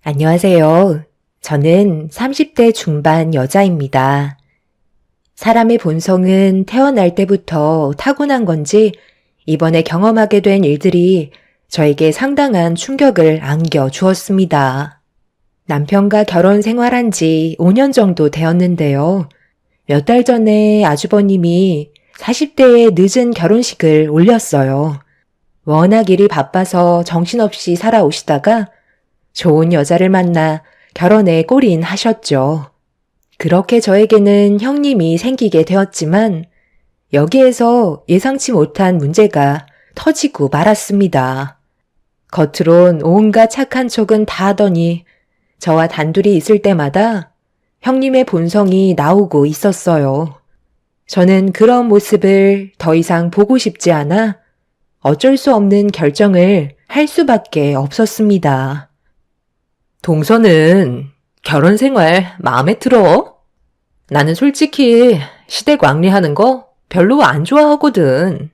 안녕하세요. 저는 30대 중반 여자입니다. 사람의 본성은 태어날 때부터 타고난 건지 이번에 경험하게 된 일들이 저에게 상당한 충격을 안겨 주었습니다. 남편과 결혼 생활한 지 5년 정도 되었는데요. 몇 달 전에 아주버님이 40대의 늦은 결혼식을 올렸어요. 워낙 일이 바빠서 정신없이 살아오시다가 좋은 여자를 만나 결혼에 골인하셨죠. 그렇게 저에게는 형님이 생기게 되었지만 여기에서 예상치 못한 문제가 터지고 말았습니다. 겉으론 온갖 착한 척은 다 하더니 저와 단둘이 있을 때마다 형님의 본성이 나오고 있었어요. 저는 그런 모습을 더 이상 보고 싶지 않아 어쩔 수 없는 결정을 할 수밖에 없었습니다. 동서는 결혼 생활 마음에 들어? 나는 솔직히 시댁 왕래하는 거 별로 안 좋아하거든.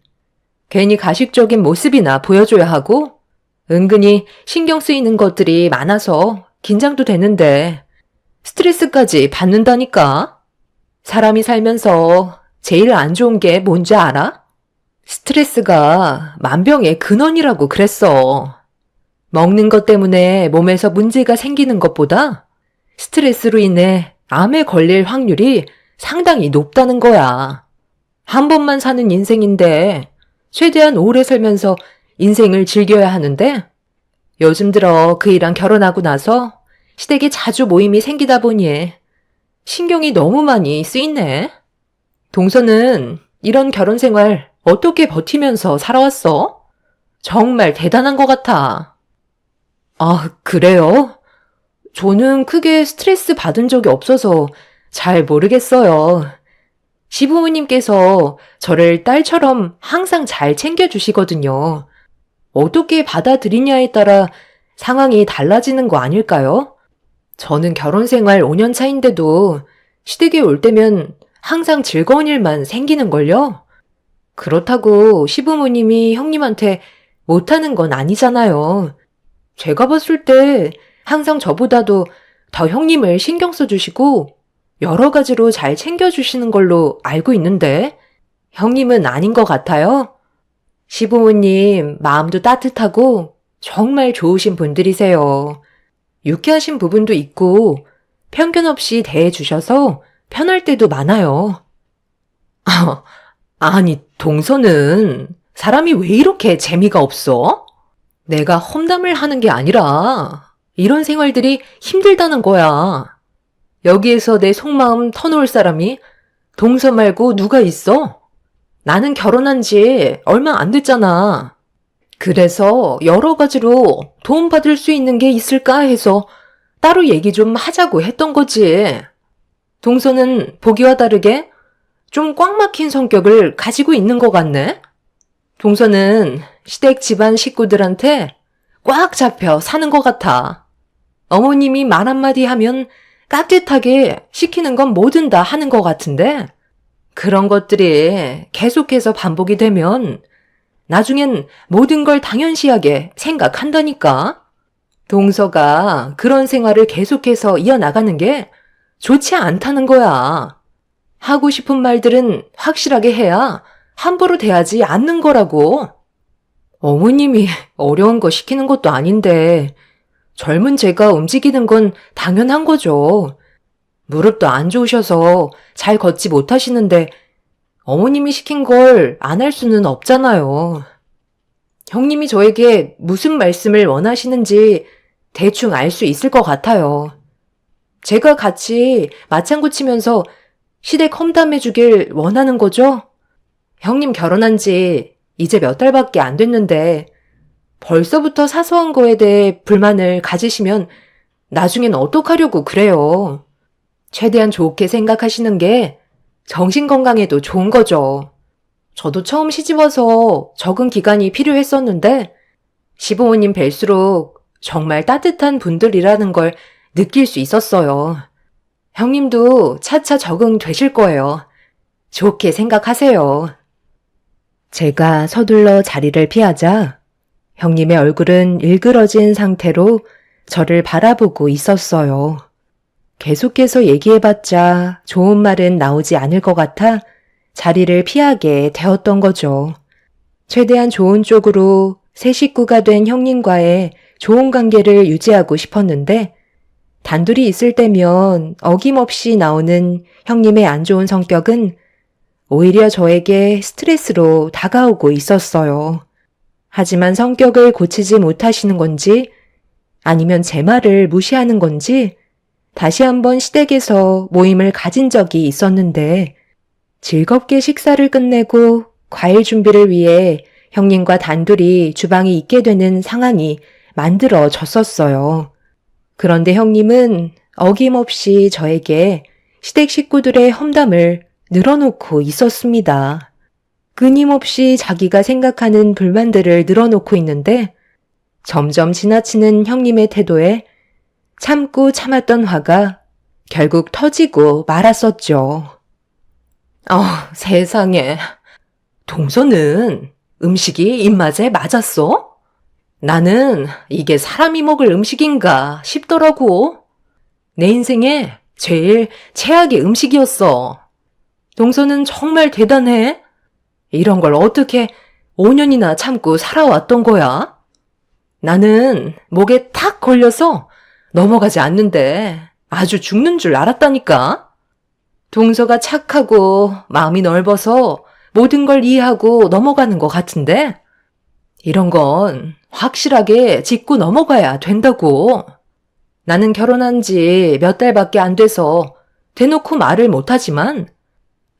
괜히 가식적인 모습이나 보여줘야 하고 은근히 신경 쓰이는 것들이 많아서 긴장도 되는데 스트레스까지 받는다니까. 사람이 살면서 제일 안 좋은 게 뭔지 알아? 스트레스가 만병의 근원이라고 그랬어. 먹는 것 때문에 몸에서 문제가 생기는 것보다 스트레스로 인해 암에 걸릴 확률이 상당히 높다는 거야. 한 번만 사는 인생인데 최대한 오래 살면서 인생을 즐겨야 하는데 요즘 들어 그이랑 결혼하고 나서 시댁에 자주 모임이 생기다 보니 신경이 너무 많이 쓰이네. 동서는 이런 결혼 생활 어떻게 버티면서 살아왔어? 정말 대단한 것 같아. 아, 그래요? 저는 크게 스트레스 받은 적이 없어서 잘 모르겠어요. 시부모님께서 저를 딸처럼 항상 잘 챙겨주시거든요. 어떻게 받아들이냐에 따라 상황이 달라지는 거 아닐까요? 저는 결혼 생활 5년 차인데도 시댁에 올 때면 항상 즐거운 일만 생기는걸요? 그렇다고 시부모님이 형님한테 못하는 건 아니잖아요. 제가 봤을 때 항상 저보다도 더 형님을 신경 써주시고 여러 가지로 잘 챙겨주시는 걸로 알고 있는데 형님은 아닌 것 같아요. 시부모님 마음도 따뜻하고 정말 좋으신 분들이세요. 유쾌하신 부분도 있고 편견 없이 대해주셔서 편할 때도 많아요. 아니, 동서는 사람이 왜 이렇게 재미가 없어? 내가 험담을 하는 게 아니라 이런 생활들이 힘들다는 거야. 여기에서 내 속마음 터놓을 사람이 동서 말고 누가 있어? 나는 결혼한 지 얼마 안 됐잖아. 그래서 여러 가지로 도움받을 수 있는 게 있을까 해서 따로 얘기 좀 하자고 했던 거지. 동서는 보기와 다르게 좀 꽉 막힌 성격을 가지고 있는 것 같네? 동서는 시댁 집안 식구들한테 꽉 잡혀 사는 것 같아. 어머님이 말 한마디 하면 깍듯하게 시키는 건 뭐든 다 하는 것 같은데 그런 것들이 계속해서 반복이 되면 나중엔 모든 걸 당연시하게 생각한다니까. 동서가 그런 생활을 계속해서 이어나가는 게 좋지 않다는 거야. 하고 싶은 말들은 확실하게 해야 함부로 대하지 않는 거라고. 어머님이 어려운 거 시키는 것도 아닌데 젊은 제가 움직이는 건 당연한 거죠. 무릎도 안 좋으셔서 잘 걷지 못하시는데 어머님이 시킨 걸 안 할 수는 없잖아요. 형님이 저에게 무슨 말씀을 원하시는지 대충 알 수 있을 것 같아요. 제가 같이 맞장구 치면서 시댁 험담해 주길 원하는 거죠? 형님 결혼한 지 이제 몇 달밖에 안 됐는데 벌써부터 사소한 거에 대해 불만을 가지시면 나중엔 어떡하려고 그래요. 최대한 좋게 생각하시는 게 정신건강에도 좋은 거죠. 저도 처음 시집와서 적응 기간이 필요했었는데 시부모님 뵐수록 정말 따뜻한 분들이라는 걸 느낄 수 있었어요. 형님도 차차 적응되실 거예요. 좋게 생각하세요. 제가 서둘러 자리를 피하자 형님의 얼굴은 일그러진 상태로 저를 바라보고 있었어요. 계속해서 얘기해봤자 좋은 말은 나오지 않을 것 같아 자리를 피하게 되었던 거죠. 최대한 좋은 쪽으로 새 식구가 된 형님과의 좋은 관계를 유지하고 싶었는데 단둘이 있을 때면 어김없이 나오는 형님의 안 좋은 성격은 오히려 저에게 스트레스로 다가오고 있었어요. 하지만 성격을 고치지 못하시는 건지 아니면 제 말을 무시하는 건지 다시 한번 시댁에서 모임을 가진 적이 있었는데 즐겁게 식사를 끝내고 과일 준비를 위해 형님과 단둘이 주방에 있게 되는 상황이 만들어졌었어요. 그런데 형님은 어김없이 저에게 시댁 식구들의 험담을 늘어놓고 있었습니다. 끊임없이 자기가 생각하는 불만들을 늘어놓고 있는데 점점 지나치는 형님의 태도에 참고 참았던 화가 결국 터지고 말았었죠. 세상에. 동서는 음식이 입맛에 맞았어? 나는 이게 사람이 먹을 음식인가 싶더라고. 내 인생에 제일 최악의 음식이었어. 동서는 정말 대단해. 이런 걸 어떻게 5년이나 참고 살아왔던 거야? 나는 목에 탁 걸려서 넘어가지 않는데 아주 죽는 줄 알았다니까. 동서가 착하고 마음이 넓어서 모든 걸 이해하고 넘어가는 것 같은데 이런 건 확실하게 짚고 넘어가야 된다고. 나는 결혼한 지 몇 달밖에 안 돼서 대놓고 말을 못하지만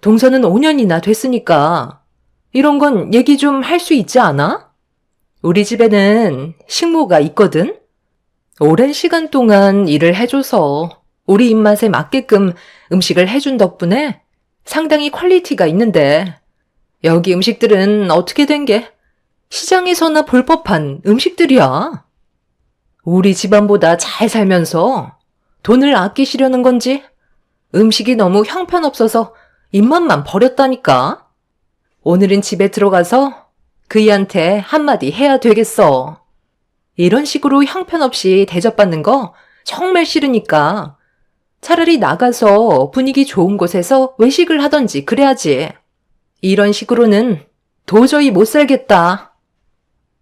동서는 5년이나 됐으니까 이런 건 얘기 좀 할 수 있지 않아? 우리 집에는 식모가 있거든? 오랜 시간 동안 일을 해줘서 우리 입맛에 맞게끔 음식을 해준 덕분에 상당히 퀄리티가 있는데 여기 음식들은 어떻게 된 게 시장에서나 볼 법한 음식들이야. 우리 집안보다 잘 살면서 돈을 아끼시려는 건지 음식이 너무 형편없어서 입맛만 버렸다니까. 오늘은 집에 들어가서 그이한테 한마디 해야 되겠어. 이런 식으로 형편없이 대접받는 거 정말 싫으니까 차라리 나가서 분위기 좋은 곳에서 외식을 하던지 그래야지. 이런 식으로는 도저히 못 살겠다.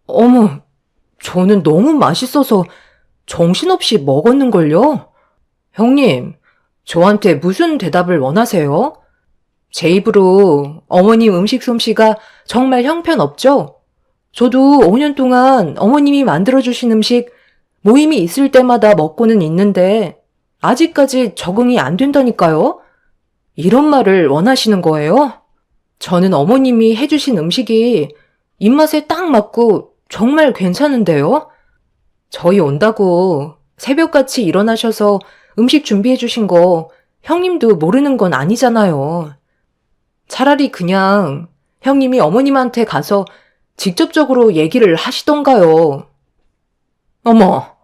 어머, 저는 너무 맛있어서 정신없이 먹었는걸요? 형님, 저한테 무슨 대답을 원하세요? 제 입으로 어머님 음식 솜씨가 정말 형편없죠? 저도 5년 동안 어머님이 만들어주신 음식 모임이 있을 때마다 먹고는 있는데 아직까지 적응이 안 된다니까요? 이런 말을 원하시는 거예요? 저는 어머님이 해주신 음식이 입맛에 딱 맞고 정말 괜찮은데요? 저희 온다고 새벽같이 일어나셔서 음식 준비해 주신 거 형님도 모르는 건 아니잖아요. 차라리 그냥 형님이 어머님한테 가서 직접적으로 얘기를 하시던가요. 어머,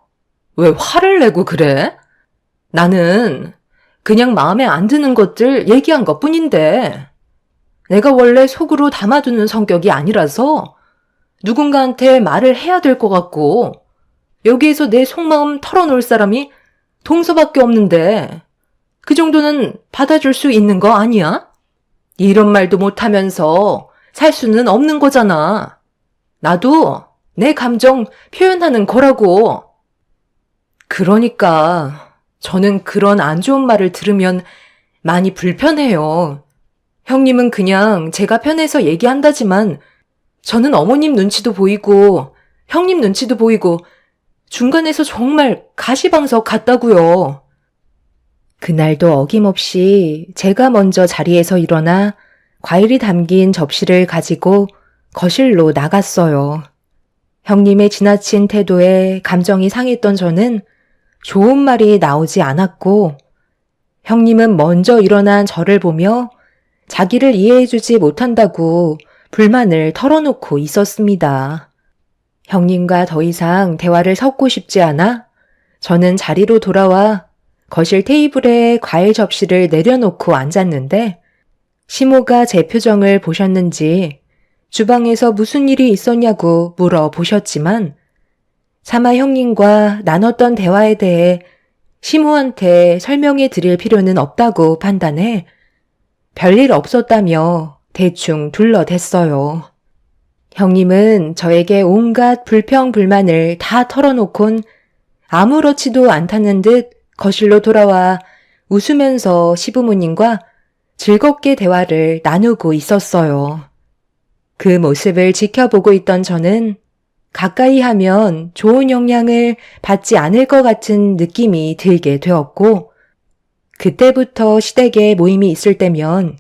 왜 화를 내고 그래? 나는 그냥 마음에 안 드는 것들 얘기한 것 뿐인데 내가 원래 속으로 담아두는 성격이 아니라서 누군가한테 말을 해야 될 것 같고 여기에서 내 속마음 털어놓을 사람이 동서밖에 없는데 그 정도는 받아줄 수 있는 거 아니야? 이런 말도 못하면서 살 수는 없는 거잖아. 나도 내 감정 표현하는 거라고. 그러니까 저는 그런 안 좋은 말을 들으면 많이 불편해요. 형님은 그냥 제가 편해서 얘기한다지만 저는 어머님 눈치도 보이고 형님 눈치도 보이고 중간에서 정말 가시방석 같다고요. 그날도 어김없이 제가 먼저 자리에서 일어나 과일이 담긴 접시를 가지고 거실로 나갔어요. 형님의 지나친 태도에 감정이 상했던 저는 좋은 말이 나오지 않았고 형님은 먼저 일어난 저를 보며 자기를 이해해주지 못한다고 불만을 털어놓고 있었습니다. 형님과 더 이상 대화를 섞고 싶지 않아 저는 자리로 돌아와 거실 테이블에 과일 접시를 내려놓고 앉았는데 시모가 제 표정을 보셨는지 주방에서 무슨 일이 있었냐고 물어보셨지만 차마 형님과 나눴던 대화에 대해 시모한테 설명해 드릴 필요는 없다고 판단해 별일 없었다며 대충 둘러댔어요. 형님은 저에게 온갖 불평불만을 다 털어놓곤 아무렇지도 않다는 듯 거실로 돌아와 웃으면서 시부모님과 즐겁게 대화를 나누고 있었어요. 그 모습을 지켜보고 있던 저는 가까이 하면 좋은 영향을 받지 않을 것 같은 느낌이 들게 되었고, 그때부터 시댁에 모임이 있을 때면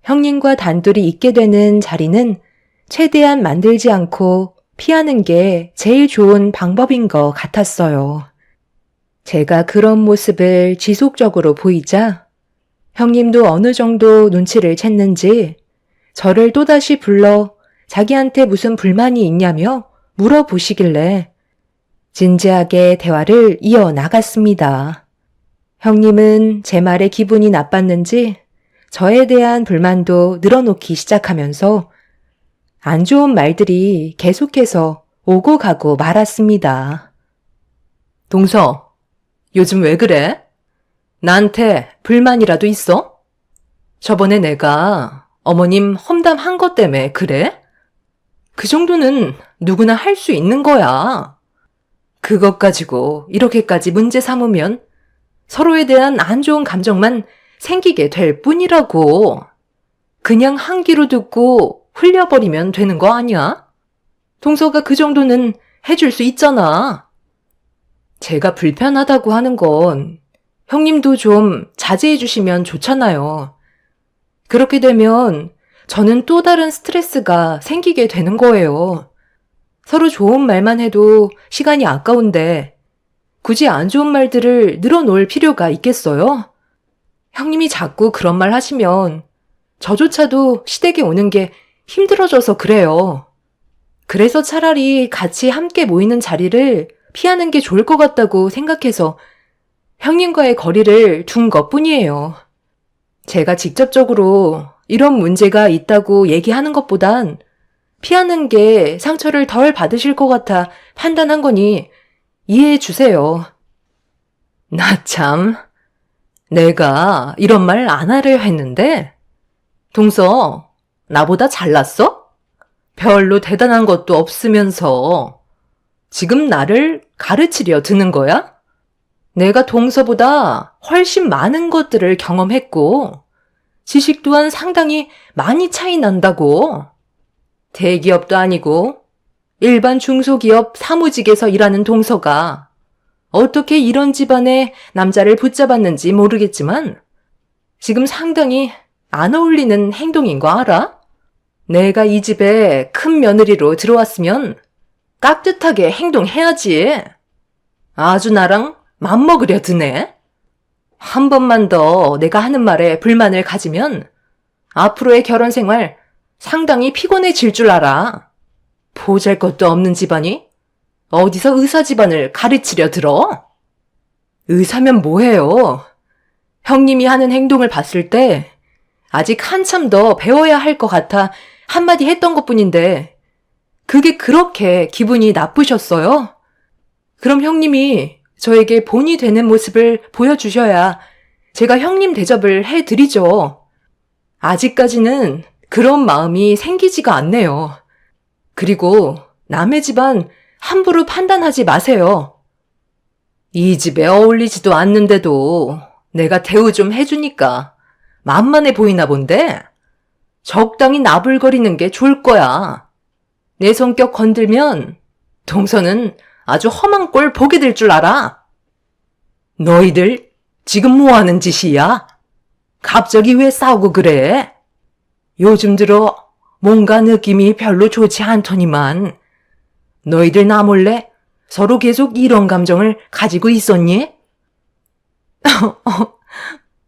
형님과 단둘이 있게 되는 자리는 최대한 만들지 않고 피하는 게 제일 좋은 방법인 것 같았어요. 제가 그런 모습을 지속적으로 보이자 형님도 어느 정도 눈치를 챘는지 저를 또다시 불러 자기한테 무슨 불만이 있냐며 물어보시길래 진지하게 대화를 이어나갔습니다. 형님은 제 말에 기분이 나빴는지 저에 대한 불만도 늘어놓기 시작하면서 안 좋은 말들이 계속해서 오고 가고 말았습니다. 동서, 요즘 왜 그래? 나한테 불만이라도 있어? 저번에 내가 어머님 험담한 것 때문에 그래? 그 정도는 누구나 할 수 있는 거야. 그것 가지고 이렇게까지 문제 삼으면 서로에 대한 안 좋은 감정만 생기게 될 뿐이라고. 그냥 한 귀로 듣고 흘려버리면 되는 거 아니야? 동서가 그 정도는 해줄 수 있잖아. 제가 불편하다고 하는 건 형님도 좀 자제해 주시면 좋잖아요. 그렇게 되면 저는 또 다른 스트레스가 생기게 되는 거예요. 서로 좋은 말만 해도 시간이 아까운데 굳이 안 좋은 말들을 늘어놓을 필요가 있겠어요? 형님이 자꾸 그런 말 하시면 저조차도 시댁에 오는 게 힘들어져서 그래요. 그래서 차라리 같이 함께 모이는 자리를 피하는 게 좋을 것 같다고 생각해서 형님과의 거리를 둔 것뿐이에요. 제가 직접적으로 이런 문제가 있다고 얘기하는 것보단 피하는 게 상처를 덜 받으실 것 같아 판단한 거니 이해해 주세요. 나 참, 내가 이런 말 안 하려 했는데 동서, 나보다 잘났어? 별로 대단한 것도 없으면서 지금 나를 가르치려 드는 거야? 내가 동서보다 훨씬 많은 것들을 경험했고 지식 또한 상당히 많이 차이 난다고. 대기업도 아니고 일반 중소기업 사무직에서 일하는 동서가 어떻게 이런 집안의 남자를 붙잡았는지 모르겠지만 지금 상당히 안 어울리는 행동인 거 알아? 내가 이 집에 큰 며느리로 들어왔으면 깍듯하게 행동해야지. 아주 나랑 맘먹으려 드네. 한 번만 더 내가 하는 말에 불만을 가지면 앞으로의 결혼 생활 상당히 피곤해질 줄 알아. 보잘것도 없는 집안이 어디서 의사 집안을 가르치려 들어? 의사면 뭐해요? 형님이 하는 행동을 봤을 때 아직 한참 더 배워야 할 것 같아 한마디 했던 것뿐인데 그게 그렇게 기분이 나쁘셨어요? 그럼 형님이 저에게 본이 되는 모습을 보여주셔야 제가 형님 대접을 해드리죠. 아직까지는 그런 마음이 생기지가 않네요. 그리고 남의 집안 함부로 판단하지 마세요. 이 집에 어울리지도 않는데도 내가 대우 좀 해주니까 만만해 보이나 본데 적당히 나불거리는 게 좋을 거야. 내 성격 건들면 동서는 아주 험한 꼴 보게 될 줄 알아. 너희들 지금 뭐 하는 짓이야? 갑자기 왜 싸우고 그래? 요즘 들어 뭔가 느낌이 별로 좋지 않더니만 너희들 나 몰래 서로 계속 이런 감정을 가지고 있었니?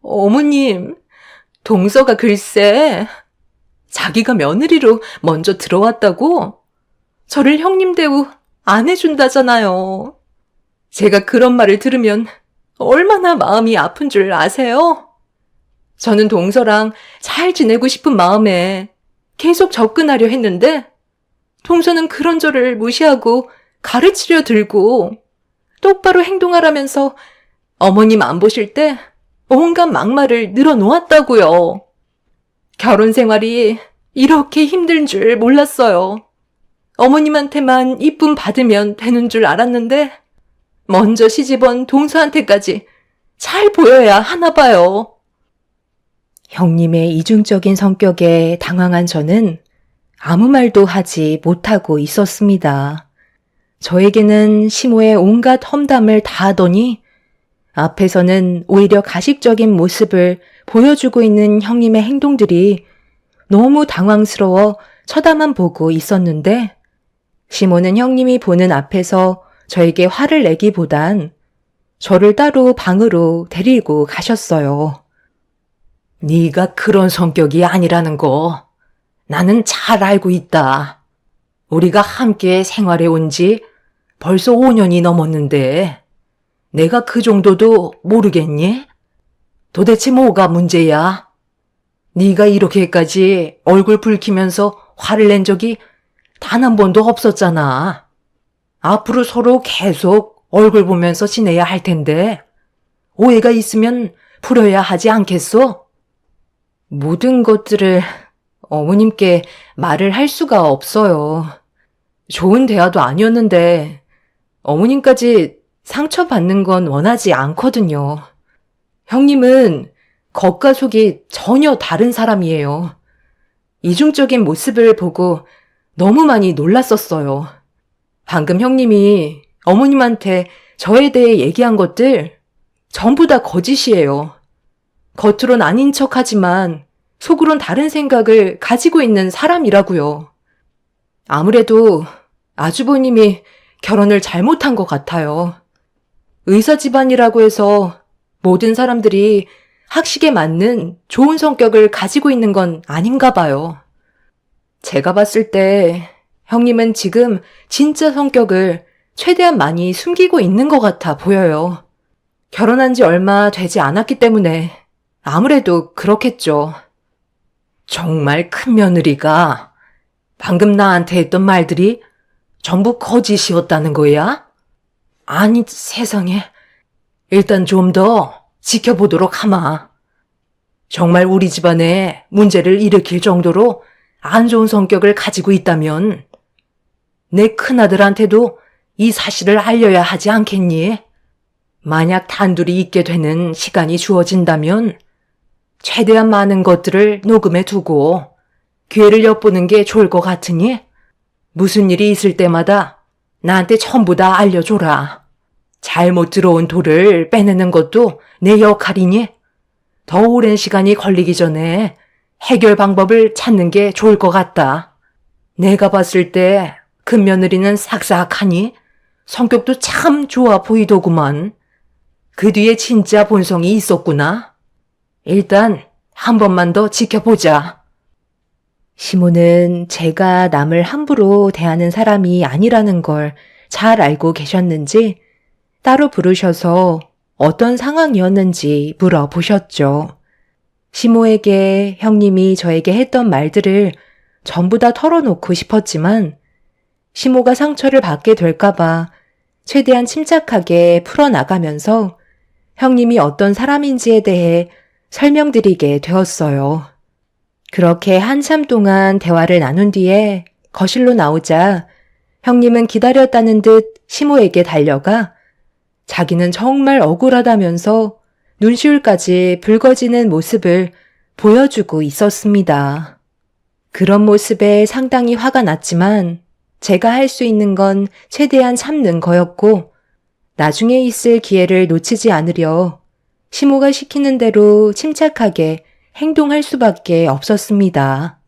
어머님, 동서가 글쎄 자기가 며느리로 먼저 들어왔다고 저를 형님 대우 안 해준다잖아요. 제가 그런 말을 들으면 얼마나 마음이 아픈 줄 아세요? 저는 동서랑 잘 지내고 싶은 마음에 계속 접근하려 했는데 동서는 그런 저를 무시하고 가르치려 들고 똑바로 행동하라면서 어머님 안 보실 때 온갖 막말을 늘어놓았다고요. 결혼 생활이 이렇게 힘든 줄 몰랐어요. 어머님한테만 이쁨 받으면 되는 줄 알았는데 먼저 시집온 동서한테까지 잘 보여야 하나 봐요. 형님의 이중적인 성격에 당황한 저는 아무 말도 하지 못하고 있었습니다. 저에게는 시모의 온갖 험담을 다 하더니 앞에서는 오히려 가식적인 모습을 보여주고 있는 형님의 행동들이 너무 당황스러워 쳐다만 보고 있었는데 시모는 형님이 보는 앞에서 저에게 화를 내기보단 저를 따로 방으로 데리고 가셨어요. 네가 그런 성격이 아니라는 거 나는 잘 알고 있다. 우리가 함께 생활해 온 지 벌써 5년이 넘었는데 내가 그 정도도 모르겠니? 도대체 뭐가 문제야? 네가 이렇게까지 얼굴 붉히면서 화를 낸 적이 단 한 번도 없었잖아. 앞으로 서로 계속 얼굴 보면서 지내야 할 텐데 오해가 있으면 풀어야 하지 않겠소? 모든 것들을 어머님께 말을 할 수가 없어요. 좋은 대화도 아니었는데 어머님까지 상처받는 건 원하지 않거든요. 형님은 겉과 속이 전혀 다른 사람이에요. 이중적인 모습을 보고 너무 많이 놀랐었어요. 방금 형님이 어머님한테 저에 대해 얘기한 것들 전부 다 거짓이에요. 겉으론 아닌 척하지만 속으론 다른 생각을 가지고 있는 사람이라고요. 아무래도 아주버님이 결혼을 잘못한 것 같아요. 의사 집안이라고 해서 모든 사람들이 학식에 맞는 좋은 성격을 가지고 있는 건 아닌가 봐요. 제가 봤을 때 형님은 지금 진짜 성격을 최대한 많이 숨기고 있는 것 같아 보여요. 결혼한 지 얼마 되지 않았기 때문에 아무래도 그렇겠죠. 정말 큰 며느리가 방금 나한테 했던 말들이 전부 거짓이었다는 거야? 아니 세상에. 일단 좀 더 지켜보도록 하마. 정말 우리 집안에 문제를 일으킬 정도로 안 좋은 성격을 가지고 있다면 내 큰아들한테도 이 사실을 알려야 하지 않겠니? 만약 단둘이 있게 되는 시간이 주어진다면 최대한 많은 것들을 녹음해 두고 기회를 엿보는 게 좋을 것 같으니 무슨 일이 있을 때마다 나한테 전부 다 알려줘라. 잘못 들어온 돌을 빼내는 것도 내 역할이니 더 오랜 시간이 걸리기 전에 해결 방법을 찾는 게 좋을 것 같다. 내가 봤을 때 큰며느리는 삭삭하니 성격도 참 좋아 보이더구만. 그 뒤에 진짜 본성이 있었구나. 일단 한 번만 더 지켜보자. 시모는 제가 남을 함부로 대하는 사람이 아니라는 걸 잘 알고 계셨는지 따로 부르셔서 어떤 상황이었는지 물어보셨죠. 시모에게 형님이 저에게 했던 말들을 전부 다 털어놓고 싶었지만 시모가 상처를 받게 될까봐 최대한 침착하게 풀어나가면서 형님이 어떤 사람인지에 대해 설명드리게 되었어요. 그렇게 한참 동안 대화를 나눈 뒤에 거실로 나오자 형님은 기다렸다는 듯 시모에게 달려가 자기는 정말 억울하다면서 눈시울까지 붉어지는 모습을 보여주고 있었습니다. 그런 모습에 상당히 화가 났지만 제가 할 수 있는 건 최대한 참는 거였고 나중에 있을 기회를 놓치지 않으려 시모가 시키는 대로 침착하게 행동할 수밖에 없었습니다.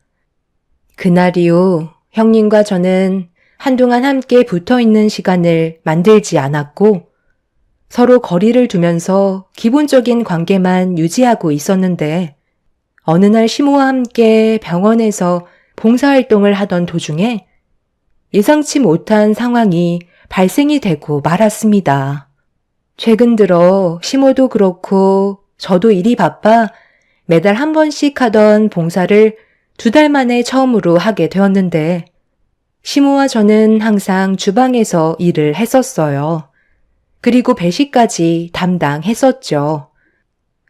그날 이후 형님과 저는 한동안 함께 붙어있는 시간을 만들지 않았고 서로 거리를 두면서 기본적인 관계만 유지하고 있었는데 어느 날 시모와 함께 병원에서 봉사활동을 하던 도중에 예상치 못한 상황이 발생이 되고 말았습니다. 최근 들어 시모도 그렇고 저도 일이 바빠 매달 한 번씩 하던 봉사를 2달 만에 처음으로 하게 되었는데 시모와 저는 항상 주방에서 일을 했었어요. 그리고 배식까지 담당했었죠.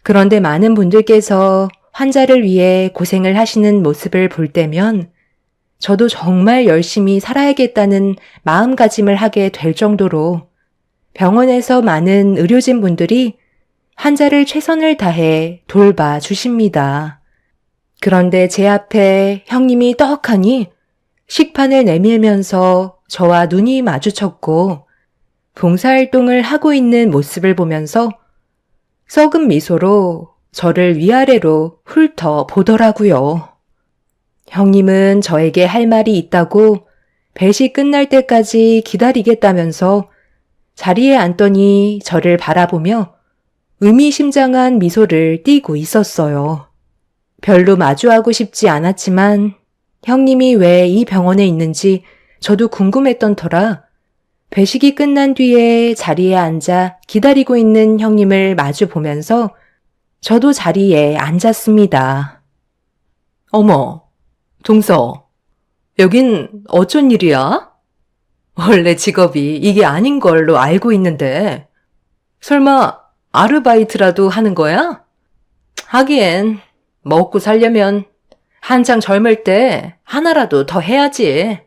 그런데 많은 분들께서 환자를 위해 고생을 하시는 모습을 볼 때면 저도 정말 열심히 살아야겠다는 마음가짐을 하게 될 정도로 병원에서 많은 의료진 분들이 환자를 최선을 다해 돌봐주십니다. 그런데 제 앞에 형님이 떡하니 식판을 내밀면서 저와 눈이 마주쳤고 봉사활동을 하고 있는 모습을 보면서 썩은 미소로 저를 위아래로 훑어보더라고요. 형님은 저에게 할 말이 있다고 배식 끝날 때까지 기다리겠다면서 자리에 앉더니 저를 바라보며 의미심장한 미소를 띠고 있었어요. 별로 마주하고 싶지 않았지만 형님이 왜 이 병원에 있는지 저도 궁금했던 터라 배식이 끝난 뒤에 자리에 앉아 기다리고 있는 형님을 마주 보면서 저도 자리에 앉았습니다. 어머, 동서, 여긴 어쩐 일이야? 원래 직업이 이게 아닌 걸로 알고 있는데 설마 아르바이트라도 하는 거야? 하기엔 먹고 살려면 한창 젊을 때 하나라도 더 해야지.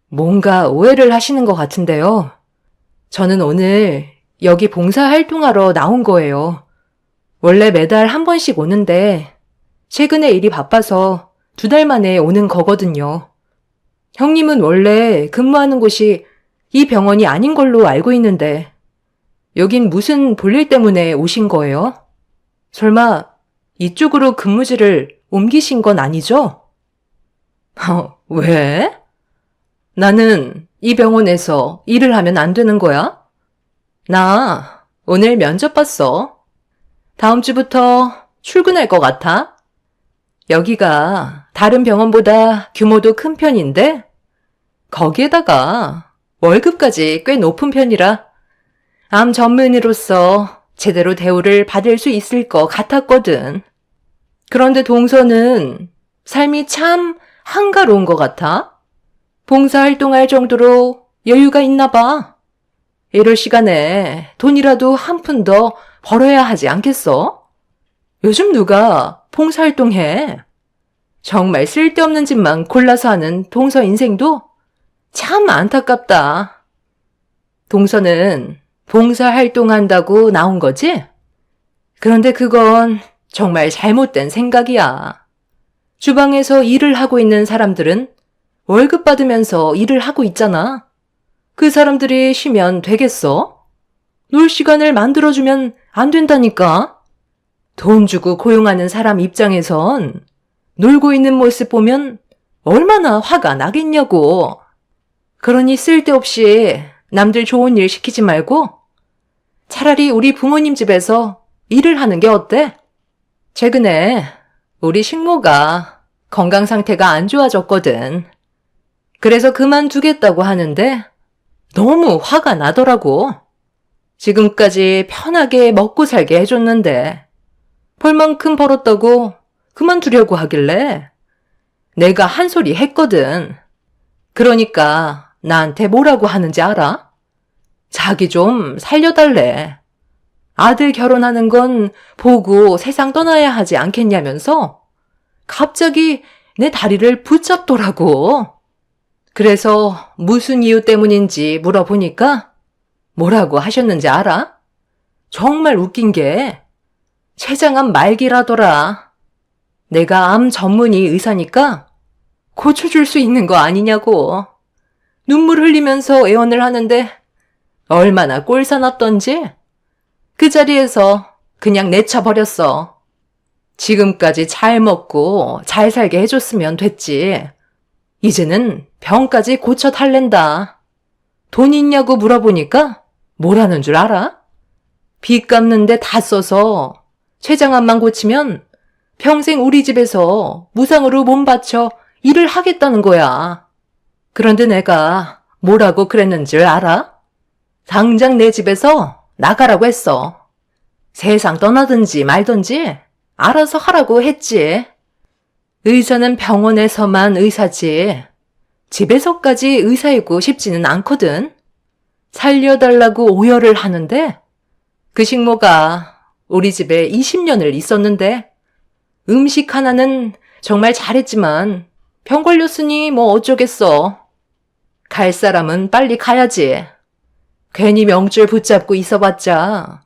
뭔가 오해를 하시는 것 같은데요. 저는 오늘 여기 봉사활동하러 나온 거예요. 원래 매달 한 번씩 오는데 최근에 일이 바빠서 2달 만에 오는 거거든요. 형님은 원래 근무하는 곳이 이 병원이 아닌 걸로 알고 있는데 여긴 무슨 볼일 때문에 오신 거예요? 설마 이쪽으로 근무지를 옮기신 건 아니죠? 왜? 나는 이 병원에서 일을 하면 안 되는 거야? 나 오늘 면접 봤어. 다음 주부터 출근할 것 같아. 여기가 다른 병원보다 규모도 큰 편인데 거기에다가 월급까지 꽤 높은 편이라 암 전문의로서 제대로 대우를 받을 수 있을 것 같았거든. 그런데 동서는 삶이 참 한가로운 것 같아. 봉사활동할 정도로 여유가 있나 봐. 이럴 시간에 돈이라도 한 푼 더 벌어야 하지 않겠어? 요즘 누가 봉사활동해? 정말 쓸데없는 짓만 골라서 하는 동서 인생도 참 안타깝다. 동서는 봉사활동한다고 나온 거지? 그런데 그건 정말 잘못된 생각이야. 주방에서 일을 하고 있는 사람들은 월급 받으면서 일을 하고 있잖아. 그 사람들이 쉬면 되겠어? 놀 시간을 만들어주면 안 된다니까. 돈 주고 고용하는 사람 입장에선 놀고 있는 모습 보면 얼마나 화가 나겠냐고. 그러니 쓸데없이 남들 좋은 일 시키지 말고 차라리 우리 부모님 집에서 일을 하는 게 어때? 최근에 우리 식모가 건강 상태가 안 좋아졌거든. 그래서 그만두겠다고 하는데 너무 화가 나더라고. 지금까지 편하게 먹고 살게 해줬는데 벌 만큼 벌었다고 그만두려고 하길래 내가 한 소리 했거든. 그러니까 나한테 뭐라고 하는지 알아? 자기 좀 살려달래. 아들 결혼하는 건 보고 세상 떠나야 하지 않겠냐면서 갑자기 내 다리를 붙잡더라고. 그래서 무슨 이유 때문인지 물어보니까 뭐라고 하셨는지 알아? 정말 웃긴 게 췌장암 말기라더라. 내가 암 전문의 의사니까 고쳐줄 수 있는 거 아니냐고. 눈물 흘리면서 애원을 하는데 얼마나 꼴사납던지 그 자리에서 그냥 내쳐버렸어. 지금까지 잘 먹고 잘 살게 해줬으면 됐지. 이제는 병까지 고쳐 달랜다. 돈 있냐고 물어보니까 뭐라는 줄 알아? 빚 갚는데 다 써서 췌장암만 고치면 평생 우리 집에서 무상으로 몸 바쳐 일을 하겠다는 거야. 그런데 내가 뭐라고 그랬는 줄 알아? 당장 내 집에서 나가라고 했어. 세상 떠나든지 말든지 알아서 하라고 했지. 의사는 병원에서만 의사지. 집에서까지 의사이고 싶지는 않거든. 살려달라고 오열을 하는데 그 식모가 우리 집에 20년을 있었는데 음식 하나는 정말 잘했지만 병 걸렸으니 뭐 어쩌겠어. 갈 사람은 빨리 가야지. 괜히 명줄 붙잡고 있어봤자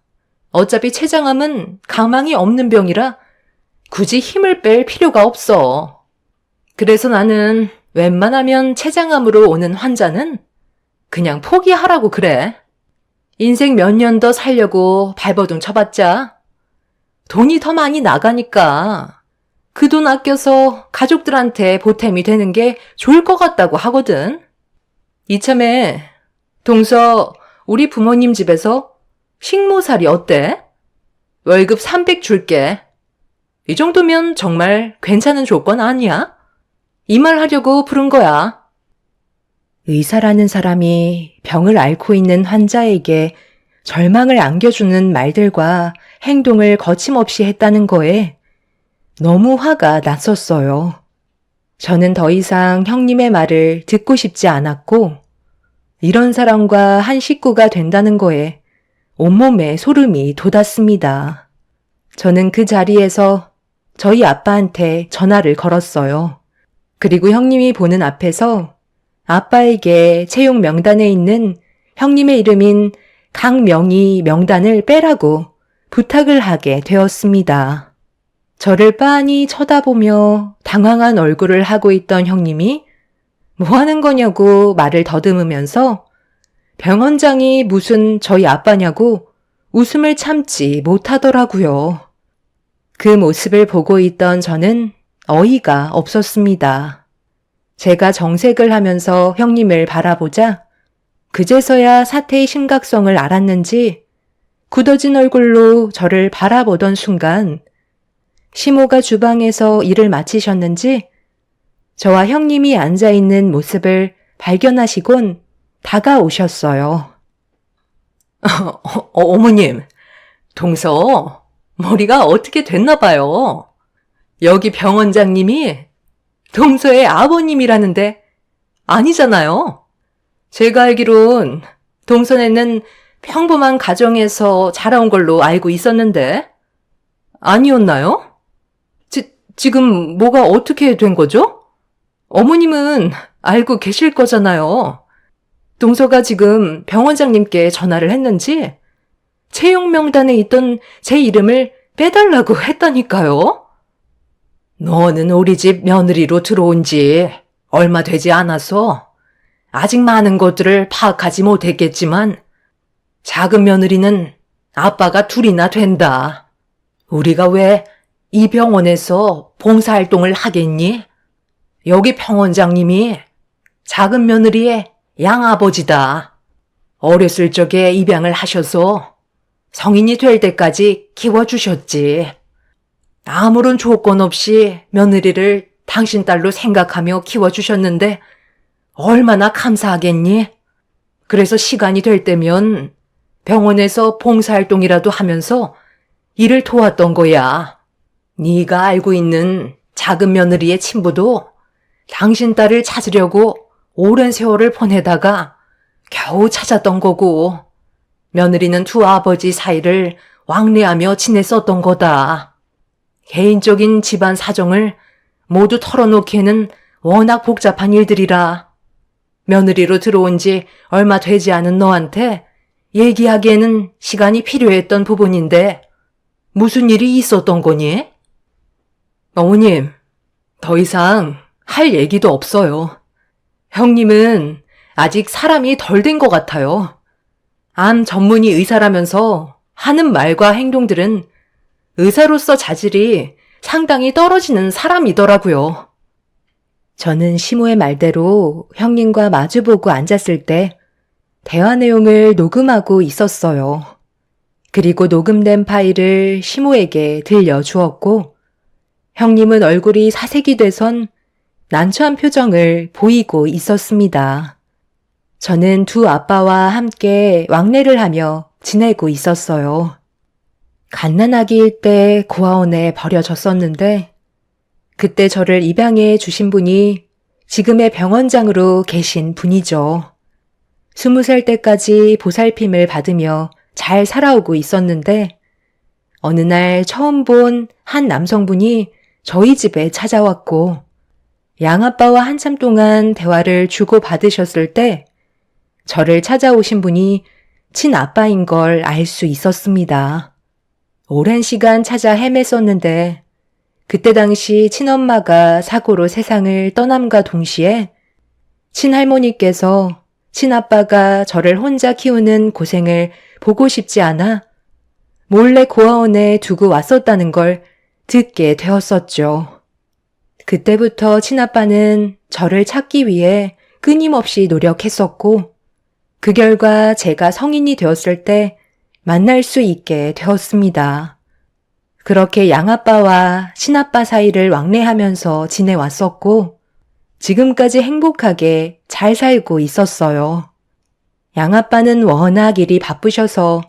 어차피 췌장암은 가망이 없는 병이라 굳이 힘을 뺄 필요가 없어. 그래서 나는 웬만하면 췌장암으로 오는 환자는 그냥 포기하라고 그래. 인생 몇 년 더 살려고 발버둥 쳐봤자 돈이 더 많이 나가니까 그 돈 아껴서 가족들한테 보탬이 되는 게 좋을 것 같다고 하거든. 이참에 동서 우리 부모님 집에서 식모살이 어때? 월급 300 줄게. 이 정도면 정말 괜찮은 조건 아니야? 이 말 하려고 부른 거야. 의사라는 사람이 병을 앓고 있는 환자에게 절망을 안겨주는 말들과 행동을 거침없이 했다는 거에 너무 화가 났었어요. 저는 더 이상 형님의 말을 듣고 싶지 않았고 이런 사람과 한 식구가 된다는 거에 온몸에 소름이 돋았습니다. 저는 그 자리에서 저희 아빠한테 전화를 걸었어요. 그리고 형님이 보는 앞에서 아빠에게 채용 명단에 있는 형님의 이름인 강명희 명단을 빼라고 부탁을 하게 되었습니다. 저를 빤히 쳐다보며 당황한 얼굴을 하고 있던 형님이 뭐 하는 거냐고 말을 더듬으면서 병원장이 무슨 저희 아빠냐고 웃음을 참지 못하더라고요. 그 모습을 보고 있던 저는 어이가 없었습니다. 제가 정색을 하면서 형님을 바라보자 그제서야 사태의 심각성을 알았는지 굳어진 얼굴로 저를 바라보던 순간 시모가 주방에서 일을 마치셨는지 저와 형님이 앉아있는 모습을 발견하시곤 다가오셨어요. 어머님, 동서 머리가 어떻게 됐나 봐요. 여기 병원장님이 동서의 아버님이라는데 아니잖아요. 제가 알기론 동서네는 평범한 가정에서 자라온 걸로 알고 있었는데 아니었나요? 지금 뭐가 어떻게 된 거죠? 어머님은 알고 계실 거잖아요. 동서가 지금 병원장님께 전화를 했는지 채용 명단에 있던 제 이름을 빼달라고 했다니까요. 너는 우리 집 며느리로 들어온 지 얼마 되지 않아서 아직 많은 것들을 파악하지 못했겠지만 작은 며느리는 아빠가 둘이나 된다. 우리가 왜 이 병원에서 봉사활동을 하겠니? 여기 병원장님이 작은 며느리의 양아버지다. 어렸을 적에 입양을 하셔서 성인이 될 때까지 키워주셨지. 아무런 조건 없이 며느리를 당신 딸로 생각하며 키워주셨는데 얼마나 감사하겠니? 그래서 시간이 될 때면 병원에서 봉사활동이라도 하면서 일을 도왔던 거야. 네가 알고 있는 작은 며느리의 친부도 당신 딸을 찾으려고 오랜 세월을 보내다가 겨우 찾았던 거고 며느리는 두 아버지 사이를 왕래하며 지냈었던 거다. 개인적인 집안 사정을 모두 털어놓기에는 워낙 복잡한 일들이라 며느리로 들어온 지 얼마 되지 않은 너한테 얘기하기에는 시간이 필요했던 부분인데 무슨 일이 있었던 거니? 어머님, 더 이상 할 얘기도 없어요. 형님은 아직 사람이 덜 된 것 같아요. 암 전문의 의사라면서 하는 말과 행동들은 의사로서 자질이 상당히 떨어지는 사람이더라고요. 저는 시모의 말대로 형님과 마주보고 앉았을 때 대화 내용을 녹음하고 있었어요. 그리고 녹음된 파일을 시모에게 들려주었고 형님은 얼굴이 사색이 돼선 난처한 표정을 보이고 있었습니다. 저는 두 아빠와 함께 왕래를 하며 지내고 있었어요. 갓난아기일 때 고아원에 버려졌었는데 그때 저를 입양해 주신 분이 지금의 병원장으로 계신 분이죠. 20살 때까지 보살핌을 받으며 잘 살아오고 있었는데 어느 날 처음 본 한 남성분이 저희 집에 찾아왔고 양아빠와 한참 동안 대화를 주고받으셨을 때 저를 찾아오신 분이 친아빠인 걸 알 수 있었습니다. 오랜 시간 찾아 헤맸었는데 그때 당시 친엄마가 사고로 세상을 떠남과 동시에 친할머니께서 친아빠가 저를 혼자 키우는 고생을 보고 싶지 않아 몰래 고아원에 두고 왔었다는 걸 듣게 되었었죠. 그때부터 친아빠는 저를 찾기 위해 끊임없이 노력했었고 그 결과 제가 성인이 되었을 때 만날 수 있게 되었습니다. 그렇게 양아빠와 친아빠 사이를 왕래하면서 지내왔었고 지금까지 행복하게 잘 살고 있었어요. 양아빠는 워낙 일이 바쁘셔서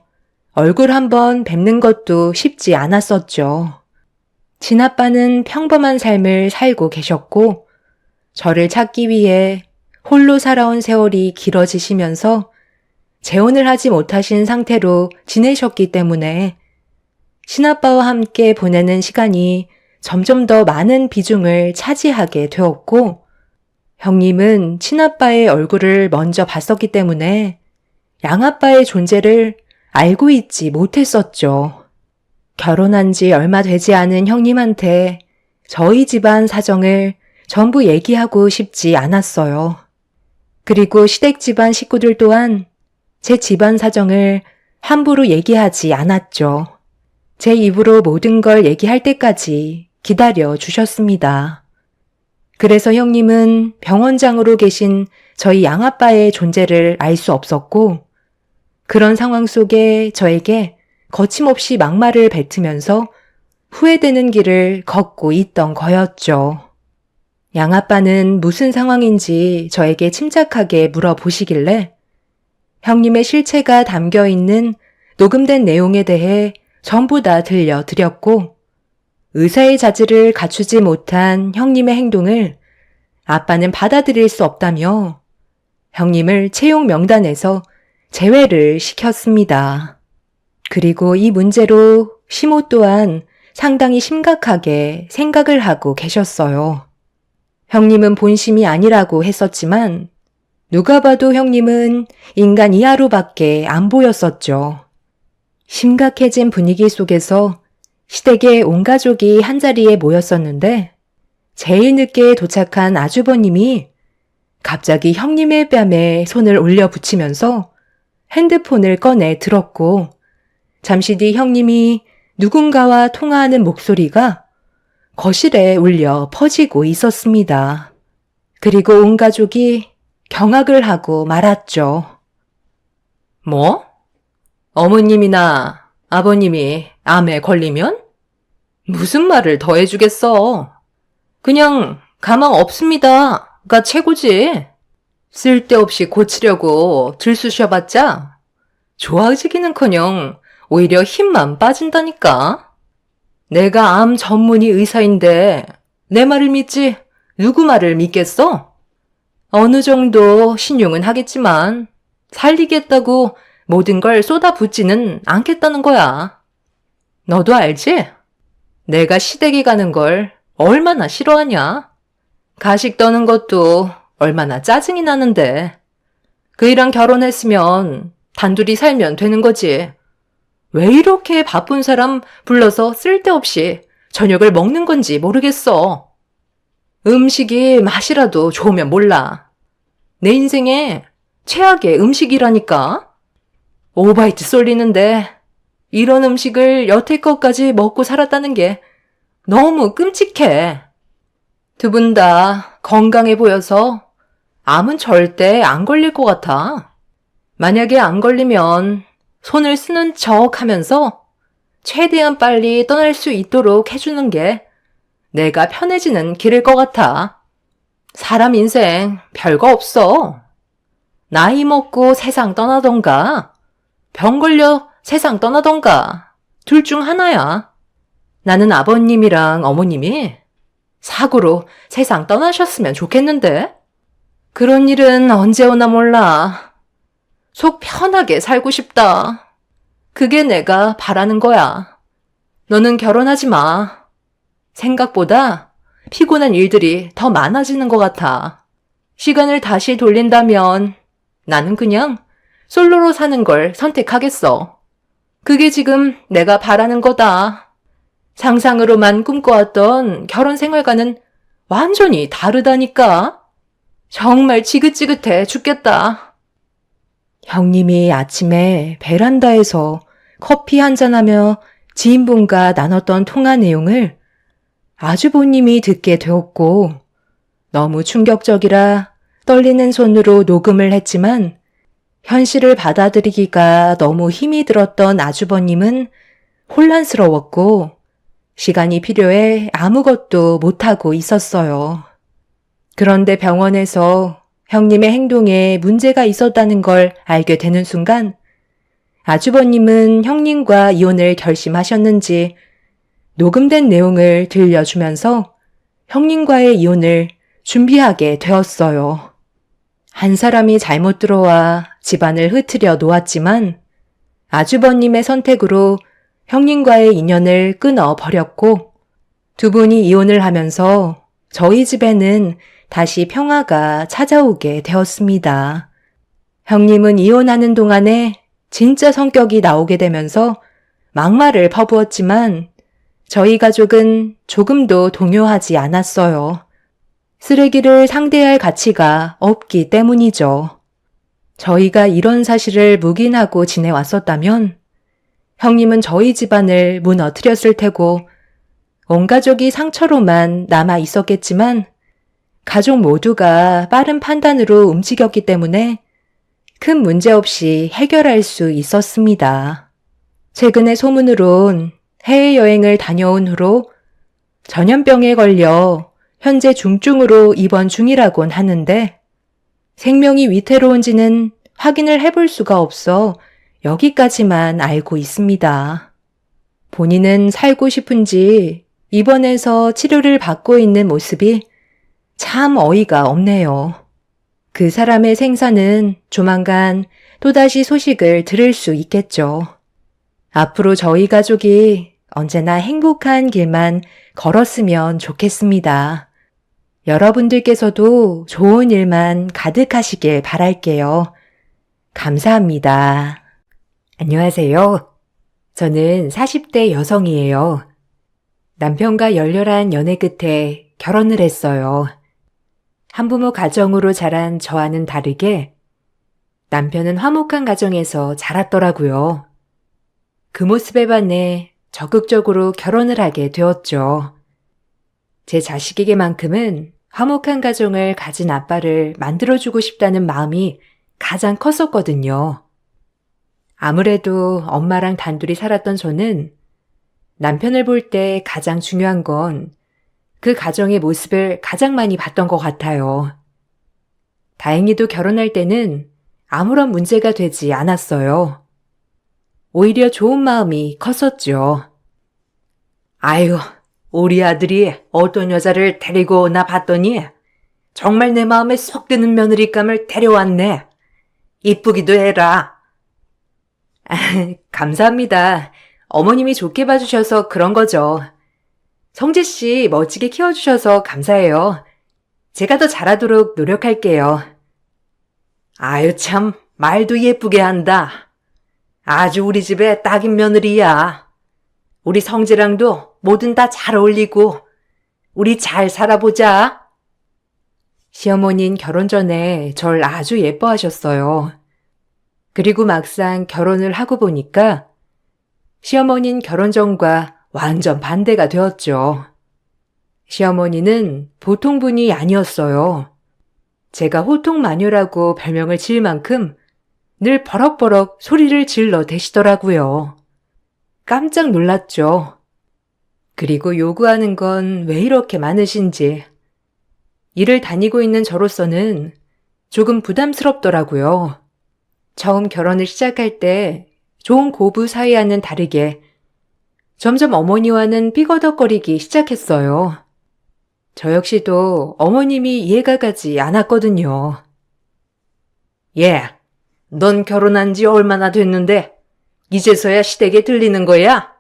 얼굴 한번 뵙는 것도 쉽지 않았었죠. 친아빠는 평범한 삶을 살고 계셨고 저를 찾기 위해 홀로 살아온 세월이 길어지시면서 재혼을 하지 못하신 상태로 지내셨기 때문에 친아빠와 함께 보내는 시간이 점점 더 많은 비중을 차지하게 되었고 형님은 친아빠의 얼굴을 먼저 봤었기 때문에 양아빠의 존재를 알고 있지 못했었죠. 결혼한 지 얼마 되지 않은 형님한테 저희 집안 사정을 전부 얘기하고 싶지 않았어요. 그리고 시댁 집안 식구들 또한 제 집안 사정을 함부로 얘기하지 않았죠. 제 입으로 모든 걸 얘기할 때까지 기다려 주셨습니다. 그래서 형님은 병원장으로 계신 저희 양아빠의 존재를 알 수 없었고 그런 상황 속에 저에게 거침없이 막말을 뱉으면서 후회되는 길을 걷고 있던 거였죠. 양아빠는 무슨 상황인지 저에게 침착하게 물어보시길래 형님의 실체가 담겨있는 녹음된 내용에 대해 전부 다 들려드렸고 의사의 자질을 갖추지 못한 형님의 행동을 아빠는 받아들일 수 없다며 형님을 채용 명단에서 제외를 시켰습니다. 그리고 이 문제로 시모 또한 상당히 심각하게 생각을 하고 계셨어요. 형님은 본심이 아니라고 했었지만 누가 봐도 형님은 인간 이하로밖에 안 보였었죠. 심각해진 분위기 속에서 시댁의 온 가족이 한자리에 모였었는데 제일 늦게 도착한 아주버님이 갑자기 형님의 뺨에 손을 올려 붙이면서 핸드폰을 꺼내 들었고 잠시 뒤 형님이 누군가와 통화하는 목소리가 거실에 울려 퍼지고 있었습니다. 그리고 온 가족이 경악을 하고 말았죠. 뭐? 어머님이나 아버님이 암에 걸리면? 무슨 말을 더 해주겠어. 그냥 가망 없습니다가 최고지. 쓸데없이 고치려고 들쑤셔봤자 좋아지기는커녕 오히려 힘만 빠진다니까. 내가 암 전문의 의사인데 내 말을 믿지 누구 말을 믿겠어? 어느 정도 신용은 하겠지만 살리겠다고 모든 걸 쏟아붓지는 않겠다는 거야. 너도 알지? 내가 시댁에 가는 걸 얼마나 싫어하냐? 가식 떠는 것도 얼마나 짜증이 나는데. 그이랑 결혼했으면 단둘이 살면 되는 거지. 왜 이렇게 바쁜 사람 불러서 쓸데없이 저녁을 먹는 건지 모르겠어. 음식이 맛이라도 좋으면 몰라. 내 인생에 최악의 음식이라니까. 오바이트 쏠리는데 이런 음식을 여태껏까지 먹고 살았다는 게 너무 끔찍해. 두 분 다 건강해 보여서 암은 절대 안 걸릴 것 같아. 만약에 안 걸리면 손을 쓰는 척 하면서 최대한 빨리 떠날 수 있도록 해주는 게 내가 편해지는 길일 것 같아. 사람 인생 별거 없어. 나이 먹고 세상 떠나던가 병 걸려 세상 떠나던가 둘 중 하나야. 나는 아버님이랑 어머님이 사고로 세상 떠나셨으면 좋겠는데? 그런 일은 언제 오나 몰라. 속 편하게 살고 싶다. 그게 내가 바라는 거야. 너는 결혼하지 마. 생각보다 피곤한 일들이 더 많아지는 것 같아. 시간을 다시 돌린다면 나는 그냥 솔로로 사는 걸 선택하겠어. 그게 지금 내가 바라는 거다. 상상으로만 꿈꿔왔던 결혼 생활과는 완전히 다르다니까. 정말 지긋지긋해 죽겠다. 형님이 아침에 베란다에서 커피 한잔하며 지인분과 나눴던 통화 내용을 아주버님이 듣게 되었고 너무 충격적이라 떨리는 손으로 녹음을 했지만 현실을 받아들이기가 너무 힘이 들었던 아주버님은 혼란스러웠고 시간이 필요해 아무것도 못하고 있었어요. 그런데 병원에서 형님의 행동에 문제가 있었다는 걸 알게 되는 순간 아주버님은 형님과 이혼을 결심하셨는지 녹음된 내용을 들려주면서 형님과의 이혼을 준비하게 되었어요. 한 사람이 잘못 들어와 집안을 흐트려 놓았지만 아주버님의 선택으로 형님과의 인연을 끊어버렸고 두 분이 이혼을 하면서 저희 집에는 다시 평화가 찾아오게 되었습니다. 형님은 이혼하는 동안에 진짜 성격이 나오게 되면서 막말을 퍼부었지만 저희 가족은 조금도 동요하지 않았어요. 쓰레기를 상대할 가치가 없기 때문이죠. 저희가 이런 사실을 묵인하고 지내왔었다면 형님은 저희 집안을 무너뜨렸을 테고 온 가족이 상처로만 남아 있었겠지만 가족 모두가 빠른 판단으로 움직였기 때문에 큰 문제 없이 해결할 수 있었습니다. 최근에 소문으론 해외여행을 다녀온 후로 전염병에 걸려 현재 중증으로 입원 중이라곤 하는데 생명이 위태로운지는 확인을 해볼 수가 없어 여기까지만 알고 있습니다. 본인은 살고 싶은지 입원해서 치료를 받고 있는 모습이 참 어이가 없네요. 그 사람의 생사는 조만간 또다시 소식을 들을 수 있겠죠. 앞으로 저희 가족이 언제나 행복한 길만 걸었으면 좋겠습니다. 여러분들께서도 좋은 일만 가득하시길 바랄게요. 감사합니다. 안녕하세요. 저는 40대 여성이에요. 남편과 열렬한 연애 끝에 결혼을 했어요. 한부모 가정으로 자란 저와는 다르게 남편은 화목한 가정에서 자랐더라고요. 그 모습에 반해 적극적으로 결혼을 하게 되었죠. 제 자식에게만큼은 화목한 가정을 가진 아빠를 만들어주고 싶다는 마음이 가장 컸었거든요. 아무래도 엄마랑 단둘이 살았던 저는 남편을 볼 때 가장 중요한 건 그 가정의 모습을 가장 많이 봤던 것 같아요. 다행히도 결혼할 때는 아무런 문제가 되지 않았어요. 오히려 좋은 마음이 컸었죠. 아유, 우리 아들이 어떤 여자를 데리고 오나 봤더니 정말 내 마음에 쏙 드는 며느리감을 데려왔네. 이쁘기도 해라. 감사합니다. 어머님이 좋게 봐주셔서 그런 거죠. 성재 씨 멋지게 키워주셔서 감사해요. 제가 더 잘하도록 노력할게요. 아유 참 말도 예쁘게 한다. 아주 우리 집에 딱인 며느리야. 우리 성재랑도 뭐든 다 잘 어울리고 우리 잘 살아보자. 시어머니는 결혼 전에 절 아주 예뻐하셨어요. 그리고 막상 결혼을 하고 보니까 시어머니는 결혼 전과 완전 반대가 되었죠. 시어머니는 보통 분이 아니었어요. 제가 호통마녀라고 별명을 지을 만큼 늘 버럭버럭 소리를 질러 대시더라고요. 깜짝 놀랐죠. 그리고 요구하는 건 왜 이렇게 많으신지. 일을 다니고 있는 저로서는 조금 부담스럽더라고요. 처음 결혼을 시작할 때 좋은 고부 사이와는 다르게 점점 어머니와는 삐거덕거리기 시작했어요. 저 역시도 어머님이 이해가 가지 않았거든요. 넌 결혼한 지 얼마나 됐는데 이제서야 시댁에 들리는 거야?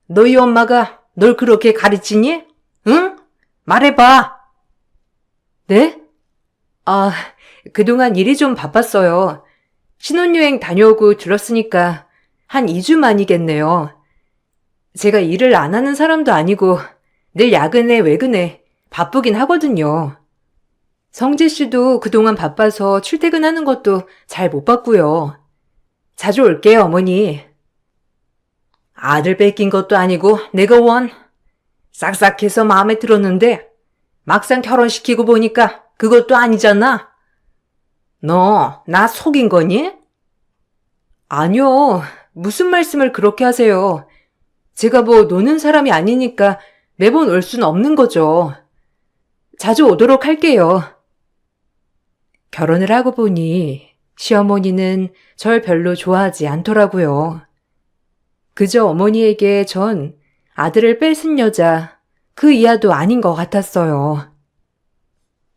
너희 엄마가 널 그렇게 가르치니? 응? 말해봐. 네? 그동안 일이 좀 바빴어요. 신혼여행 다녀오고 들었으니까 한 2주 만이겠네요. 제가 일을 안 하는 사람도 아니고 늘 야근에 외근에 바쁘긴 하거든요. 성재 씨도 그동안 바빠서 출퇴근하는 것도 잘 못 봤고요. 자주 올게요, 어머니. 아들 뺏긴 것도 아니고 내가 싹싹해서 마음에 들었는데 막상 결혼시키고 보니까 그것도 아니잖아. 너 나 속인 거니? 아니요. 무슨 말씀을 그렇게 하세요. 제가 뭐 노는 사람이 아니니까 매번 올 수는 없는 거죠. 자주 오도록 할게요. 결혼을 하고 보니 시어머니는 절 별로 좋아하지 않더라고요. 그저 어머니에게 전 아들을 뺏은 여자 그 이하도 아닌 것 같았어요.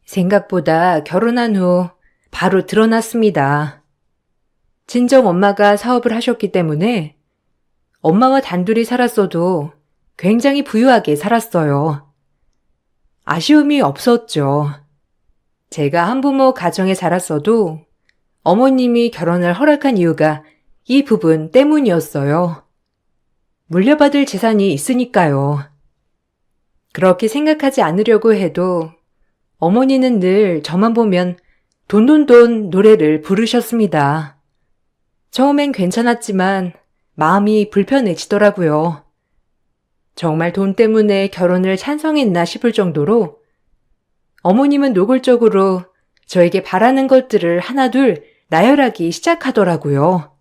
생각보다 결혼한 후 바로 드러났습니다. 친정 엄마가 사업을 하셨기 때문에 엄마와 단둘이 살았어도 굉장히 부유하게 살았어요. 아쉬움이 없었죠. 제가 한부모 가정에 자랐어도 어머님이 결혼을 허락한 이유가 이 부분 때문이었어요. 물려받을 재산이 있으니까요. 그렇게 생각하지 않으려고 해도 어머니는 늘 저만 보면 돈돈돈 노래를 부르셨습니다. 처음엔 괜찮았지만 마음이 불편해지더라고요. 정말 돈 때문에 결혼을 찬성했나 싶을 정도로 어머님은 노골적으로 저에게 바라는 것들을 하나둘 나열하기 시작하더라고요.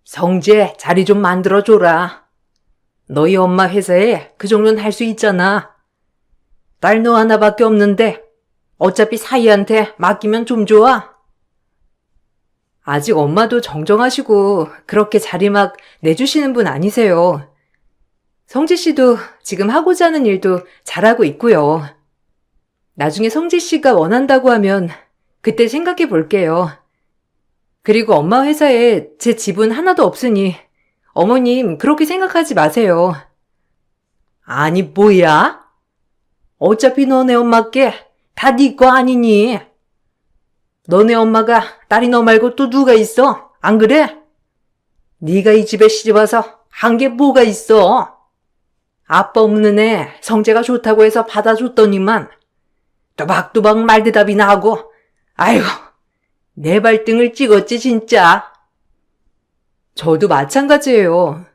성재, 자리 좀 만들어줘라. 너희 엄마 회사에 그 정도는 할 수 있잖아. 딸 너 하나밖에 없는데 어차피 사이한테 맡기면 좀 좋아. 아직 엄마도 정정하시고 그렇게 자리 막 내주시는 분 아니세요. 성재 씨도 지금 하고자 하는 일도 잘하고 있고요. 나중에 성재 씨가 원한다고 하면 그때 생각해 볼게요. 그리고 엄마 회사에 제 지분 하나도 없으니 어머님 그렇게 생각하지 마세요. 아니 뭐야? 어차피 너네 엄마께 다 네 거 아니니? 너네 엄마가 딸이 너 말고 또 누가 있어? 안 그래? 네가 이 집에 시집와서 한 게 뭐가 있어? 아빠 없는 애 성재가 좋다고 해서 받아줬더니만 또박또박 말대답이나 하고 아이고 내 발등을 찍었지 진짜. 저도 마찬가지예요.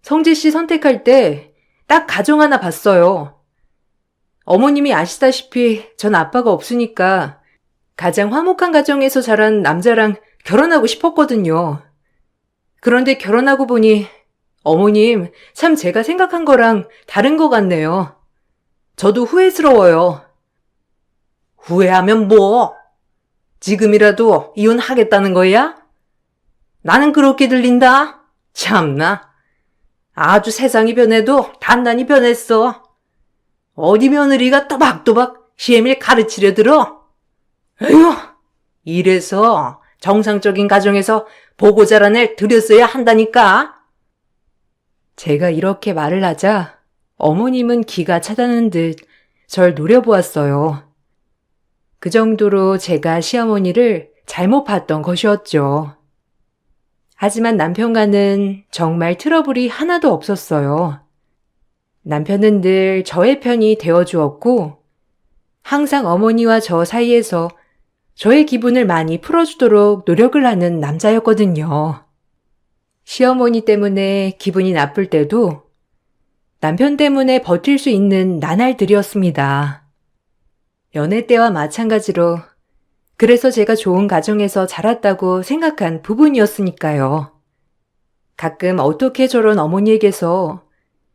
성재 씨 선택할 때 딱 가정 하나 봤어요. 어머님이 아시다시피 전 아빠가 없으니까 가장 화목한 가정에서 자란 남자랑 결혼하고 싶었거든요. 그런데 결혼하고 보니 어머님 참 제가 생각한 거랑 다른 것 같네요. 저도 후회스러워요. 후회하면 뭐? 지금이라도 이혼하겠다는 거야? 나는 그렇게 들린다? 참나. 아주 세상이 변해도 단단히 변했어. 어디 며느리가 또박또박 시애미를 가르치려 들어? 에휴, 이래서 정상적인 가정에서 보고 자란 애 들였어야 한다니까. 제가 이렇게 말을 하자 어머님은 기가 차다는 듯 절 노려보았어요. 그 정도로 제가 시어머니를 잘못 봤던 것이었죠. 하지만 남편과는 정말 트러블이 하나도 없었어요. 남편은 늘 저의 편이 되어주었고 항상 어머니와 저 사이에서 저의 기분을 많이 풀어주도록 노력을 하는 남자였거든요. 시어머니 때문에 기분이 나쁠 때도 남편 때문에 버틸 수 있는 나날들이었습니다. 연애 때와 마찬가지로 그래서 제가 좋은 가정에서 자랐다고 생각한 부분이었으니까요. 가끔 어떻게 저런 어머니에게서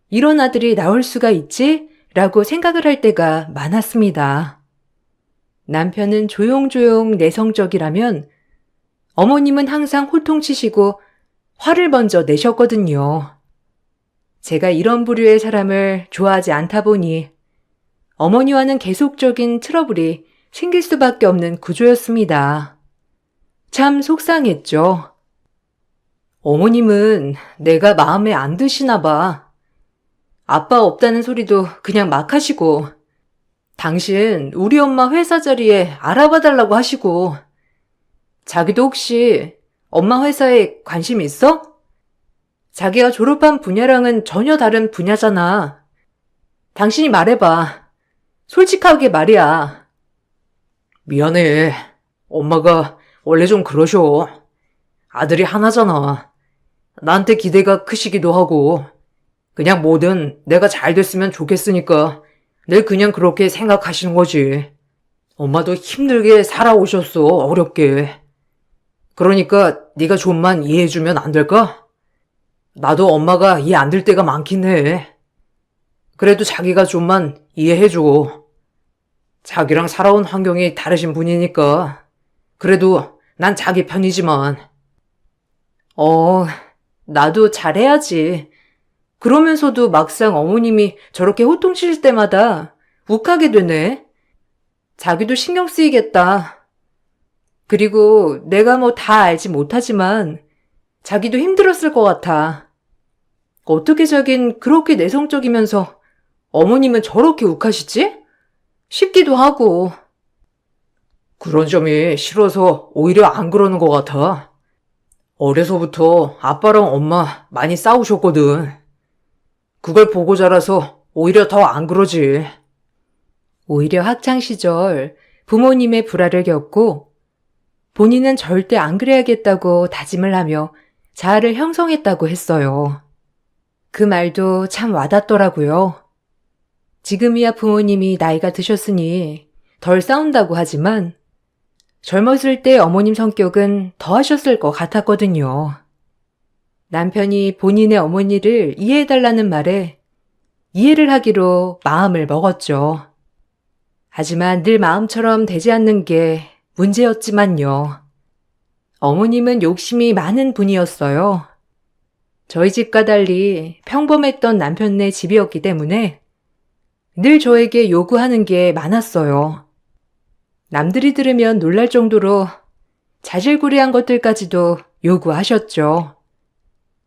이런 아들이 나올 수가 있지? 라고 생각을 할 때가 많았습니다. 남편은 조용조용 내성적이라면 어머님은 항상 호통치시고 화를 먼저 내셨거든요. 제가 이런 부류의 사람을 좋아하지 않다 보니 어머니와는 계속적인 트러블이 생길 수밖에 없는 구조였습니다. 참 속상했죠. 어머님은 내가 마음에 안 드시나 봐. 아빠 없다는 소리도 그냥 막 하시고, 당신 우리 엄마 회사 자리에 알아봐 달라고 하시고, 자기도 혹시 엄마 회사에 관심 있어? 자기가 졸업한 분야랑은 전혀 다른 분야잖아. 당신이 말해봐. 솔직하게 말이야. 미안해. 엄마가 원래 좀 그러셔. 아들이 하나잖아. 나한테 기대가 크시기도 하고, 그냥 뭐든 내가 잘 됐으면 좋겠으니까 늘 그냥 그렇게 생각하시는 거지. 엄마도 힘들게 살아오셨어, 어렵게. 그러니까 네가 좀만 이해해주면 안 될까? 나도 엄마가 이해 안 될 때가 많긴 해. 그래도 자기가 좀만 이해해줘. 자기랑 살아온 환경이 다르신 분이니까. 그래도 난 자기 편이지만. 나도 잘해야지. 그러면서도 막상 어머님이 저렇게 호통치실 때마다 욱하게 되네. 자기도 신경 쓰이겠다. 그리고 내가 뭐 다 알지 못하지만 자기도 힘들었을 것 같아. 어떻게 자긴 그렇게 내성적이면서 어머님은 저렇게 욱하시지? 싶기도 하고. 그런 점이 싫어서 오히려 안 그러는 것 같아. 어려서부터 아빠랑 엄마 많이 싸우셨거든. 그걸 보고 자라서 오히려 더 안 그러지. 오히려 학창시절 부모님의 불화를 겪고 본인은 절대 안 그래야겠다고 다짐을 하며 자아를 형성했다고 했어요. 그 말도 참 와닿더라고요. 지금이야 부모님이 나이가 드셨으니 덜 싸운다고 하지만 젊었을 때 어머님 성격은 더 하셨을 것 같았거든요. 남편이 본인의 어머니를 이해해달라는 말에 이해를 하기로 마음을 먹었죠. 하지만 늘 마음처럼 되지 않는 게 문제였지만요. 어머님은 욕심이 많은 분이었어요. 저희 집과 달리 평범했던 남편네 집이었기 때문에 늘 저에게 요구하는 게 많았어요. 남들이 들으면 놀랄 정도로 자질구레한 것들까지도 요구하셨죠.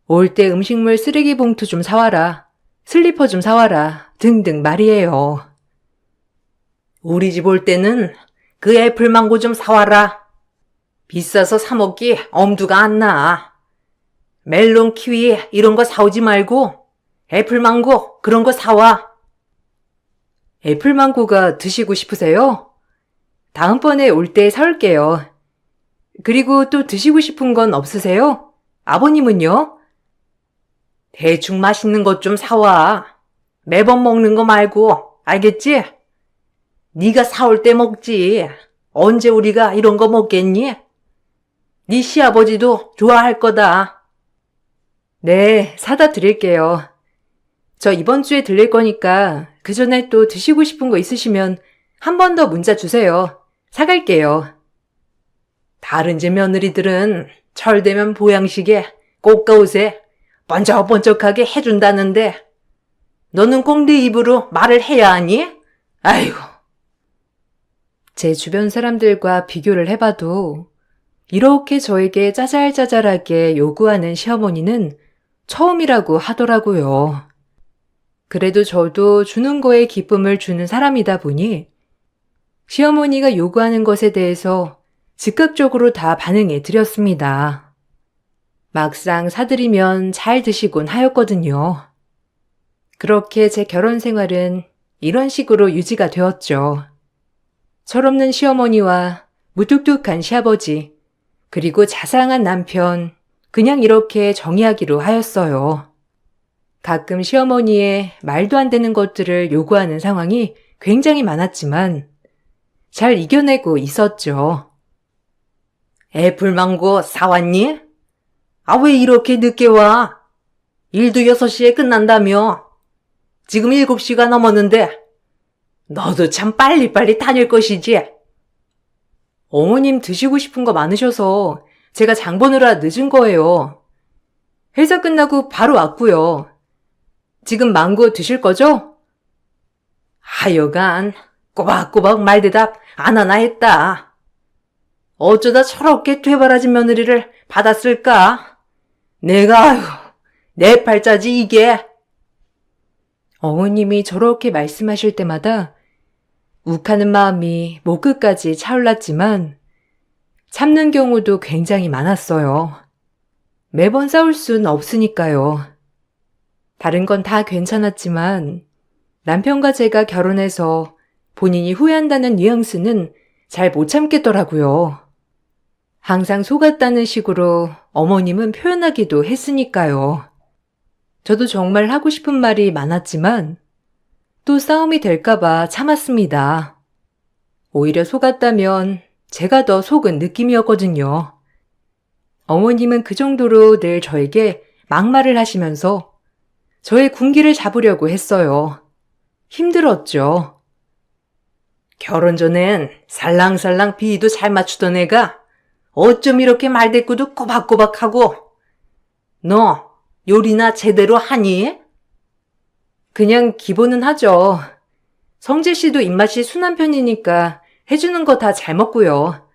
올 때 음식물 쓰레기 봉투 좀 사와라, 슬리퍼 좀 사와라 등등 말이에요. 우리 집 올 때는 그 애플망고 좀 사와라. 비싸서 사 먹기 엄두가 안 나. 멜론, 키위 이런 거 사오지 말고 애플망고 그런 거 사와. 애플망고가 드시고 싶으세요? 다음번에 올 때 사올게요. 그리고 또 드시고 싶은 건 없으세요? 아버님은요? 대충 맛있는 것 좀 사와. 매번 먹는 거 말고, 알겠지? 네가 사올 때 먹지. 언제 우리가 이런 거 먹겠니? 네 시아버지도 좋아할 거다. 네, 사다 드릴게요. 저 이번 주에 들릴 거니까 그 전에 또 드시고 싶은 거 있으시면 한 번 더 문자 주세요. 사갈게요. 다른 집 며느리들은 철되면 보양식에 꽃가옷에 번쩍번쩍하게 해준다는데 너는 꼭 네 입으로 말을 해야 하니? 아이고. 제 주변 사람들과 비교를 해봐도 이렇게 저에게 짜잘짜잘하게 요구하는 시어머니는 처음이라고 하더라고요. 그래도 저도 주는 거에 기쁨을 주는 사람이다 보니 시어머니가 요구하는 것에 대해서 즉각적으로 다 반응해 드렸습니다. 막상 사드리면 잘 드시곤 하였거든요. 그렇게 제 결혼 생활은 이런 식으로 유지가 되었죠. 철없는 시어머니와 무뚝뚝한 시아버지, 그리고 자상한 남편, 그냥 이렇게 정의하기로 하였어요. 가끔 시어머니의 말도 안 되는 것들을 요구하는 상황이 굉장히 많았지만 잘 이겨내고 있었죠. 애플망고 사왔니? 아, 왜 이렇게 늦게 와? 일도 6시에 끝난다며. 지금 7시가 넘었는데 너도 참 빨리빨리 다닐 것이지. 어머님 드시고 싶은 거 많으셔서 제가 장 보느라 늦은 거예요. 회사 끝나고 바로 왔고요. 지금 망고 드실 거죠? 하여간 꼬박꼬박 말대답 안 하나 했다. 어쩌다 저렇게 되바라진 며느리를 받았을까? 내가 아휴, 내 팔자지 이게. 어머님이 저렇게 말씀하실 때마다 욱하는 마음이 목 끝까지 차올랐지만 참는 경우도 굉장히 많았어요. 매번 싸울 순 없으니까요. 다른 건 다 괜찮았지만 남편과 제가 결혼해서 본인이 후회한다는 뉘앙스는 잘 못 참겠더라고요. 항상 속았다는 식으로 어머님은 표현하기도 했으니까요. 저도 정말 하고 싶은 말이 많았지만 또 싸움이 될까봐 참았습니다. 오히려 속았다면 제가 더 속은 느낌이었거든요. 어머님은 그 정도로 늘 저에게 막말을 하시면서 저의 군기를 잡으려고 했어요. 힘들었죠. 결혼 전엔 살랑살랑 비위도 잘 맞추던 애가 어쩜 이렇게 말대꾸도 꼬박꼬박하고. 너 요리나 제대로 하니? 그냥 기본은 하죠. 성재 씨도 입맛이 순한 편이니까 해주는 거 다 잘 먹고요.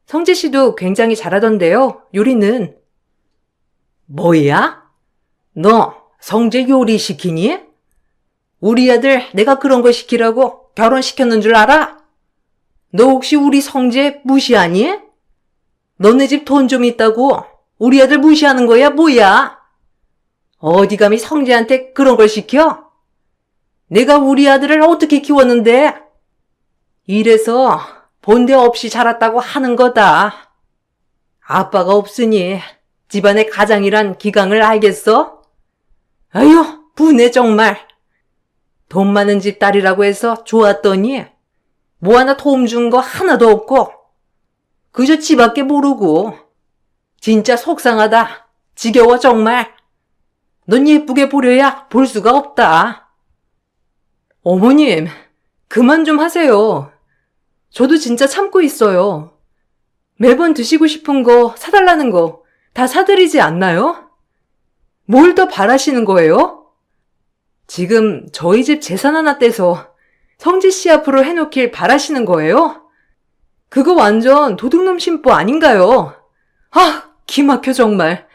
성재 씨도 굉장히 잘하던데요, 요리는. 뭐야? 너 성재 요리 시키니? 우리 아들 내가 그런 거 시키라고 결혼시켰는 줄 알아? 너 혹시 우리 성재 무시하니? 너네 집 돈 좀 있다고 우리 아들 무시하는 거야 뭐야? 어디 감히 성재한테 그런 걸 시켜? 내가 우리 아들을 어떻게 키웠는데? 이래서 본대 없이 자랐다고 하는 거다. 아빠가 없으니 집안의 가장이란 기강을 알겠어? 아휴, 분해 정말. 돈 많은 집 딸이라고 해서 좋았더니 뭐 하나 도움 준 거 하나도 없고 그저 지밖에 모르고. 진짜 속상하다. 지겨워 정말. 넌 예쁘게 보려야 볼 수가 없다. 어머님, 그만 좀 하세요. 저도 진짜 참고 있어요. 매번 드시고 싶은 거 사달라는 거 다 사드리지 않나요? 뭘 더 바라시는 거예요? 지금 저희 집 재산 하나 떼서 성지 씨 앞으로 해놓길 바라시는 거예요? 그거 완전 도둑놈 심보 아닌가요? 아, 기막혀 정말.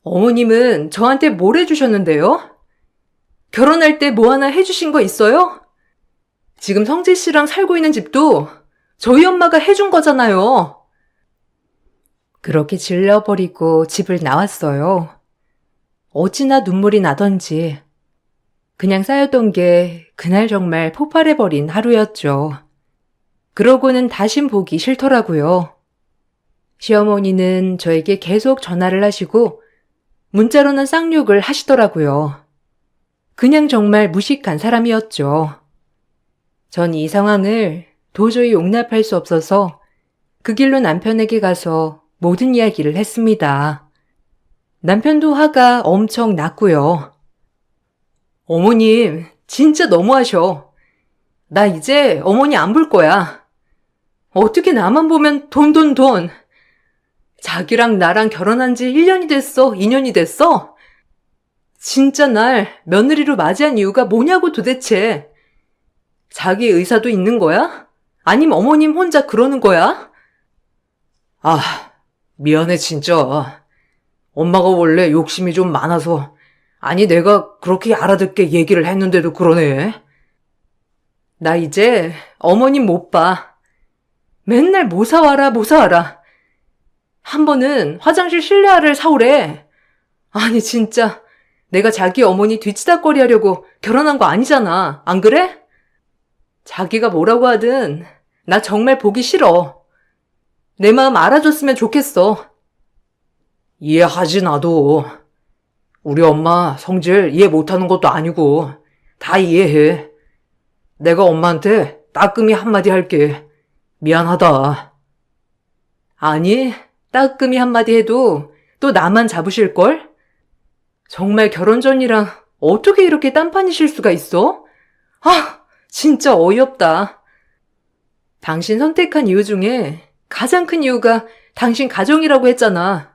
어머님은 저한테 뭘 해주셨는데요? 결혼할 때 뭐 하나 해주신 거 있어요? 지금 성재 씨랑 살고 있는 집도 저희 엄마가 해준 거잖아요. 그렇게 질러버리고 집을 나왔어요. 어찌나 눈물이 나던지 그냥 쌓였던 게 그날 정말 폭발해버린 하루였죠. 그러고는 다신 보기 싫더라고요. 시어머니는 저에게 계속 전화를 하시고 문자로는 쌍욕을 하시더라고요. 그냥 정말 무식한 사람이었죠. 전 이 상황을 도저히 용납할 수 없어서 그 길로 남편에게 가서 모든 이야기를 했습니다. 남편도 화가 엄청 났고요. 어머님, 진짜 너무하셔. 나 이제 어머니 안 볼 거야. 어떻게 나만 보면 돈, 돈, 돈. 자기랑 나랑 결혼한 지 1년이 됐어? 2년이 됐어? 진짜 날 며느리로 맞이한 이유가 뭐냐고 도대체. 자기 의사도 있는 거야? 아님 어머님 혼자 그러는 거야? 아, 미안해 진짜. 엄마가 원래 욕심이 좀 많아서 아니 내가 그렇게 알아듣게 얘기를 했는데도 그러네. 나 이제 어머님 못 봐. 맨날 뭐 사와라 뭐 사와라. 한 번은 화장실 실내화를 사오래. 아니 진짜 내가 자기 어머니 뒤치다꺼리 하려고 결혼한 거 아니잖아. 안 그래? 자기가 뭐라고 하든 나 정말 보기 싫어. 내 마음 알아줬으면 좋겠어. 이해하지 나도. 우리 엄마 성질 이해 못하는 것도 아니고 다 이해해. 내가 엄마한테 따끔히 한마디 할게. 미안하다. 아니, 따끔히 한마디 해도 또 나만 잡으실걸? 정말 결혼 전이랑 어떻게 이렇게 딴판이실 수가 있어? 아, 진짜 어이없다. 당신 선택한 이유 중에 가장 큰 이유가 당신 가정이라고 했잖아.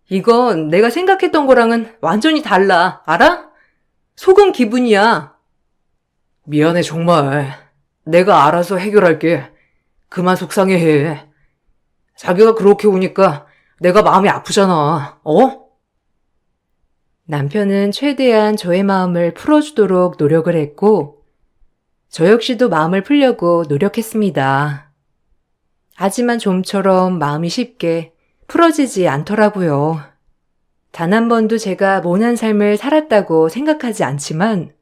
이건 내가 생각했던 거랑은 완전히 달라. 알아? 속은 기분이야. 미안해, 정말. 내가 알아서 해결할게. 그만 속상해해. 자기가 그렇게 우니까 내가 마음이 아프잖아, 어? 남편은 최대한 저의 마음을 풀어주도록 노력을 했고, 저 역시도 마음을 풀려고 노력했습니다. 하지만 좀처럼 마음이 쉽게 풀어지지 않더라고요. 단 한 번도 제가 모난 삶을 살았다고 생각하지 않지만,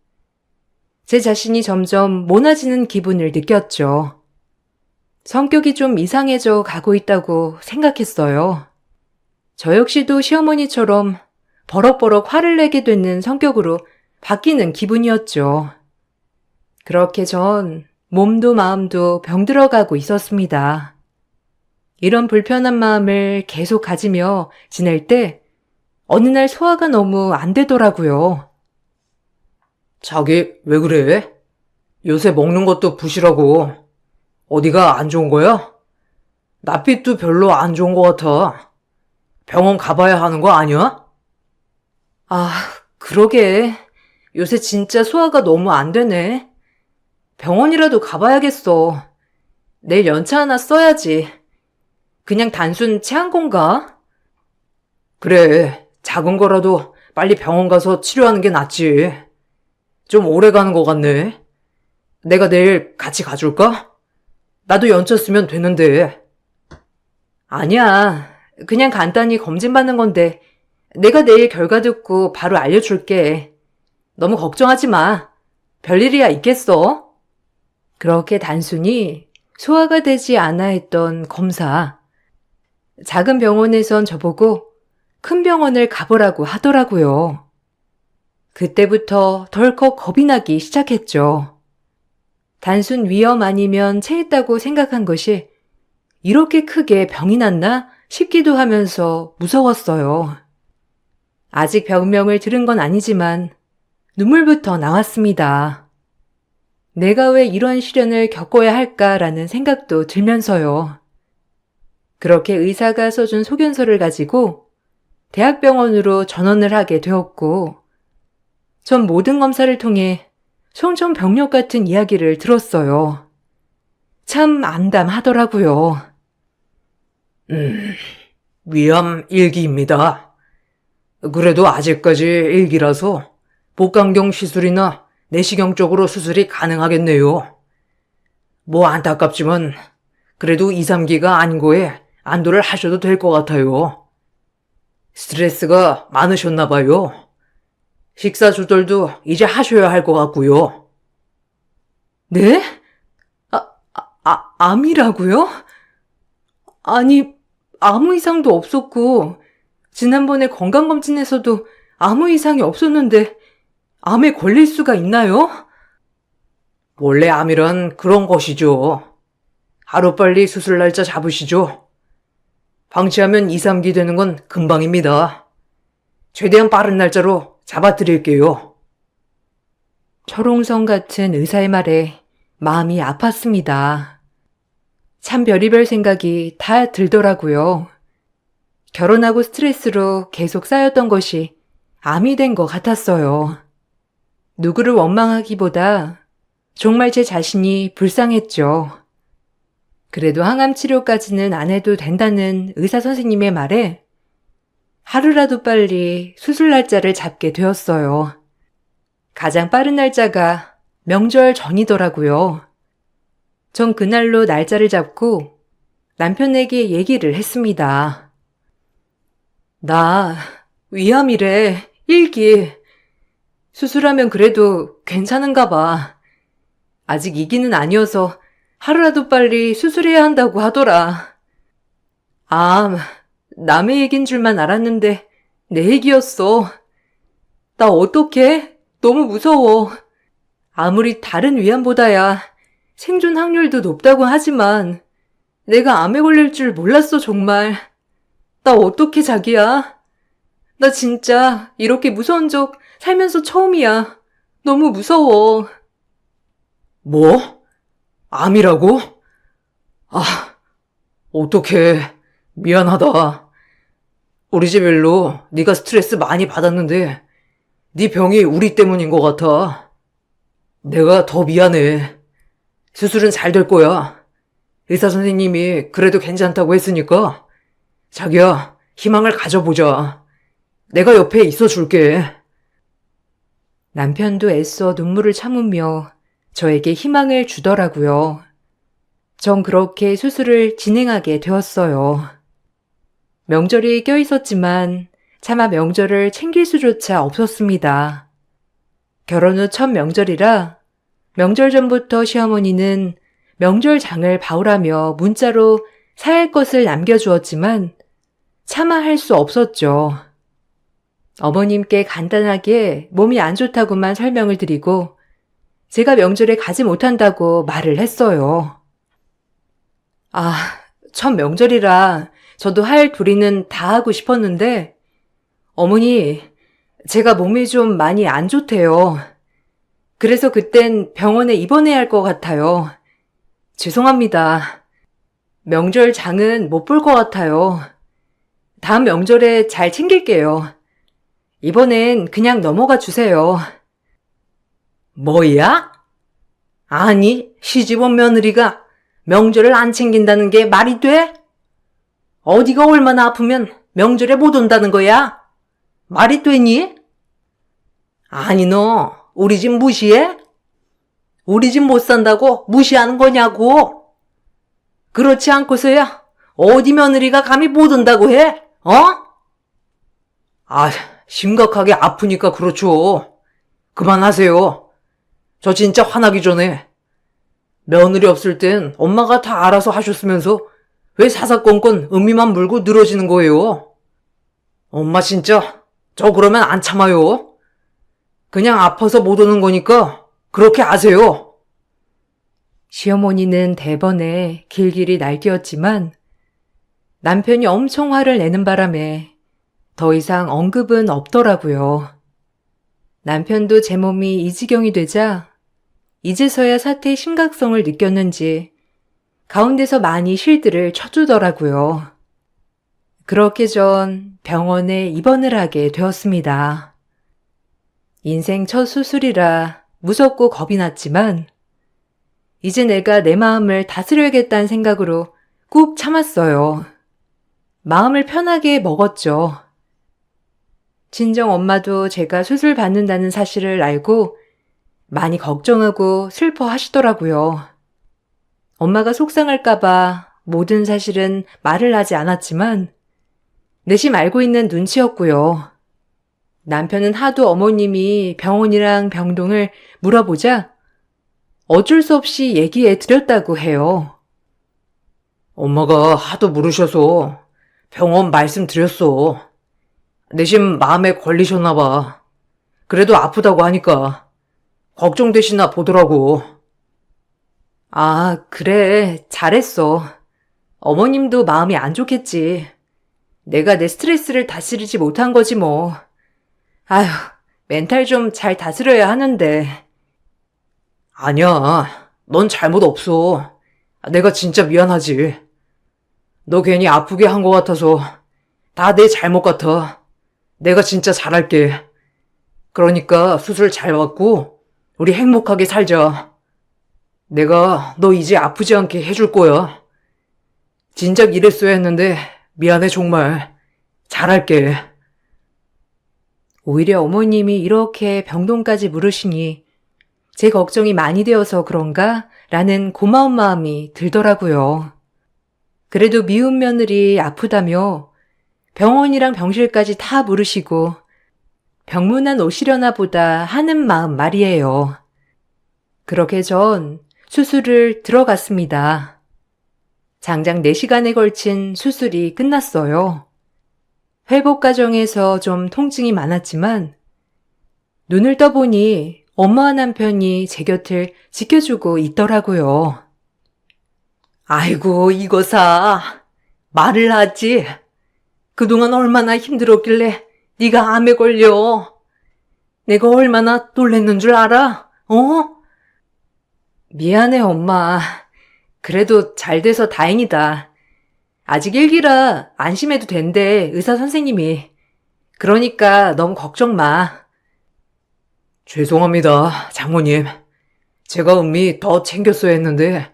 제 자신이 점점 모나지는 기분을 느꼈죠. 성격이 좀 이상해져 가고 있다고 생각했어요. 저 역시도 시어머니처럼 버럭버럭 화를 내게 되는 성격으로 바뀌는 기분이었죠. 그렇게 전 몸도 마음도 병들어가고 있었습니다. 이런 불편한 마음을 계속 가지며 지낼 때 어느 날 소화가 너무 안 되더라고요. 자기, 왜 그래? 요새 먹는 것도 부실하고, 어디가 안 좋은 거야? 낯빛도 별로 안 좋은 것 같아. 병원 가봐야 하는 거 아니야? 아, 그러게. 요새 진짜 소화가 너무 안 되네. 병원이라도 가봐야겠어. 내일 연차 하나 써야지. 그냥 단순 체한 건가? 그래, 작은 거라도 빨리 병원 가서 치료하는 게 낫지. 좀 오래 가는 것 같네. 내가 내일 같이 가줄까? 나도 연차 쓰면 되는데. 아니야. 그냥 간단히 검진받는 건데 내가 내일 결과 듣고 바로 알려줄게. 너무 걱정하지 마. 별일이야 있겠어? 그렇게 단순히 소화가 되지 않아 했던 검사. 작은 병원에선 저보고 큰 병원을 가보라고 하더라고요. 그때부터 덜컥 겁이 나기 시작했죠. 단순 위염 아니면 체했다고 생각한 것이 이렇게 크게 병이 났나 싶기도 하면서 무서웠어요. 아직 병명을 들은 건 아니지만 눈물부터 나왔습니다. 내가 왜 이런 시련을 겪어야 할까라는 생각도 들면서요. 그렇게 의사가 써준 소견서를 가지고 대학병원으로 전원을 하게 되었고, 전 모든 검사를 통해 청천벽력 같은 이야기를 들었어요. 참 암담하더라고요. 위암 1기입니다. 그래도 아직까지 1기라서 복강경 시술이나 내시경 쪽으로 수술이 가능하겠네요. 뭐 안타깝지만 그래도 2, 3기가 아닌 거에 안도를 하셔도 될 것 같아요. 스트레스가 많으셨나 봐요. 식사 조절도 이제 하셔야 할 것 같고요. 네? 암이라고요? 아니, 아무 이상도 없었고, 지난번에 건강검진에서도 아무 이상이 없었는데, 암에 걸릴 수가 있나요? 원래 암이란 그런 것이죠. 하루빨리 수술 날짜 잡으시죠. 방치하면 2, 3기 되는 건 금방입니다. 최대한 빠른 날짜로 잡아드릴게요. 철옹성 같은 의사의 말에 마음이 아팠습니다. 참 별의별 생각이 다 들더라고요. 결혼하고 스트레스로 계속 쌓였던 것이 암이 된 것 같았어요. 누구를 원망하기보다 정말 제 자신이 불쌍했죠. 그래도 항암 치료까지는 안 해도 된다는 의사 선생님의 말에 하루라도 빨리 수술 날짜를 잡게 되었어요. 가장 빠른 날짜가 명절 전이더라고요. 전 그날로 날짜를 잡고 남편에게 얘기를 했습니다. 나 위암이래, 1기. 수술하면 그래도 괜찮은가 봐. 아직 2기는 아니어서 하루라도 빨리 수술해야 한다고 하더라. 남의 얘긴 줄만 알았는데 내 얘기였어. 나 어떡해? 너무 무서워. 아무리 다른 위암보다야 생존 확률도 높다고 하지만 내가 암에 걸릴 줄 몰랐어, 정말. 나 어떡해, 자기야. 나 진짜 이렇게 무서운 적 살면서 처음이야. 너무 무서워. 뭐? 암이라고? 어떡해. 미안하다. 우리 집 일로 네가 스트레스 많이 받았는데 네 병이 우리 때문인 것 같아. 내가 더 미안해. 수술은 잘 될 거야. 의사 선생님이 그래도 괜찮다고 했으니까 자기야, 희망을 가져보자. 내가 옆에 있어 줄게. 남편도 애써 눈물을 참으며 저에게 희망을 주더라고요. 전 그렇게 수술을 진행하게 되었어요. 명절이 껴있었지만 차마 명절을 챙길 수조차 없었습니다. 결혼 후 첫 명절이라 명절 전부터 시어머니는 명절장을 봐오라며 문자로 사야 할 것을 남겨주었지만 차마 할 수 없었죠. 어머님께 간단하게 몸이 안 좋다고만 설명을 드리고 제가 명절에 가지 못한다고 말을 했어요. 첫 명절이라 저도 할 도리는 다 하고 싶었는데 어머니, 제가 몸이 좀 많이 안 좋대요. 그래서 그땐 병원에 입원해야 할 것 같아요. 죄송합니다. 명절 장은 못 볼 것 같아요. 다음 명절에 잘 챙길게요. 이번엔 그냥 넘어가 주세요. 뭐야? 아니, 시집온 며느리가 명절을 안 챙긴다는 게 말이 돼? 어디가 얼마나 아프면 명절에 못 온다는 거야? 말이 되니? 아니, 너 우리 집 무시해? 우리 집 못 산다고 무시하는 거냐고? 그렇지 않고서야 어디 며느리가 감히 못 온다고 해? 심각하게 아프니까 그렇죠. 그만하세요. 저 진짜 화나기 전에. 며느리 없을 땐 엄마가 다 알아서 하셨으면서 왜 사사건건 음미만 물고 늘어지는 거예요? 엄마 진짜 저 그러면 안 참아요. 그냥 아파서 못 오는 거니까 그렇게 아세요. 시어머니는 대번에 길길이 날뛰었지만 남편이 엄청 화를 내는 바람에 더 이상 언급은 없더라고요. 남편도 제 몸이 이 지경이 되자 이제서야 사태의 심각성을 느꼈는지 가운데서 많이 실드를 쳐주더라고요. 그렇게 전 병원에 입원을 하게 되었습니다. 인생 첫 수술이라 무섭고 겁이 났지만 이제 내가 내 마음을 다스려야겠다는 생각으로 꾹 참았어요. 마음을 편하게 먹었죠. 친정 엄마도 제가 수술 받는다는 사실을 알고 많이 걱정하고 슬퍼하시더라고요. 엄마가 속상할까봐 모든 사실은 말을 하지 않았지만 내심 알고 있는 눈치였고요. 남편은 하도 어머님이 병원이랑 병동을 물어보자 어쩔 수 없이 얘기해 드렸다고 해요. 엄마가 하도 물으셔서 병원 말씀드렸어. 내심 마음에 걸리셨나 봐. 그래도 아프다고 하니까 걱정되시나 보더라고. 그래. 잘했어. 어머님도 마음이 안 좋겠지. 내가 내 스트레스를 다스리지 못한 거지 뭐. 아휴, 멘탈 좀 잘 다스려야 하는데. 아니야. 넌 잘못 없어. 내가 진짜 미안하지. 너 괜히 아프게 한 것 같아서 다 내 잘못 같아. 내가 진짜 잘할게. 그러니까 수술 잘 받고 우리 행복하게 살자. 내가 너 이제 아프지 않게 해줄 거야. 진작 이랬어야 했는데 미안해 정말. 잘할게. 오히려 어머님이 이렇게 병동까지 물으시니 제 걱정이 많이 되어서 그런가? 라는 고마운 마음이 들더라고요. 그래도 미운 며느리 아프다며 병원이랑 병실까지 다 물으시고 병문안 오시려나 보다 하는 마음 말이에요. 그렇게 전 수술을 들어갔습니다. 장장 4시간에 걸친 수술이 끝났어요. 회복 과정에서 좀 통증이 많았지만 눈을 떠보니 엄마와 남편이 제 곁을 지켜주고 있더라고요. 아이고 이거사. 말을 하지. 그동안 얼마나 힘들었길래 네가 암에 걸려. 내가 얼마나 놀랬는 줄 알아? 미안해, 엄마. 그래도 잘 돼서 다행이다. 아직 1기라 안심해도 된대, 의사 선생님이. 그러니까 너무 걱정 마. 죄송합니다, 장모님. 제가 은미 더 챙겼어야 했는데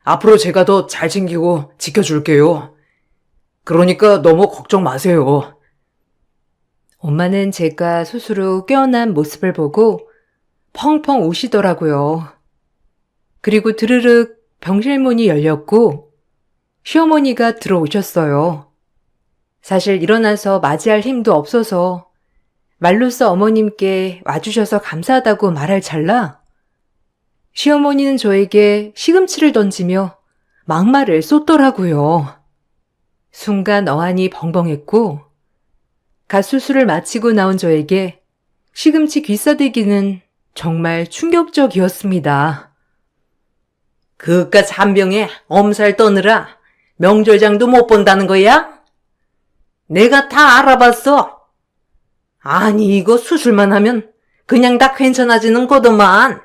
앞으로 제가 더 잘 챙기고 지켜줄게요. 그러니까 너무 걱정 마세요. 엄마는 제가 수술 후 깨어난 모습을 보고 펑펑 우시더라고요. 그리고 드르륵 병실 문이 열렸고 시어머니가 들어오셨어요. 사실 일어나서 맞이할 힘도 없어서 말로써 어머님께 와주셔서 감사하다고 말할 찰나 시어머니는 저에게 시금치를 던지며 막말을 쏟더라고요. 순간 어안이 벙벙했고 갓 수술을 마치고 나온 저에게 시금치 귀싸대기는 정말 충격적이었습니다. 그깟 한 병에 엄살 떠느라 명절장도 못 본다는 거야? 내가 다 알아봤어. 아니 이거 수술만 하면 그냥 다 괜찮아지는 거더만.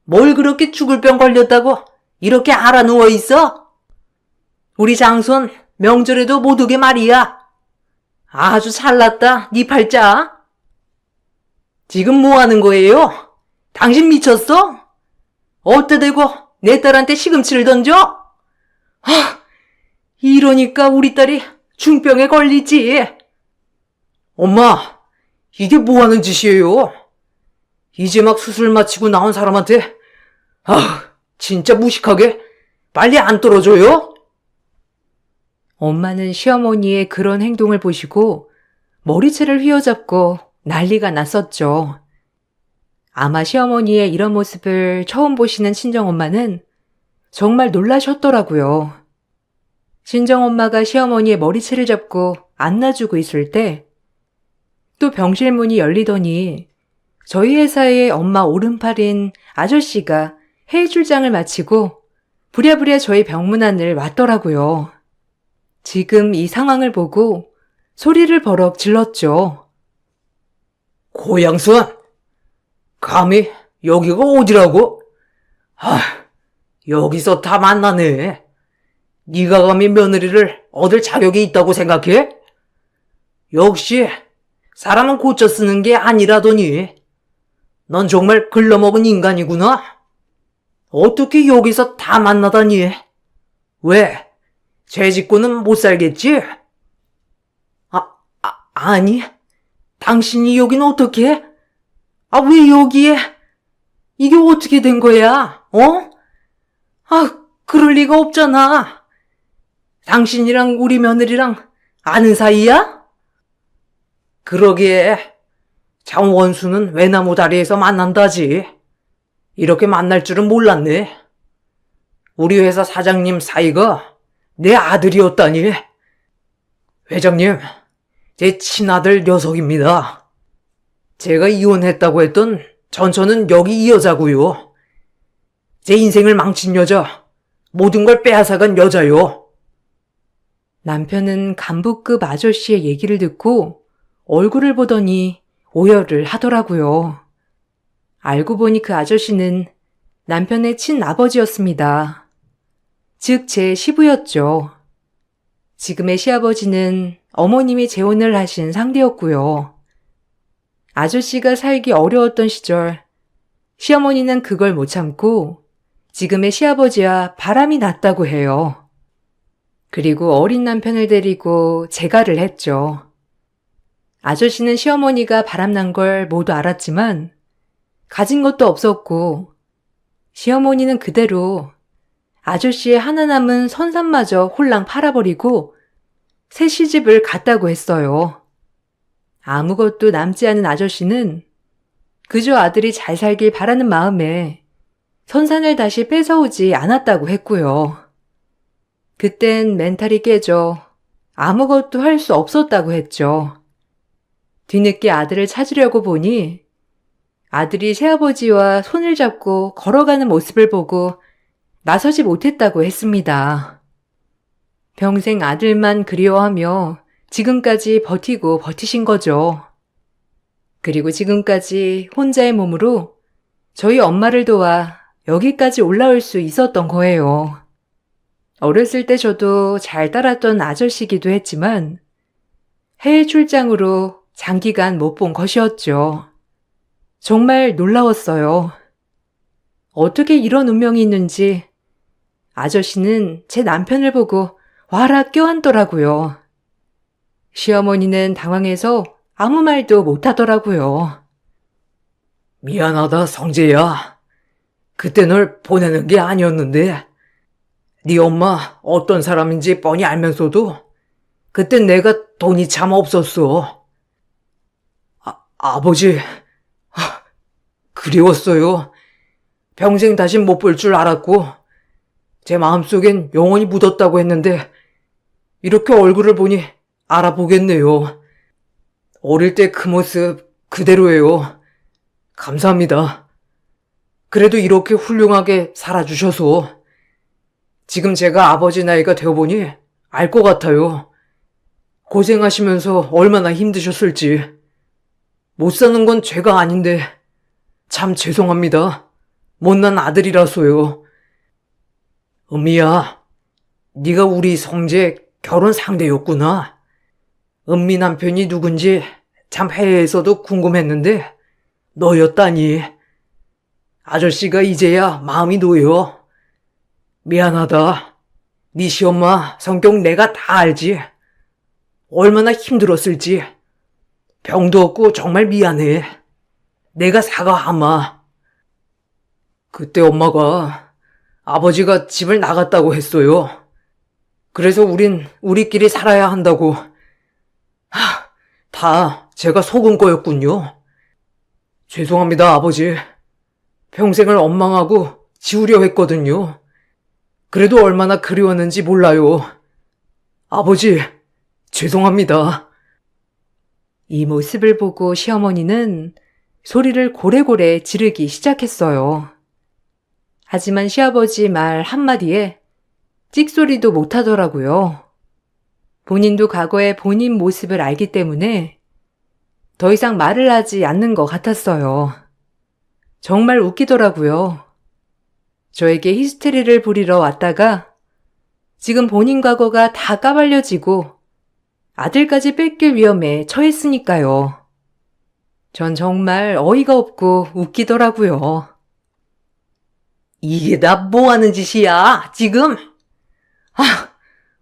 뭘 그렇게 죽을 병 걸렸다고 이렇게 알아 누워 있어? 우리 장손 명절에도 못 오게 말이야. 아주 잘났다 네 팔자. 지금 뭐 하는 거예요? 당신 미쳤어? 어때 대고 내 딸한테 시금치를 던져? 이러니까 우리 딸이 중병에 걸리지. 엄마, 이게 뭐 하는 짓이에요? 이제 막 수술 마치고 나온 사람한테 진짜 무식하게 빨리 안 떨어져요? 엄마는 시어머니의 그런 행동을 보시고 머리채를 휘어잡고 난리가 났었죠. 아마 시어머니의 이런 모습을 처음 보시는 친정엄마는 정말 놀라셨더라고요. 친정엄마가 시어머니의 머리채를 잡고 안아주고 있을 때 또 병실 문이 열리더니 저희 회사의 엄마 오른팔인 아저씨가 해외 출장을 마치고 부랴부랴 저희 병문 안을 왔더라고요. 지금 이 상황을 보고 소리를 버럭 질렀죠. 고양수원, 감히 여기가 어디라고? 여기서 다 만나네. 네가 감히 며느리를 얻을 자격이 있다고 생각해? 역시 사람은 고쳐 쓰는 게 아니라더니 넌 정말 글러먹은 인간이구나. 어떻게 여기서 다 만나다니? 왜? 죄 짓고는 못 살겠지? 아니, 당신이 여긴 어떻게? 왜 여기에? 이게 어떻게 된 거야? 그럴 리가 없잖아. 당신이랑 우리 며느리랑 아는 사이야? 그러기에 참 원수는 외나무 다리에서 만난다지. 이렇게 만날 줄은 몰랐네. 우리 회사 사장님 사이가 내 아들이었다니. 회장님, 제 친아들 녀석입니다. 제가 이혼했다고 했던 전처는 여기 이 여자고요. 제 인생을 망친 여자, 모든 걸 빼앗아간 여자요. 남편은 간부급 아저씨의 얘기를 듣고 얼굴을 보더니 오열을 하더라고요. 알고 보니 그 아저씨는 남편의 친아버지였습니다. 즉 제 시부였죠. 지금의 시아버지는 어머님이 재혼을 하신 상대였고요. 아저씨가 살기 어려웠던 시절 시어머니는 그걸 못 참고 지금의 시아버지와 바람이 났다고 해요. 그리고 어린 남편을 데리고 재가를 했죠. 아저씨는 시어머니가 바람난 걸 모두 알았지만 가진 것도 없었고 시어머니는 그대로 아저씨의 하나 남은 선산마저 홀랑 팔아버리고 새 시집을 갔다고 했어요. 아무것도 남지 않은 아저씨는 그저 아들이 잘 살길 바라는 마음에 선산을 다시 뺏어오지 않았다고 했고요. 그땐 멘탈이 깨져 아무것도 할 수 없었다고 했죠. 뒤늦게 아들을 찾으려고 보니 아들이 새아버지와 손을 잡고 걸어가는 모습을 보고 나서지 못했다고 했습니다. 평생 아들만 그리워하며 지금까지 버티고 버티신 거죠. 그리고 지금까지 혼자의 몸으로 저희 엄마를 도와 여기까지 올라올 수 있었던 거예요. 어렸을 때 저도 잘 따랐던 아저씨기도 했지만 해외 출장으로 장기간 못 본 것이었죠. 정말 놀라웠어요. 어떻게 이런 운명이 있는지 아저씨는 제 남편을 보고 와라 껴안더라고요. 시어머니는 당황해서 아무 말도 못하더라고요. 미안하다, 성재야. 그때 널 보내는 게 아니었는데, 네 엄마 어떤 사람인지 뻔히 알면서도 그땐 내가 돈이 참 없었어. 아버지, 그리웠어요. 평생 다시 못 볼 줄 알았고, 제 마음속엔 영원히 묻었다고 했는데, 이렇게 얼굴을 보니 알아보겠네요. 어릴 때 그 모습 그대로예요. 감사합니다. 그래도 이렇게 훌륭하게 살아주셔서 지금 제가 아버지 나이가 되어보니 알 것 같아요. 고생하시면서 얼마나 힘드셨을지. 못 사는 건 죄가 아닌데 참 죄송합니다. 못난 아들이라서요. 은미야, 네가 우리 성재 결혼 상대였구나. 은미 남편이 누군지 참 해외에서도 궁금했는데 너였다니. 아저씨가 이제야 마음이 놓여. 미안하다. 네 시엄마 성격 내가 다 알지. 얼마나 힘들었을지. 병도 없고 정말 미안해. 내가 사과하마. 그때 엄마가 아버지가 집을 나갔다고 했어요. 그래서 우린 우리끼리 살아야 한다고. 다 제가 속은 거였군요. 죄송합니다, 아버지. 평생을 원망하고 지우려 했거든요. 그래도 얼마나 그리웠는지 몰라요. 아버지, 죄송합니다. 이 모습을 보고 시어머니는 소리를 고래고래 지르기 시작했어요. 하지만 시아버지 말 한마디에 찍소리도 못하더라고요. 본인도 과거의 본인 모습을 알기 때문에 더 이상 말을 하지 않는 것 같았어요. 정말 웃기더라고요. 저에게 히스테리를 부리러 왔다가 지금 본인 과거가 다 까발려지고 아들까지 뺏길 위험에 처했으니까요. 전 정말 어이가 없고 웃기더라고요. 이게 다 뭐하는 짓이야, 지금?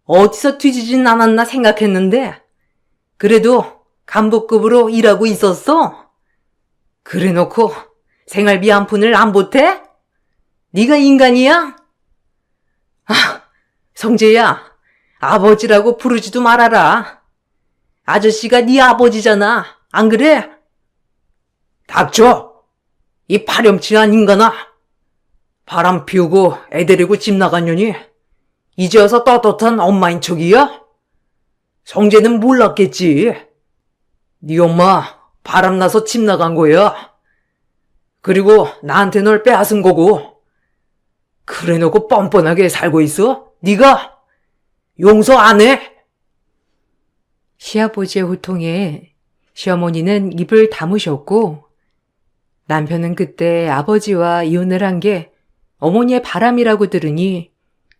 어디서 뒤지진 않았나 생각했는데 그래도 간부급으로 일하고 있었어? 그래놓고 생활비 한 푼을 안 보태? 네가 인간이야? 성재야, 아버지라고 부르지도 말아라. 아저씨가 네 아버지잖아, 안 그래? 닥쳐! 이 파렴치한 인간아! 바람 피우고 애 데리고 집 나갔느니 이제 와서 떳떳한 엄마인 척이야? 성재는 몰랐겠지. 네 엄마 바람나서 집 나간 거야. 그리고 나한테 널 빼앗은 거고. 그래놓고 뻔뻔하게 살고 있어? 네가? 용서 안 해? 시아버지의 호통에 시어머니는 입을 다무셨고 남편은 그때 아버지와 이혼을 한 게 어머니의 바람이라고 들으니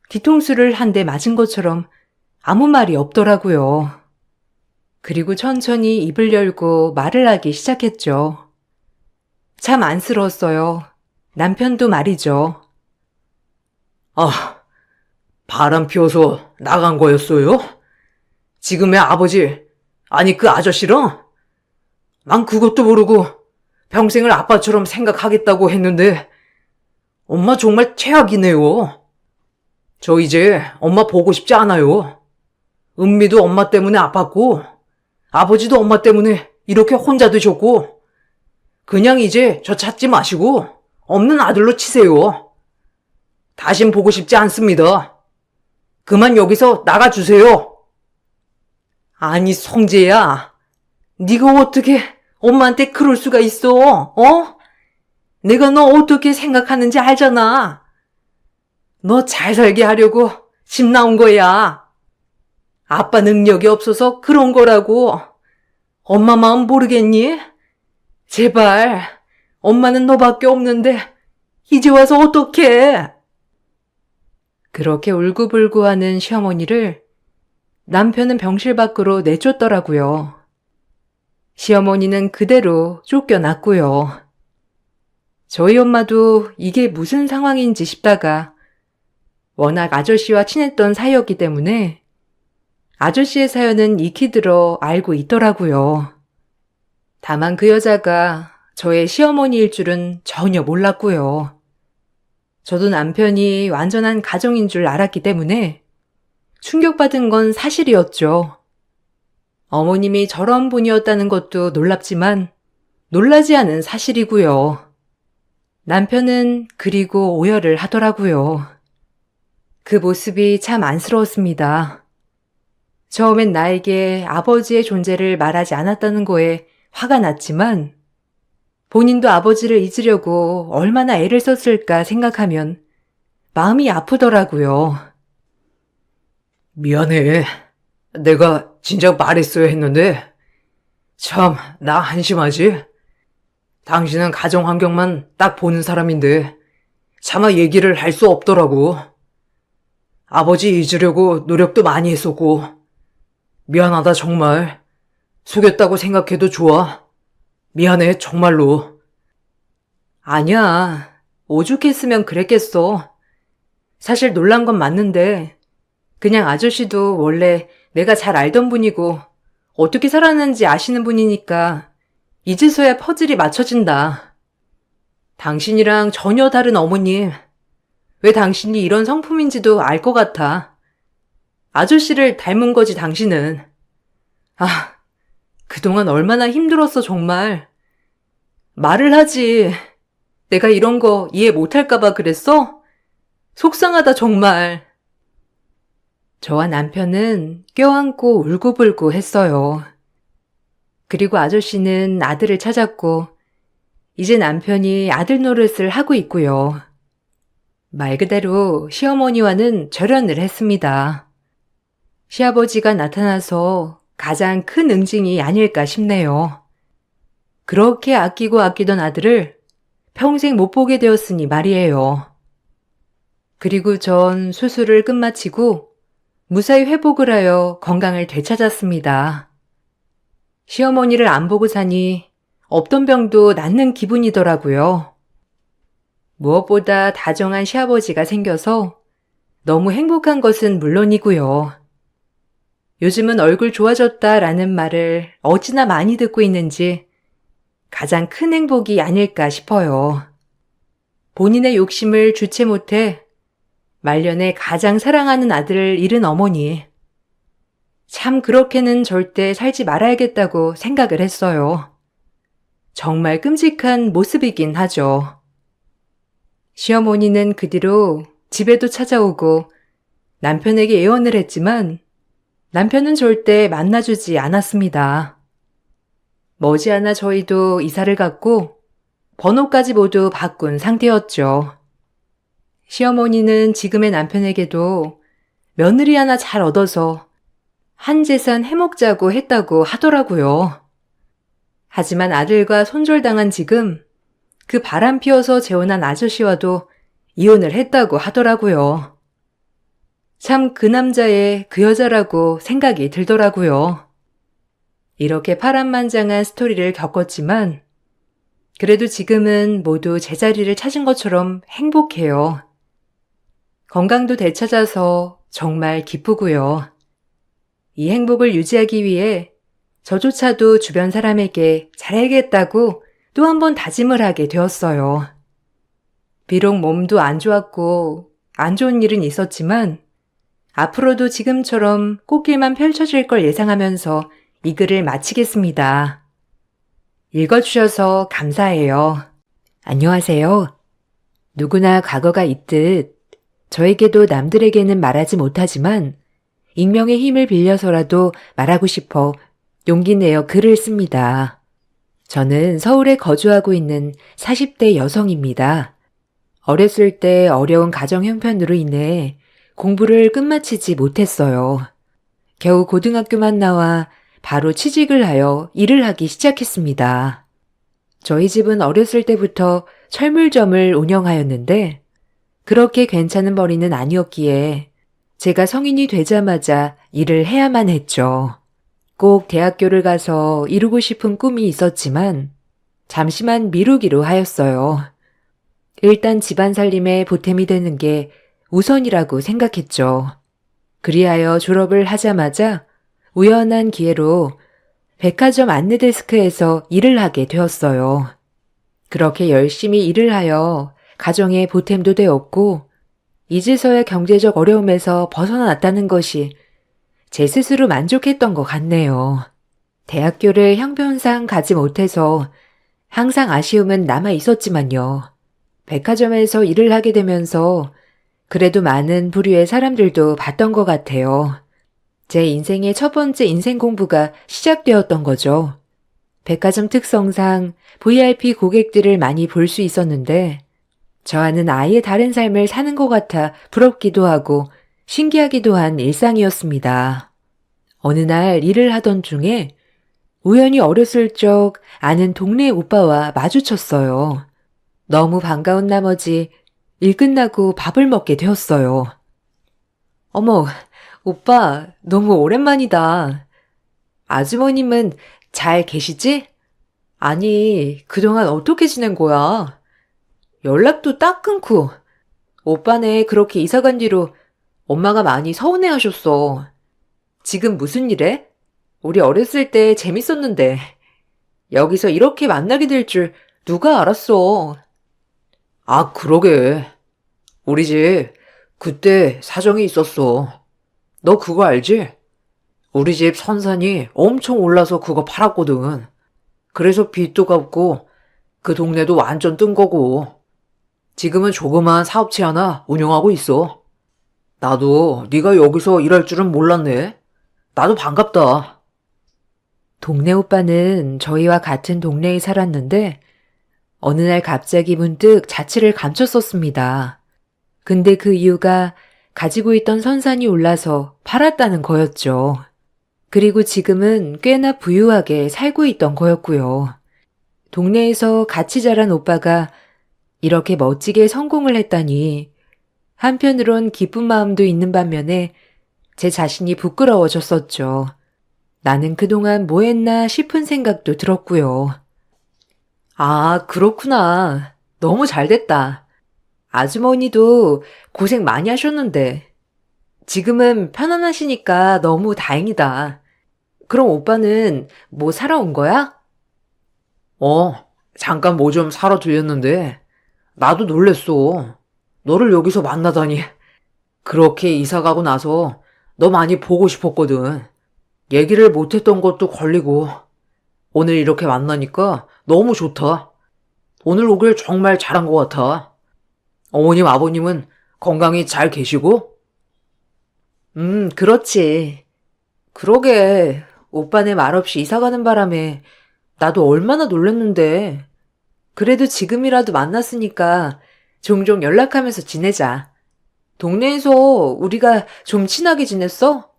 뒤통수를 한 대 맞은 것처럼 아무 말이 없더라고요. 그리고 천천히 입을 열고 말을 하기 시작했죠. 참 안쓰러웠어요. 남편도 말이죠. 바람 피워서 나간 거였어요? 지금의 아버지, 아니 그 아저씨랑? 난 그것도 모르고 평생을 아빠처럼 생각하겠다고 했는데 엄마 정말 최악이네요. 저 이제 엄마 보고 싶지 않아요. 은미도 엄마 때문에 아팠고 아버지도 엄마 때문에 이렇게 혼자 되셨고 그냥 이제 저 찾지 마시고 없는 아들로 치세요. 다신 보고 싶지 않습니다. 그만 여기서 나가주세요. 아니 성재야, 네가 어떻게 엄마한테 그럴 수가 있어? 내가 너 어떻게 생각하는지 알잖아. 너 잘 살게 하려고 집 나온 거야. 아빠 능력이 없어서 그런 거라고. 엄마 마음 모르겠니? 제발, 엄마는 너밖에 없는데 이제 와서 어떡해? 그렇게 울고불고하는 시어머니를 남편은 병실 밖으로 내쫓더라고요. 시어머니는 그대로 쫓겨났고요. 저희 엄마도 이게 무슨 상황인지 싶다가 워낙 아저씨와 친했던 사이였기 때문에 아저씨의 사연은 익히 들어 알고 있더라고요. 다만 그 여자가 저의 시어머니일 줄은 전혀 몰랐고요. 저도 남편이 완전한 가정인 줄 알았기 때문에 충격받은 건 사실이었죠. 어머님이 저런 분이었다는 것도 놀랍지만 놀라지 않은 사실이고요. 남편은 그리고 오열을 하더라고요. 그 모습이 참 안쓰러웠습니다. 처음엔 나에게 아버지의 존재를 말하지 않았다는 거에 화가 났지만 본인도 아버지를 잊으려고 얼마나 애를 썼을까 생각하면 마음이 아프더라고요. 미안해. 내가 진작 말했어야 했는데 참 나 한심하지? 당신은 가정 환경만 딱 보는 사람인데 차마 얘기를 할 수 없더라고. 아버지 잊으려고 노력도 많이 했었고 미안하다 정말. 속였다고 생각해도 좋아. 미안해 정말로. 아니야. 오죽했으면 그랬겠어. 사실 놀란 건 맞는데 그냥 아저씨도 원래 내가 잘 알던 분이고 어떻게 살았는지 아시는 분이니까 이제서야 퍼즐이 맞춰진다. 당신이랑 전혀 다른 어머님. 왜 당신이 이런 성품인지도 알 것 같아. 아저씨를 닮은 거지 당신은. 아, 그동안 얼마나 힘들었어 정말. 말을 하지. 내가 이런 거 이해 못할까 봐 그랬어? 속상하다 정말. 저와 남편은 껴안고 울고불고 했어요. 그리고 아저씨는 아들을 찾았고 이제 남편이 아들 노릇을 하고 있고요. 말 그대로 시어머니와는 절연을 했습니다. 시아버지가 나타나서 가장 큰 응징이 아닐까 싶네요. 그렇게 아끼고 아끼던 아들을 평생 못 보게 되었으니 말이에요. 그리고 전 수술을 끝마치고 무사히 회복을 하여 건강을 되찾았습니다. 시어머니를 안 보고 사니 없던 병도 낫는 기분이더라고요. 무엇보다 다정한 시아버지가 생겨서 너무 행복한 것은 물론이고요. 요즘은 얼굴 좋아졌다라는 말을 어찌나 많이 듣고 있는지 가장 큰 행복이 아닐까 싶어요. 본인의 욕심을 주체 못해 말년에 가장 사랑하는 아들을 잃은 어머니. 참 그렇게는 절대 살지 말아야겠다고 생각을 했어요. 정말 끔찍한 모습이긴 하죠. 시어머니는 그 뒤로 집에도 찾아오고 남편에게 애원을 했지만 남편은 절대 만나주지 않았습니다. 머지않아 저희도 이사를 갔고 번호까지 모두 바꾼 상태였죠. 시어머니는 지금의 남편에게도 며느리 하나 잘 얻어서 한 재산 해먹자고 했다고 하더라고요. 하지만 아들과 손절당한 지금 그 바람 피워서 재혼한 아저씨와도 이혼을 했다고 하더라고요. 참 그 남자의 그 여자라고 생각이 들더라고요. 이렇게 파란만장한 스토리를 겪었지만 그래도 지금은 모두 제자리를 찾은 것처럼 행복해요. 건강도 되찾아서 정말 기쁘고요. 이 행복을 유지하기 위해 저조차도 주변 사람에게 잘해야겠다고 또 한 번 다짐을 하게 되었어요. 비록 몸도 안 좋았고 안 좋은 일은 있었지만 앞으로도 지금처럼 꽃길만 펼쳐질 걸 예상하면서 이 글을 마치겠습니다. 읽어주셔서 감사해요. 안녕하세요. 누구나 과거가 있듯 저에게도 남들에게는 말하지 못하지만 익명의 힘을 빌려서라도 말하고 싶어 용기 내어 글을 씁니다. 저는 서울에 거주하고 있는 40대 여성입니다. 어렸을 때 어려운 가정 형편으로 인해 공부를 끝마치지 못했어요. 겨우 고등학교만 나와 바로 취직을 하여 일을 하기 시작했습니다. 저희 집은 어렸을 때부터 철물점을 운영하였는데 그렇게 괜찮은 벌이는 아니었기에 제가 성인이 되자마자 일을 해야만 했죠. 꼭 대학교를 가서 이루고 싶은 꿈이 있었지만 잠시만 미루기로 하였어요. 일단 집안 살림에 보탬이 되는 게 우선이라고 생각했죠. 그리하여 졸업을 하자마자 우연한 기회로 백화점 안내데스크에서 일을 하게 되었어요. 그렇게 열심히 일을 하여 가정에 보탬도 되었고, 이제서야 경제적 어려움에서 벗어났다는 것이 제 스스로 만족했던 것 같네요. 대학교를 형편상 가지 못해서 항상 아쉬움은 남아 있었지만요. 백화점에서 일을 하게 되면서 그래도 많은 부류의 사람들도 봤던 것 같아요. 제 인생의 첫 번째 인생 공부가 시작되었던 거죠. 백화점 특성상 VIP 고객들을 많이 볼 수 있었는데 저와는 아예 다른 삶을 사는 것 같아 부럽기도 하고 신기하기도 한 일상이었습니다. 어느 날 일을 하던 중에 우연히 어렸을 적 아는 동네 오빠와 마주쳤어요. 너무 반가운 나머지 일 끝나고 밥을 먹게 되었어요. 어머, 오빠, 너무 오랜만이다. 아주머님은 잘 계시지? 아니, 그동안 어떻게 지낸 거야? 연락도 딱 끊고. 오빠네 그렇게 이사 간 뒤로 엄마가 많이 서운해 하셨어. 지금 무슨 일해? 우리 어렸을 때 재밌었는데. 여기서 이렇게 만나게 될 줄 누가 알았어. 아, 그러게. 우리 집 그때 사정이 있었어. 너 그거 알지? 우리 집 선산이 엄청 올라서 그거 팔았거든. 그래서 빚도 갚고 그 동네도 완전 뜬 거고. 지금은 조그만 사업체 하나 운영하고 있어. 나도 네가 여기서 일할 줄은 몰랐네. 나도 반갑다. 동네 오빠는 저희와 같은 동네에 살았는데 어느 날 갑자기 문득 자취를 감췄었습니다. 근데 그 이유가 가지고 있던 선산이 올라서 팔았다는 거였죠. 그리고 지금은 꽤나 부유하게 살고 있던 거였고요. 동네에서 같이 자란 오빠가 이렇게 멋지게 성공을 했다니 한편으론 기쁜 마음도 있는 반면에 제 자신이 부끄러워졌었죠. 나는 그동안 뭐 했나 싶은 생각도 들었고요. 아, 그렇구나. 너무 잘 됐다. 아주머니도 고생 많이 하셨는데 지금은 편안하시니까 너무 다행이다. 그럼 오빠는 뭐 사러 온 거야? 잠깐 뭐 좀 사러 들렸는데 나도 놀랬어. 너를 여기서 만나다니. 그렇게 이사 가고 나서 너 많이 보고 싶었거든. 얘기를 못했던 것도 걸리고 오늘 이렇게 만나니까 너무 좋다. 오늘 오길 정말 잘한 것 같아. 어머님, 아버님은 건강히 잘 계시고? 그렇지. 그러게, 오빠네 말없이 이사 가는 바람에 나도 얼마나 놀랐는데. 그래도 지금이라도 만났으니까 종종 연락하면서 지내자. 동네에서 우리가 좀 친하게 지냈어?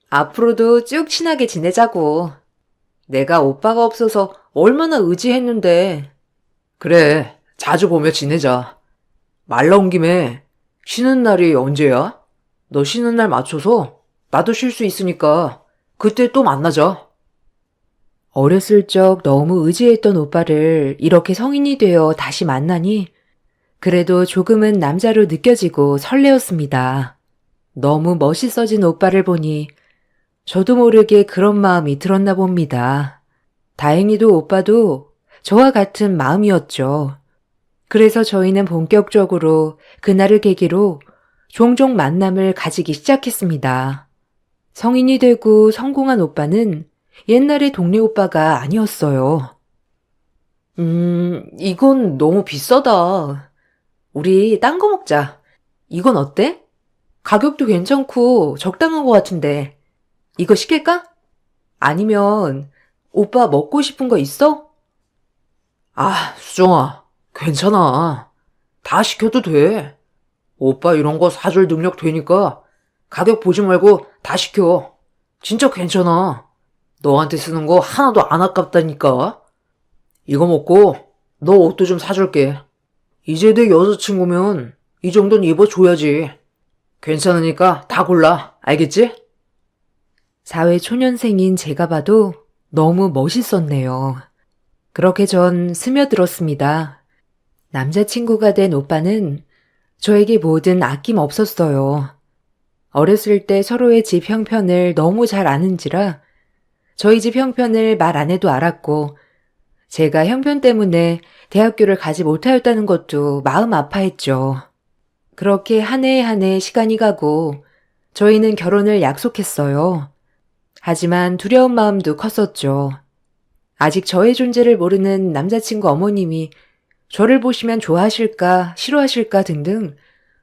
앞으로도 쭉 친하게 지내자고. 내가 오빠가 없어서 얼마나 의지했는데. 그래, 자주 보며 지내자. 말 나온 김에 쉬는 날이 언제야? 너 쉬는 날 맞춰서 나도 쉴 수 있으니까 그때 또 만나자. 어렸을 적 너무 의지했던 오빠를 이렇게 성인이 되어 다시 만나니 그래도 조금은 남자로 느껴지고 설레었습니다. 너무 멋있어진 오빠를 보니 저도 모르게 그런 마음이 들었나 봅니다. 다행히도 오빠도 저와 같은 마음이었죠. 그래서 저희는 본격적으로 그날을 계기로 종종 만남을 가지기 시작했습니다. 성인이 되고 성공한 오빠는 옛날의 동네 오빠가 아니었어요. 이건 너무 비싸다. 우리 딴 거 먹자. 이건 어때? 가격도 괜찮고 적당한 것 같은데. 이거 시킬까? 아니면 오빠 먹고 싶은 거 있어? 아, 수정아, 괜찮아. 다 시켜도 돼. 오빠 이런 거 사줄 능력 되니까 가격 보지 말고 다 시켜. 진짜 괜찮아. 너한테 쓰는 거 하나도 안 아깝다니까. 이거 먹고 너 옷도 좀 사줄게. 이제 내 여자친구면 이 정도는 입어줘야지. 괜찮으니까 다 골라. 알겠지? 사회 초년생인 제가 봐도 너무 멋있었네요. 그렇게 전 스며들었습니다. 남자친구가 된 오빠는 저에게 뭐든 아낌 없었어요. 어렸을 때 서로의 집 형편을 너무 잘 아는지라 저희 집 형편을 말 안 해도 알았고 제가 형편 때문에 대학교를 가지 못하였다는 것도 마음 아파했죠. 그렇게 한 해 한 해 시간이 가고 저희는 결혼을 약속했어요. 하지만 두려운 마음도 컸었죠. 아직 저의 존재를 모르는 남자친구 어머님이 저를 보시면 좋아하실까 싫어하실까 등등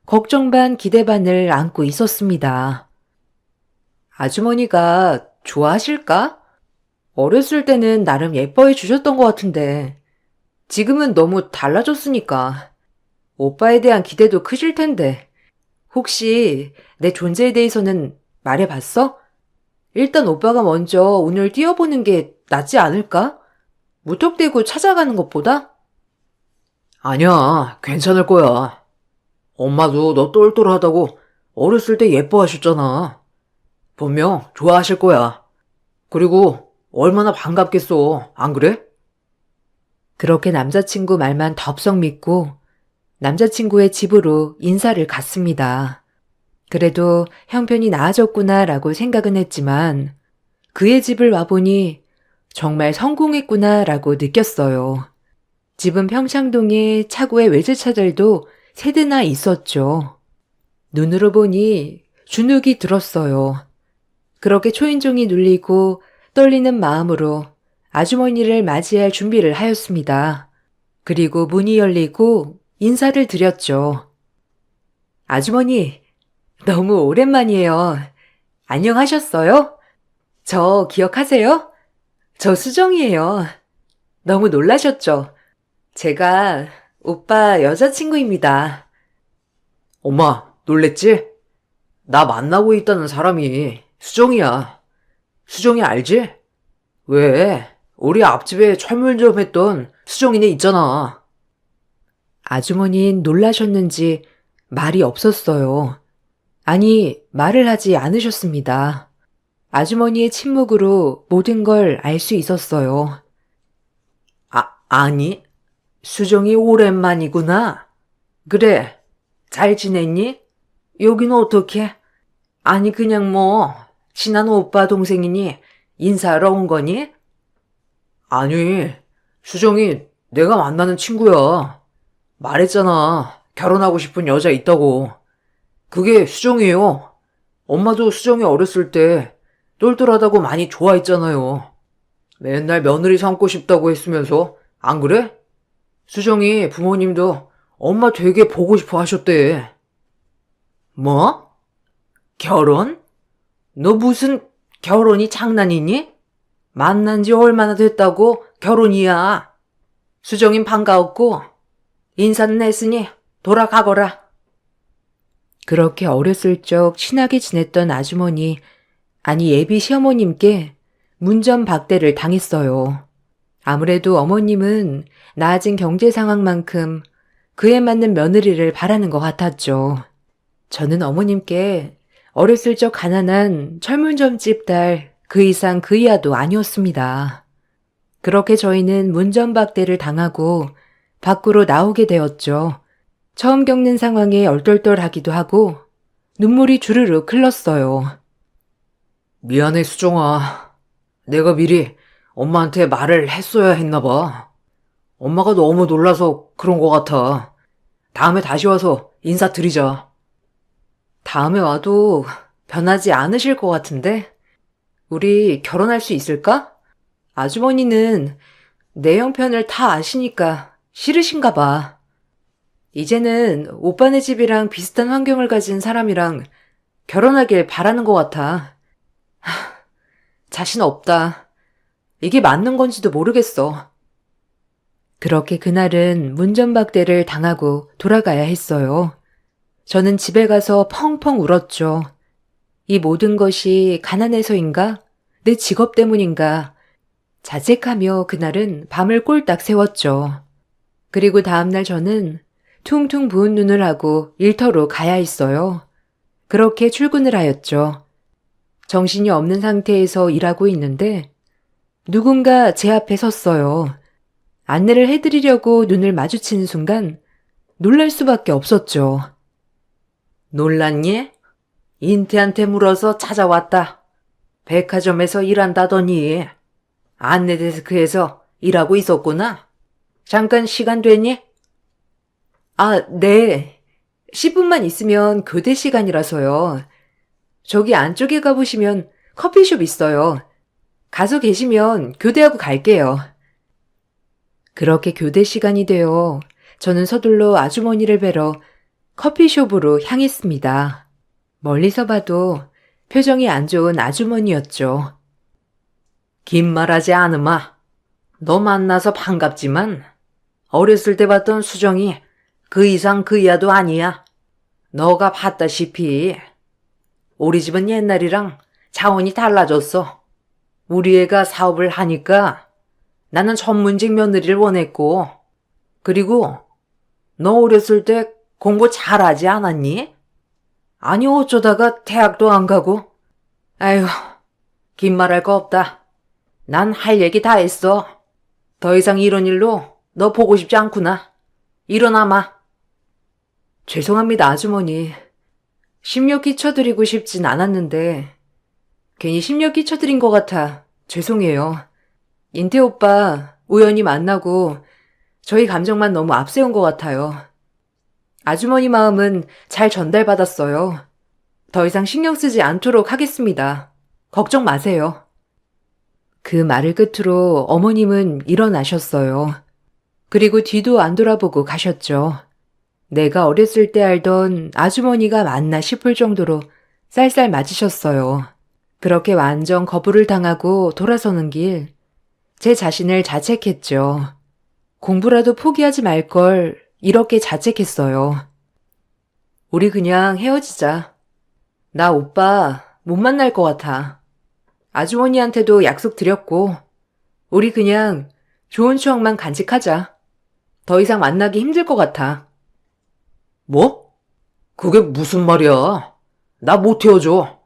걱정 반 기대 반을 안고 있었습니다. 아주머니가 좋아하실까? 어렸을 때는 나름 예뻐해 주셨던 것 같은데 지금은 너무 달라졌으니까 오빠에 대한 기대도 크실 텐데 혹시 내 존재에 대해서는 말해봤어? 일단 오빠가 먼저 운을 띄워보는 게 낫지 않을까? 무턱대고 찾아가는 것보다? 아니야, 괜찮을 거야. 엄마도 너 똘똘하다고 어렸을 때 예뻐하셨잖아. 분명 좋아하실 거야. 그리고 얼마나 반갑겠어, 안 그래? 그렇게 남자친구 말만 덥석 믿고 남자친구의 집으로 인사를 갔습니다. 그래도 형편이 나아졌구나라고 생각은 했지만 그의 집을 와보니 정말 성공했구나라고 느꼈어요. 집은 평창동에 차고의 외제차들도 세 대나 있었죠. 눈으로 보니 주눅이 들었어요. 그렇게 초인종이 눌리고 떨리는 마음으로 아주머니를 맞이할 준비를 하였습니다. 그리고 문이 열리고 인사를 드렸죠. 아주머니, 너무 오랜만이에요. 안녕하셨어요? 저 기억하세요? 저 수정이에요. 너무 놀라셨죠? 제가 오빠 여자친구입니다. 엄마, 놀랬지? 나 만나고 있다는 사람이 수정이야. 수정이 알지? 왜? 우리 앞집에 철물점 했던 수정이네 있잖아. 아주머니는 놀라셨는지 말이 없었어요. 아니, 말을 하지 않으셨습니다. 아주머니의 침묵으로 모든 걸 알 수 있었어요. 아니, 수정이 오랜만이구나. 그래, 잘 지냈니? 여기는 어떻게? 아니, 그냥 뭐, 친한 오빠 동생이니 인사하러 온 거니? 아니, 수정이 내가 만나는 친구야. 말했잖아. 결혼하고 싶은 여자 있다고. 그게 수정이에요. 엄마도 수정이 어렸을 때 똘똘하다고 많이 좋아했잖아요. 맨날 며느리 삼고 싶다고 했으면서, 안 그래? 수정이 부모님도 엄마 되게 보고 싶어 하셨대. 뭐? 결혼? 너 무슨 결혼이 장난이니? 만난 지 얼마나 됐다고 결혼이야. 수정인 반가웠고 인사는 했으니 돌아가거라. 그렇게 어렸을 적 친하게 지냈던 아주머니, 아니 예비 시어머님께 문전박대를 당했어요. 아무래도 어머님은 나아진 경제 상황만큼 그에 맞는 며느리를 바라는 것 같았죠. 저는 어머님께 어렸을 적 가난한 철물점집 딸 그 이상 그 이하도 아니었습니다. 그렇게 저희는 문전박대를 당하고 밖으로 나오게 되었죠. 처음 겪는 상황에 얼떨떨하기도 하고 눈물이 주르륵 흘렀어요. 미안해, 수정아. 내가 미리 엄마한테 말을 했어야 했나 봐. 엄마가 너무 놀라서 그런 것 같아. 다음에 다시 와서 인사드리자. 다음에 와도 변하지 않으실 것 같은데? 우리 결혼할 수 있을까? 아주머니는 내 형편을 다 아시니까 싫으신가 봐. 이제는 오빠네 집이랑 비슷한 환경을 가진 사람이랑 결혼하길 바라는 것 같아. 자신 없다. 이게 맞는 건지도 모르겠어. 그렇게 그날은 문전박대를 당하고 돌아가야 했어요. 저는 집에 가서 펑펑 울었죠. 이 모든 것이 가난해서인가? 내 직업 때문인가? 자책하며 그날은 밤을 꼴딱 새웠죠. 그리고 다음날 저는 퉁퉁 부은 눈을 하고 일터로 가야 했어요. 그렇게 출근을 하였죠. 정신이 없는 상태에서 일하고 있는데 누군가 제 앞에 섰어요. 안내를 해드리려고 눈을 마주치는 순간 놀랄 수밖에 없었죠. 놀랐니? 인태한테 물어서 찾아왔다. 백화점에서 일한다더니 안내데스크에서 일하고 있었구나. 잠깐 시간 되니? 아, 네. 10분만 있으면 교대 시간이라서요. 저기 안쪽에 가보시면 커피숍 있어요. 가서 계시면 교대하고 갈게요. 그렇게 교대 시간이 되어 저는 서둘러 아주머니를 뵈러 커피숍으로 향했습니다. 멀리서 봐도 표정이 안 좋은 아주머니였죠. 긴 말하지 않으마. 너 만나서 반갑지만 어렸을 때 봤던 수정이 그 이상 그 이하도 아니야. 너가 봤다시피 우리 집은 옛날이랑 차원이 달라졌어. 우리 애가 사업을 하니까 나는 전문직 며느리를 원했고, 그리고 너 어렸을 때 공부 잘하지 않았니? 아니 어쩌다가 대학도 안 가고. 아휴, 긴 말할 거 없다. 난 할 얘기 다 했어. 더 이상 이런 일로 너 보고 싶지 않구나. 일어나마. 죄송합니다, 아주머니. 심려 끼쳐드리고 싶진 않았는데 괜히 심려 끼쳐드린 것 같아 죄송해요. 인태 오빠 우연히 만나고 저희 감정만 너무 앞세운 것 같아요. 아주머니 마음은 잘 전달받았어요. 더 이상 신경 쓰지 않도록 하겠습니다. 걱정 마세요. 그 말을 끝으로 어머님은 일어나셨어요. 그리고 뒤도 안 돌아보고 가셨죠. 내가 어렸을 때 알던 아주머니가 맞나 싶을 정도로 쌀쌀 맞으셨어요. 그렇게 완전 거부를 당하고 돌아서는 길, 제 자신을 자책했죠. 공부라도 포기하지 말 걸 이렇게 자책했어요. 우리 그냥 헤어지자. 나 오빠 못 만날 것 같아. 아주머니한테도 약속 드렸고, 우리 그냥 좋은 추억만 간직하자. 더 이상 만나기 힘들 것 같아. 뭐? 그게 무슨 말이야? 나 못 헤어져.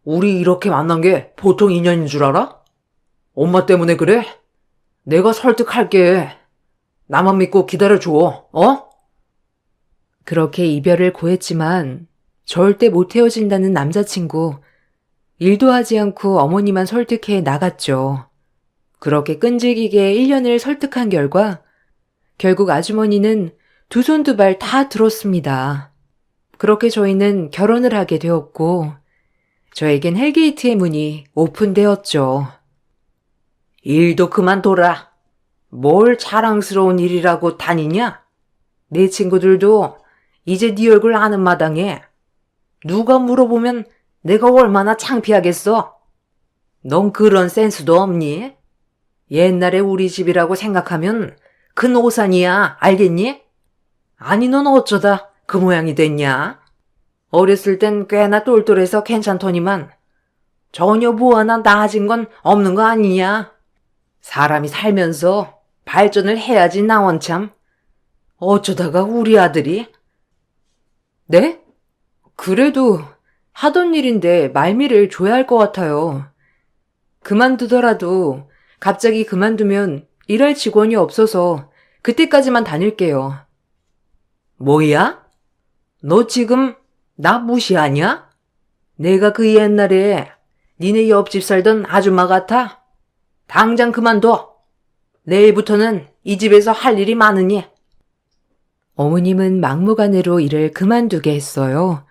우리 이렇게 만난 게 보통 인연인 줄 알아? 엄마 때문에 그래? 내가 설득할게. 나만 믿고 기다려줘, 어? 그렇게 이별을 고했지만 절대 못 헤어진다는 남자친구, 일도 하지 않고 어머니만 설득해 나갔죠. 그렇게 끈질기게 1년을 설득한 결과 결국 아주머니는 두 손 두 발 다 들었습니다. 그렇게 저희는 결혼을 하게 되었고 저에겐 헬게이트의 문이 오픈되었죠. 일도 그만둬라. 뭘 자랑스러운 일이라고 다니냐? 내 친구들도 이제 네 얼굴 아는 마당에 누가 물어보면 내가 얼마나 창피하겠어? 넌 그런 센스도 없니? 옛날에 우리 집이라고 생각하면 큰 오산이야, 알겠니? 아니 넌 어쩌다 그 모양이 됐냐? 어렸을 땐 꽤나 똘똘해서 괜찮더니만 전혀 뭐 하나 나아진 건 없는 거 아니냐? 사람이 살면서 발전을 해야지 나원참. 어쩌다가 우리 아들이? 네? 그래도 하던 일인데 말미를 줘야 할 것 같아요. 그만두더라도 갑자기 그만두면 일할 직원이 없어서 그때까지만 다닐게요. 뭐야? 너 지금 나 무시하냐? 내가 그 옛날에 니네 옆집 살던 아줌마 같아? 당장 그만둬. 내일부터는 이 집에서 할 일이 많으니. 어머님은 막무가내로 일을 그만두게 했어요.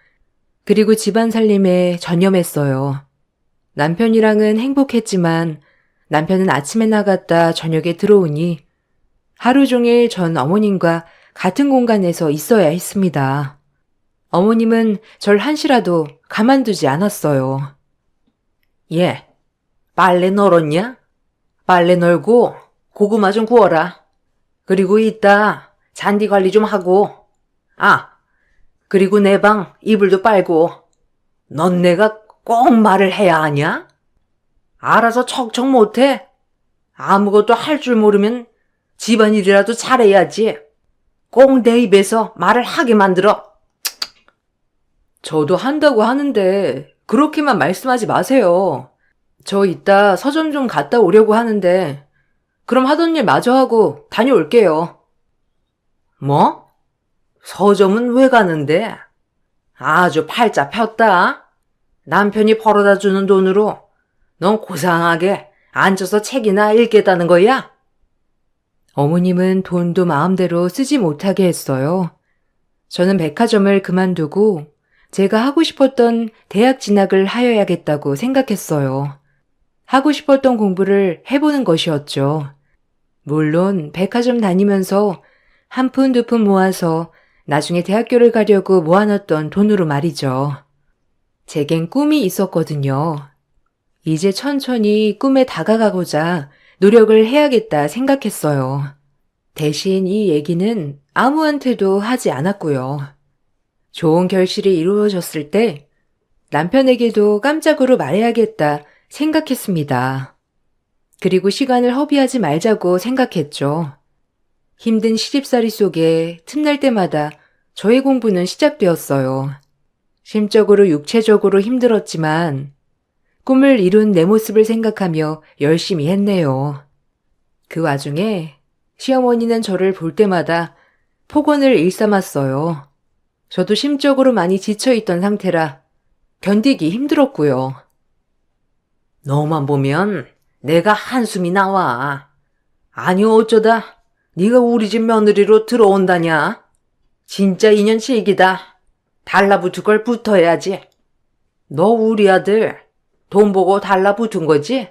그리고 집안 살림에 전념했어요. 남편이랑은 행복했지만 남편은 아침에 나갔다 저녁에 들어오니 하루 종일 전 어머님과 같은 공간에서 있어야 했습니다. 어머님은 절 한시라도 가만두지 않았어요. 예, 빨래 널었냐? 빨래 널고 고구마 좀 구워라. 그리고 이따 잔디 관리 좀 하고. 아, 그리고 내 방 이불도 빨고. 넌 내가 꼭 말을 해야 하냐? 알아서 척척 못해? 아무것도 할 줄 모르면 집안일이라도 잘해야지. 꼭 내 입에서 말을 하게 만들어. 저도 한다고 하는데 그렇게만 말씀하지 마세요. 저 이따 서점 좀 갔다 오려고 하는데 그럼 하던 일 마저 하고 다녀올게요. 뭐? 서점은 왜 가는데? 아주 팔자 폈다. 남편이 벌어다 주는 돈으로 넌 고상하게 앉아서 책이나 읽겠다는 거야? 어머님은 돈도 마음대로 쓰지 못하게 했어요. 저는 백화점을 그만두고 제가 하고 싶었던 대학 진학을 하여야겠다고 생각했어요. 하고 싶었던 공부를 해보는 것이었죠. 물론 백화점 다니면서 한 푼 두 푼 모아서 나중에 대학교를 가려고 모아놨던 돈으로 말이죠. 제겐 꿈이 있었거든요. 이제 천천히 꿈에 다가가고자 노력을 해야겠다 생각했어요. 대신 이 얘기는 아무한테도 하지 않았고요. 좋은 결실이 이루어졌을 때 남편에게도 깜짝으로 말해야겠다 생각했습니다. 그리고 시간을 허비하지 말자고 생각했죠. 힘든 시집살이 속에 틈날 때마다 저의 공부는 시작되었어요. 심적으로 육체적으로 힘들었지만 꿈을 이룬 내 모습을 생각하며 열심히 했네요. 그 와중에 시어머니는 저를 볼 때마다 폭언을 일삼았어요. 저도 심적으로 많이 지쳐있던 상태라 견디기 힘들었고요. 너만 보면 내가 한숨이 나와. 아니 어쩌다 네가 우리 집 며느리로 들어온다냐? 진짜 인연 실기다. 달라붙을 걸 붙어야지. 너 우리 아들 돈 보고 달라붙은 거지?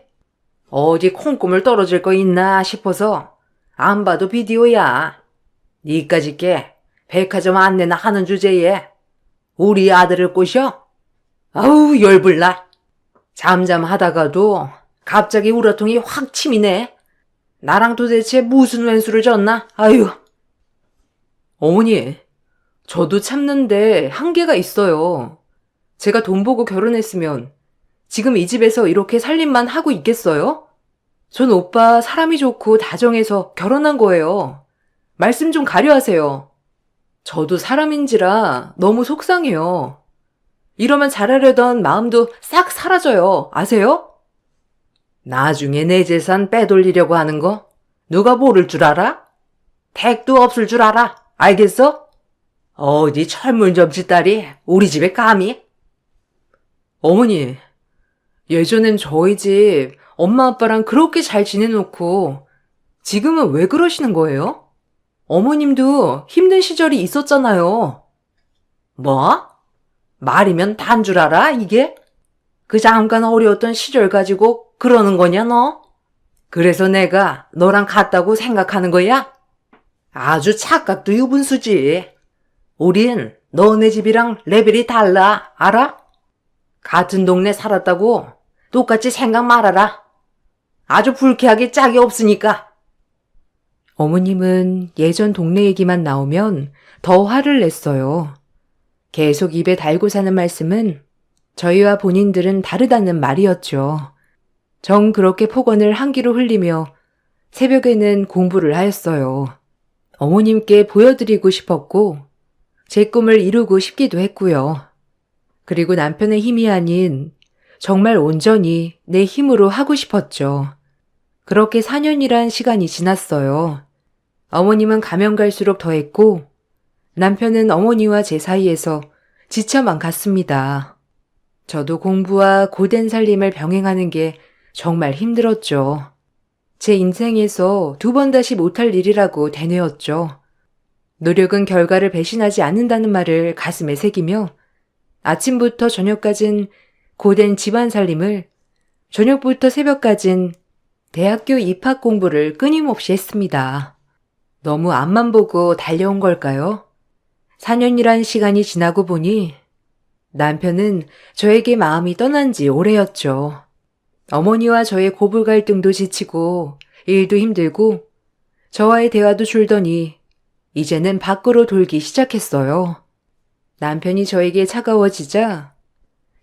어디 콩고물 떨어질 거 있나 싶어서 안 봐도 비디오야. 니까짓 게 백화점 안내나 하는 주제에 우리 아들을 꼬셔? 아우 열불나. 잠잠하다가도 갑자기 우라통이 확 치미네. 나랑 도대체 무슨 왼수를 졌나? 아유. 어머니, 저도 참는데 한계가 있어요. 제가 돈 보고 결혼했으면 지금 이 집에서 이렇게 살림만 하고 있겠어요? 전 오빠 사람이 좋고 다정해서 결혼한 거예요. 말씀 좀 가려하세요. 저도 사람인지라 너무 속상해요. 이러면 잘하려던 마음도 싹 사라져요. 아세요? 나중에 내 재산 빼돌리려고 하는 거 누가 모를 줄 알아? 택도 없을 줄 알아. 알겠어? 어디 철물점치 딸이 우리 집에 감히? 어머니, 예전엔 저희 집 엄마 아빠랑 그렇게 잘 지내놓고 지금은 왜 그러시는 거예요? 어머님도 힘든 시절이 있었잖아요. 뭐? 말이면 단 줄 알아 이게? 그 잠깐 어려웠던 시절 가지고 그러는 거냐 너? 그래서 내가 너랑 같다고 생각하는 거야? 아주 착각도 유분수지. 우린 너네 집이랑 레벨이 달라, 알아? 같은 동네 살았다고 똑같이 생각 말아라. 아주 불쾌하게 짝이 없으니까. 어머님은 예전 동네 얘기만 나오면 더 화를 냈어요. 계속 입에 달고 사는 말씀은 저희와 본인들은 다르다는 말이었죠. 정 그렇게 폭언을 한 귀로 흘리며 새벽에는 공부를 하였어요. 어머님께 보여드리고 싶었고 제 꿈을 이루고 싶기도 했고요. 그리고 남편의 힘이 아닌 정말 온전히 내 힘으로 하고 싶었죠. 그렇게 4년이란 시간이 지났어요. 어머님은 가면 갈수록 더했고 남편은 어머니와 제 사이에서 지쳐만 갔습니다. 저도 공부와 고된 살림을 병행하는 게 정말 힘들었죠. 제 인생에서 두 번 다시 못할 일이라고 되뇌었죠. 노력은 결과를 배신하지 않는다는 말을 가슴에 새기며 아침부터 저녁까진 고된 집안 살림을, 저녁부터 새벽까진 대학교 입학 공부를 끊임없이 했습니다. 너무 앞만 보고 달려온 걸까요? 4년이란 시간이 지나고 보니 남편은 저에게 마음이 떠난 지 오래였죠. 어머니와 저의 고부 갈등도 지치고 일도 힘들고 저와의 대화도 줄더니 이제는 밖으로 돌기 시작했어요. 남편이 저에게 차가워지자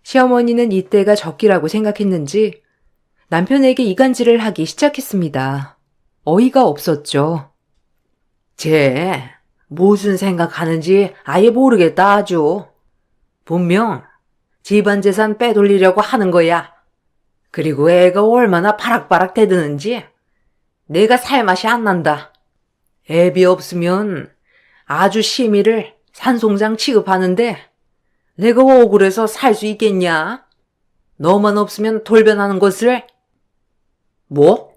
시어머니는 이때가 적기라고 생각했는지 남편에게 이간질을 하기 시작했습니다. 어이가 없었죠. 쟤 무슨 생각하는지 아예 모르겠다 아주. 분명 집안 재산 빼돌리려고 하는 거야. 그리고 애가 얼마나 바락바락 대드는지 내가 살 맛이 안 난다. 애비 없으면 아주 시미를 산송장 취급하는데 내가 억울해서 살 수 있겠냐? 너만 없으면 돌변하는 것을. 뭐?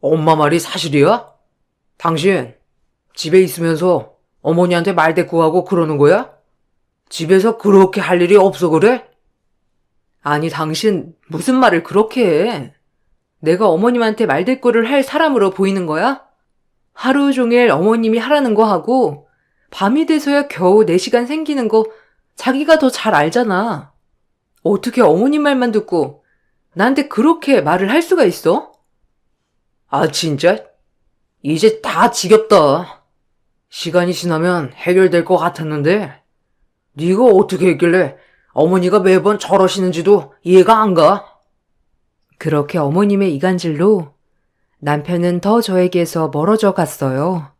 엄마 말이 사실이야? 당신 집에 있으면서 어머니한테 말대꾸하고 그러는 거야? 집에서 그렇게 할 일이 없어 그래? 아니 당신 무슨 말을 그렇게 해? 내가 어머님한테 말대꾸를 할 사람으로 보이는 거야? 하루 종일 어머님이 하라는 거 하고 밤이 돼서야 겨우 4시간 생기는 거 자기가 더 잘 알잖아. 어떻게 어머님 말만 듣고 나한테 그렇게 말을 할 수가 있어? 아 진짜? 이제 다 지겹다. 시간이 지나면 해결될 것 같았는데 네가 어떻게 했길래 어머니가 매번 저러시는지도 이해가 안 가. 그렇게 어머님의 이간질로 남편은 더 저에게서 멀어져 갔어요.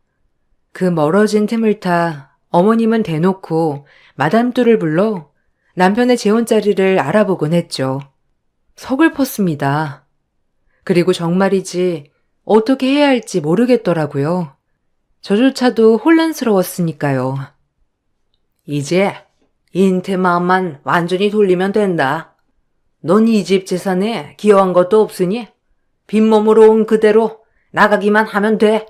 그 멀어진 틈을 타 어머님은 대놓고 마담뚜를 불러 남편의 재혼자리를 알아보곤 했죠. 서글펐습니다. 그리고 정말이지 어떻게 해야 할지 모르겠더라고요. 저조차도 혼란스러웠으니까요. 이제 인태 마음만 완전히 돌리면 된다. 넌 이 집 재산에 기여한 것도 없으니 빈몸으로 온 그대로 나가기만 하면 돼.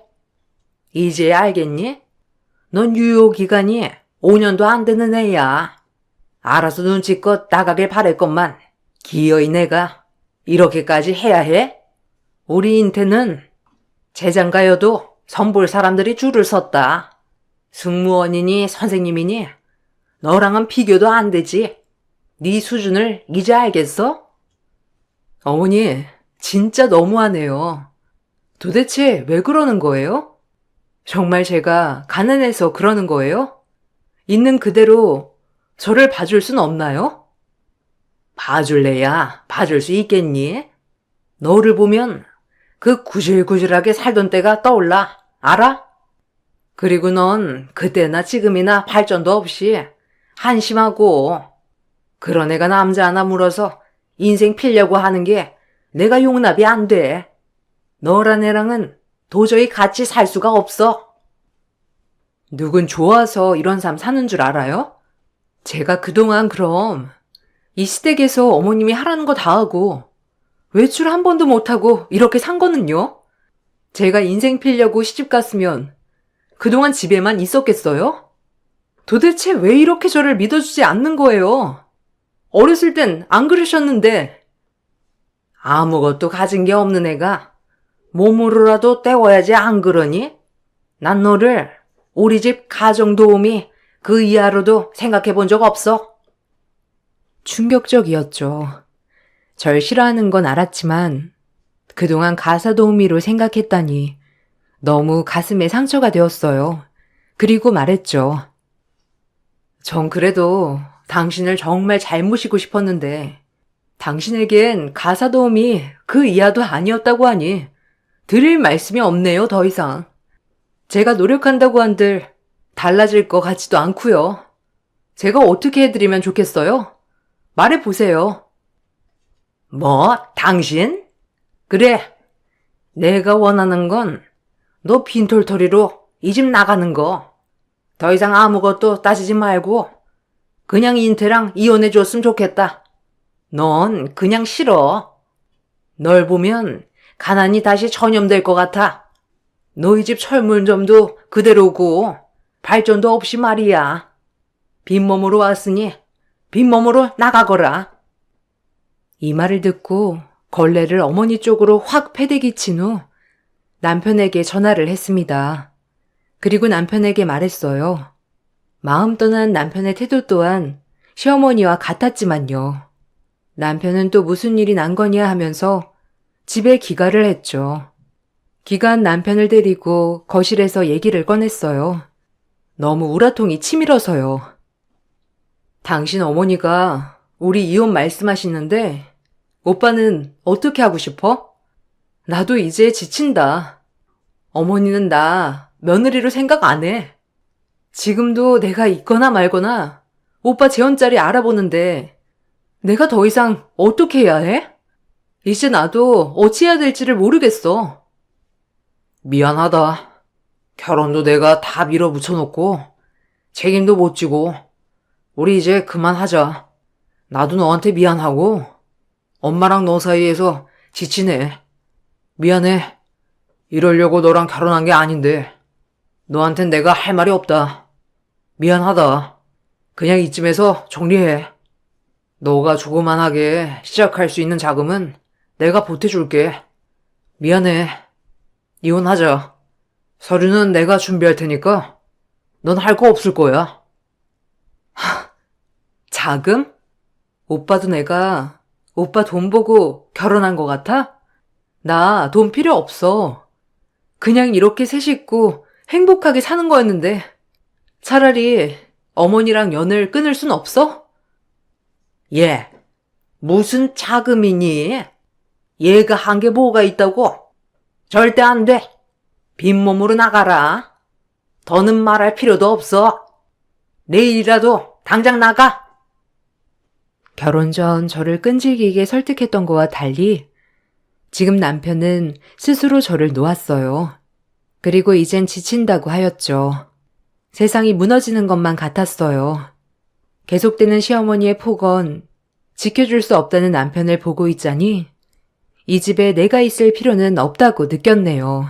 이제 알겠니? 넌 유효기간이 5년도 안 되는 애야. 알아서 눈치껏 나가길 바랄것만 기어이 내가 이렇게까지 해야 해? 우리 인태는 재장가여도 선볼 사람들이 줄을 섰다. 승무원이니 선생님이니 너랑은 비교도 안 되지. 네 수준을 이제 알겠어? 어머니, 진짜 너무하네요. 도대체 왜 그러는 거예요? 정말 제가 가난해서 그러는 거예요? 있는 그대로 저를 봐줄 순 없나요? 봐줄래야 봐줄 수 있겠니? 너를 보면 그 구질구질하게 살던 때가 떠올라. 알아? 그리고 넌 그때나 지금이나 발전도 없이 한심하고 그런 애가 남자 하나 물어서 인생 필려고 하는 게 내가 용납이 안 돼. 너란 애랑은 도저히 같이 살 수가 없어. 누군 좋아서 이런 삶 사는 줄 알아요? 제가 그동안 그럼 이 시댁에서 어머님이 하라는 거 다 하고 외출 한 번도 못하고 이렇게 산 거는요? 제가 인생 필려고 시집 갔으면 그동안 집에만 있었겠어요? 도대체 왜 이렇게 저를 믿어주지 않는 거예요? 어렸을 땐 안 그러셨는데. 아무것도 가진 게 없는 애가 몸으로라도 때워야지 안 그러니? 난 너를 우리 집 가정도우미 그 이하로도 생각해 본 적 없어. 충격적이었죠. 절 싫어하는 건 알았지만 그동안 가사도우미로 생각했다니 너무 가슴에 상처가 되었어요. 그리고 말했죠. 전 그래도 당신을 정말 잘 모시고 싶었는데 당신에겐 가사도우미 그 이하도 아니었다고 하니 드릴 말씀이 없네요, 더 이상. 제가 노력한다고 한들 달라질 것 같지도 않고요. 제가 어떻게 해드리면 좋겠어요? 말해보세요. 뭐, 당신? 그래, 내가 원하는 건 너 빈털터리로 이 집 나가는 거. 더 이상 아무것도 따지지 말고 그냥 인태랑 이혼해 줬으면 좋겠다. 넌 그냥 싫어. 널 보면 가난이 다시 전염될 것 같아. 너희 집 철물점도 그대로고 발전도 없이 말이야. 빈몸으로 왔으니 빈몸으로 나가거라. 이 말을 듣고 걸레를 어머니 쪽으로 확 패대기친 후 남편에게 전화를 했습니다. 그리고 남편에게 말했어요. 마음 떠난 남편의 태도 또한 시어머니와 같았지만요. 남편은 또 무슨 일이 난 거냐 하면서 집에 기가를 했죠. 기간 남편을 데리고 거실에서 얘기를 꺼냈어요. 너무 우라통이 치밀어서요. 당신 어머니가 우리 이혼 말씀하시는데 오빠는 어떻게 하고 싶어? 나도 이제 지친다. 어머니는 나 며느리로 생각 안 해. 지금도 내가 있거나 말거나 오빠 재혼자리 알아보는데 내가 더 이상 어떻게 해야 해? 이제 나도 어찌해야 될지를 모르겠어. 미안하다. 결혼도 내가 다 밀어붙여놓고 책임도 못 지고 우리 이제 그만하자. 나도 너한테 미안하고 엄마랑 너 사이에서 지치네. 미안해. 이러려고 너랑 결혼한 게 아닌데 너한텐 내가 할 말이 없다. 미안하다. 그냥 이쯤에서 정리해. 너가 조그만하게 시작할 수 있는 자금은 내가 보태줄게. 미안해. 이혼하자. 서류는 내가 준비할 테니까 넌 할 거 없을 거야. 자금? 오빠도 내가 오빠 돈 보고 결혼한 것 같아? 나 돈 필요 없어. 그냥 이렇게 셋 있고 행복하게 사는 거였는데 차라리 어머니랑 연을 끊을 순 없어? 얘, 무슨 자금이니? 얘가 한 게 뭐가 있다고? 절대 안 돼. 빈몸으로 나가라. 더는 말할 필요도 없어. 내일이라도 당장 나가. 결혼 전 저를 끈질기게 설득했던 거와 달리 지금 남편은 스스로 저를 놓았어요. 그리고 이젠 지친다고 하였죠. 세상이 무너지는 것만 같았어요. 계속되는 시어머니의 폭언, 지켜줄 수 없다는 남편을 보고 있자니 이 집에 내가 있을 필요는 없다고 느꼈네요.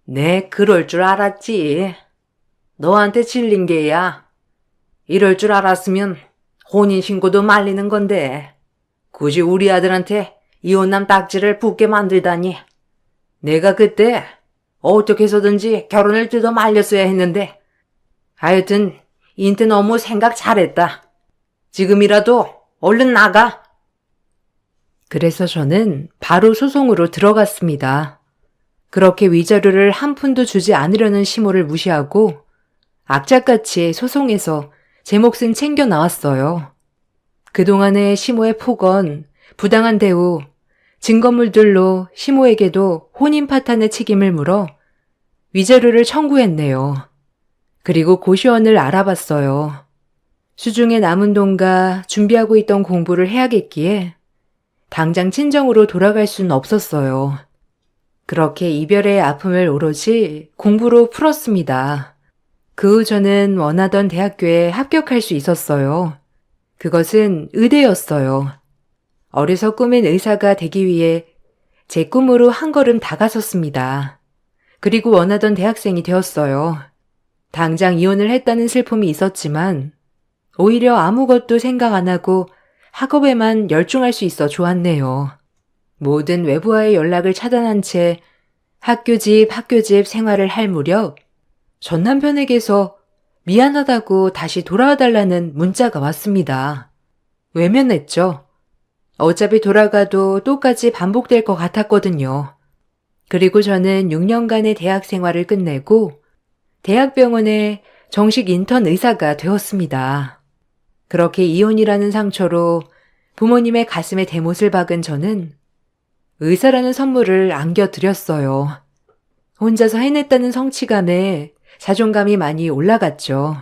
내 그럴 줄 알았지. 너한테 질린 게야. 이럴 줄 알았으면 혼인신고도 말리는 건데 굳이 우리 아들한테 이혼남 딱지를 붙게 만들다니. 내가 그때 어떻게 해서든지 결혼을 뜯어 말렸어야 했는데 하여튼 인태 너무 생각 잘했다. 지금이라도 얼른 나가. 그래서 저는 바로 소송으로 들어갔습니다. 그렇게 위자료를 한 푼도 주지 않으려는 시모를 무시하고 악착같이 소송에서 제 몫은 챙겨 나왔어요. 그동안의 시모의 폭언, 부당한 대우, 증거물들로 시모에게도 혼인 파탄의 책임을 물어 위자료를 청구했네요. 그리고 고시원을 알아봤어요. 수중에 남은 돈과 준비하고 있던 공부를 해야겠기에 당장 친정으로 돌아갈 수는 없었어요. 그렇게 이별의 아픔을 오로지 공부로 풀었습니다. 그 후 저는 원하던 대학교에 합격할 수 있었어요. 그것은 의대였어요. 어려서 꿈인 의사가 되기 위해 제 꿈으로 한 걸음 다가섰습니다. 그리고 원하던 대학생이 되었어요. 당장 이혼을 했다는 슬픔이 있었지만 오히려 아무것도 생각 안 하고 학업에만 열중할 수 있어 좋았네요. 모든 외부와의 연락을 차단한 채 학교집 생활을 할 무렵 전 남편에게서 미안하다고 다시 돌아와 달라는 문자가 왔습니다. 외면했죠. 어차피 돌아가도 똑같이 반복될 것 같았거든요. 그리고 저는 6년간의 대학 생활을 끝내고 대학병원에 정식 인턴 의사가 되었습니다. 그렇게 이혼이라는 상처로 부모님의 가슴에 대못을 박은 저는 의사라는 선물을 안겨드렸어요. 혼자서 해냈다는 성취감에 자존감이 많이 올라갔죠.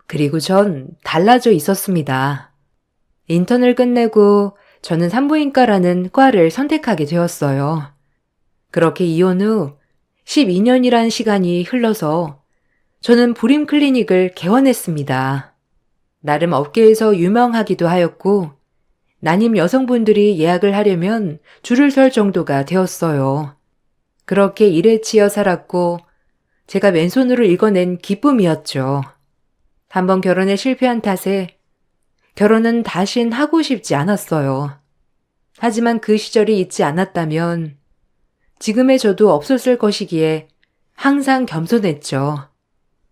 그리고 전 달라져 있었습니다. 인턴을 끝내고 저는 산부인과라는 과를 선택하게 되었어요. 그렇게 이혼 후 12년이란 시간이 흘러서 저는 불임 클리닉을 개원했습니다. 나름 업계에서 유명하기도 하였고 난임 여성분들이 예약을 하려면 줄을 설 정도가 되었어요. 그렇게 일에 치여 살았고 제가 맨손으로 읽어낸 기쁨이었죠. 한번 결혼에 실패한 탓에 결혼은 다신 하고 싶지 않았어요. 하지만 그 시절이 있지 않았다면 지금의 저도 없었을 것이기에 항상 겸손했죠.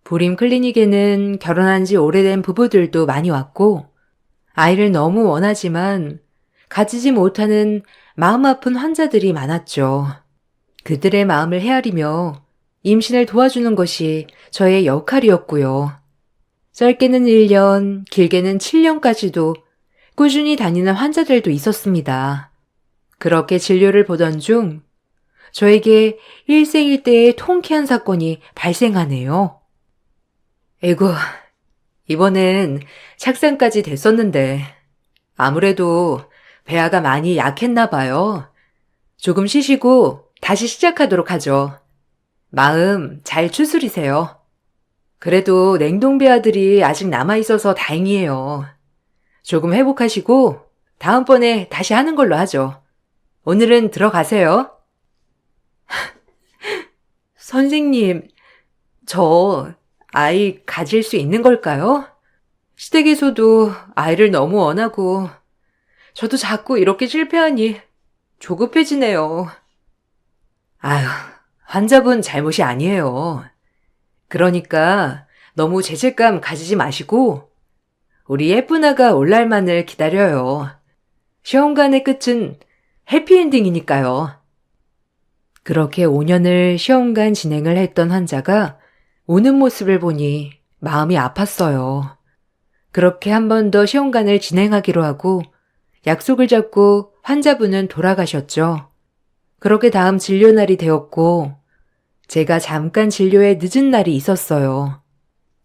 불임 클리닉에는 결혼한 지 오래된 부부들도 많이 왔고 아이를 너무 원하지만 가지지 못하는 마음 아픈 환자들이 많았죠. 그들의 마음을 헤아리며 임신을 도와주는 것이 저의 역할이었고요. 짧게는 1년, 길게는 7년까지도 꾸준히 다니는 환자들도 있었습니다. 그렇게 진료를 보던 중 저에게 일생일대의 통쾌한 사건이 발생하네요. 에구, 이번엔 착상까지 됐었는데 아무래도 배아가 많이 약했나 봐요. 조금 쉬시고 다시 시작하도록 하죠. 마음 잘 추스리세요. 그래도 냉동배 아들이 아직 남아있어서 다행이에요. 조금 회복하시고 다음번에 다시 하는 걸로 하죠. 오늘은 들어가세요. 선생님, 저 아이 가질 수 있는 걸까요? 시댁에서도 아이를 너무 원하고 저도 자꾸 이렇게 실패하니 조급해지네요. 아휴, 환자분 잘못이 아니에요. 그러니까 너무 죄책감 가지지 마시고 우리 예쁜 아가 올 날만을 기다려요. 시험관의 끝은 해피엔딩이니까요. 그렇게 5년을 시험관 진행을 했던 환자가 우는 모습을 보니 마음이 아팠어요. 그렇게 한 번 더 시험관을 진행하기로 하고 약속을 잡고 환자분은 돌아가셨죠. 그렇게 다음 진료날이 되었고 제가 잠깐 진료에 늦은 날이 있었어요.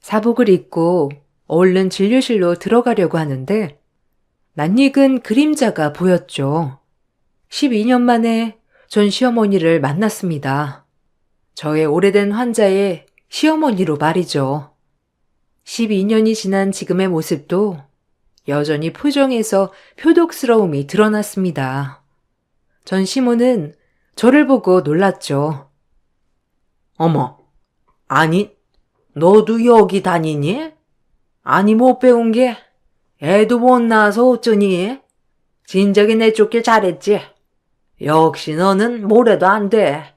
사복을 입고 얼른 진료실로 들어가려고 하는데 낯익은 그림자가 보였죠. 12년 만에 전 시어머니를 만났습니다. 저의 오래된 환자의 시어머니로 말이죠. 12년이 지난 지금의 모습도 여전히 표정에서 표독스러움이 드러났습니다. 전 시모는 저를 보고 놀랐죠. 어머, 아니, 너도 여기 다니니? 아니, 못 배운 게 애도 못 낳아서 어쩌니? 진작에 내쫓길 잘했지. 역시 너는 뭐래도 안 돼.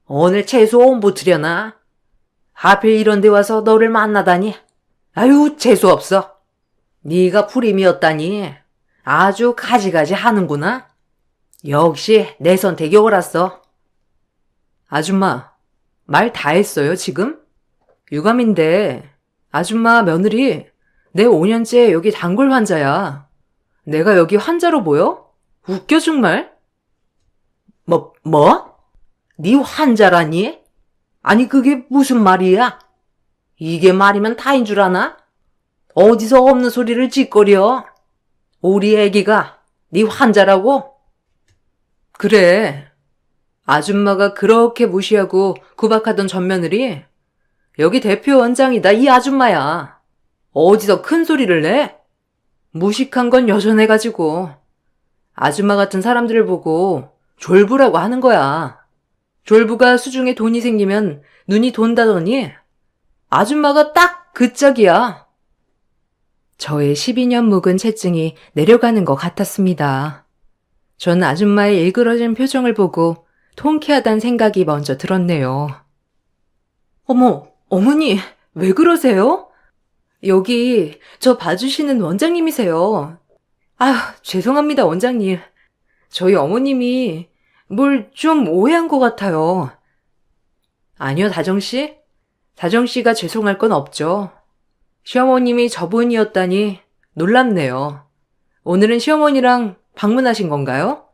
오늘 채소 온 붙으려나? 하필 이런 데 와서 너를 만나다니. 아유, 재수 없어. 네가 불임이었다니. 아주 가지가지 하는구나. 역시 내 선택이 옳았어. 아줌마, 말 다 했어요, 지금? 유감인데 아줌마 며느리 내 5년째 여기 단골 환자야. 내가 여기 환자로 보여? 웃겨 정말? 뭐? 네 환자라니? 아니 그게 무슨 말이야? 이게 말이면 다인 줄 아나? 어디서 없는 소리를 짓거려? 우리 애기가 네 환자라고? 그래. 아줌마가 그렇게 무시하고 구박하던 전 며느리 여기 대표 원장이다 이 아줌마야. 어디서 큰 소리를 내? 무식한 건 여전해가지고 아줌마 같은 사람들을 보고 졸부라고 하는 거야. 졸부가 수중에 돈이 생기면 눈이 돈다더니 아줌마가 딱 그 짝이야. 저의 12년 묵은 채증이 내려가는 것 같았습니다. 전 아줌마의 일그러진 표정을 보고 통쾌하단 생각이 먼저 들었네요. 어머, 어머니, 왜 그러세요? 여기 저 봐주시는 원장님이세요. 아휴, 죄송합니다, 원장님. 저희 어머님이 뭘 좀 오해한 것 같아요. 아니요, 다정씨. 다정씨가 죄송할 건 없죠. 시어머님이 저분이었다니 놀랍네요. 오늘은 시어머니랑 방문하신 건가요?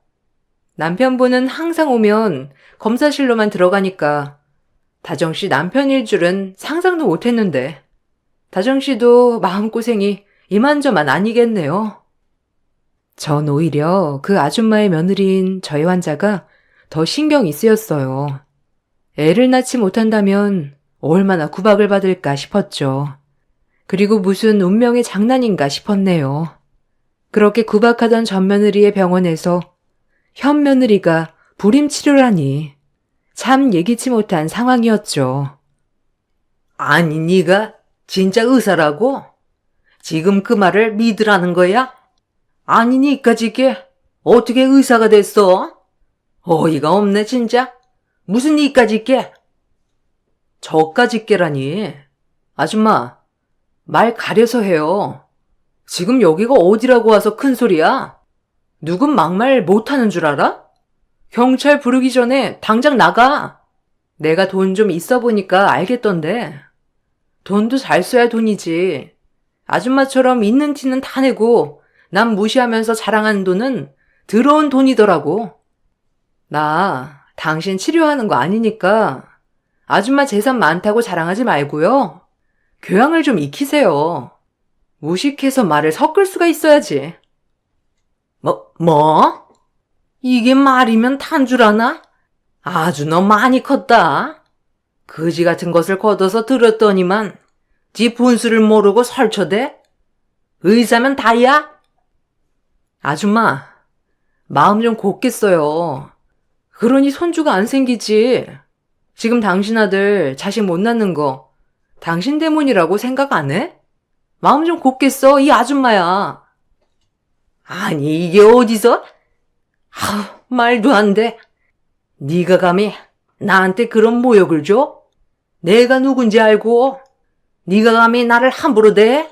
남편분은 항상 오면 검사실로만 들어가니까 다정씨 남편일 줄은 상상도 못했는데 다정씨도 마음고생이 이만저만 아니겠네요. 전 오히려 그 아줌마의 며느리인 저희 환자가 더 신경이 쓰였어요. 애를 낳지 못한다면 얼마나 구박을 받을까 싶었죠. 그리고 무슨 운명의 장난인가 싶었네요. 그렇게 구박하던 전 며느리의 병원에서 현 며느리가 불임 치료라니 참 예기치 못한 상황이었죠. 아니 네가 진짜 의사라고? 지금 그 말을 믿으라는 거야? 아니 니까짓 게 어떻게 의사가 됐어? 어이가 없네 진짜. 무슨 니까짓 게? 저까짓 게라니. 아줌마, 말 가려서 해요. 지금 여기가 어디라고 와서 큰 소리야? 누군 막말 못하는 줄 알아? 경찰 부르기 전에 당장 나가. 내가 돈 좀 있어 보니까 알겠던데. 돈도 잘 써야 돈이지. 아줌마처럼 있는 티는 다 내고 남 무시하면서 자랑하는 돈은 더러운 돈이더라고. 나 당신 치료하는 거 아니니까 아줌마 재산 많다고 자랑하지 말고요. 교양을 좀 익히세요. 무식해서 말을 섞을 수가 있어야지. 뭐? 이게 말이면 탄 줄 아나? 아주 너 많이 컸다. 거지 같은 것을 걷어서 들었더니만 지 분수를 모르고 설쳐대? 의사면 다야? 아줌마, 마음 좀 곱겠어요. 그러니 손주가 안 생기지. 지금 당신 아들 자식 못 낳는 거 당신 때문이라고 생각 안 해? 마음 좀 곱겠어, 이 아줌마야. 아니 이게 어디서? 아우 말도 안 돼. 네가 감히 나한테 그런 모욕을 줘? 내가 누군지 알고 네가 감히 나를 함부로 대?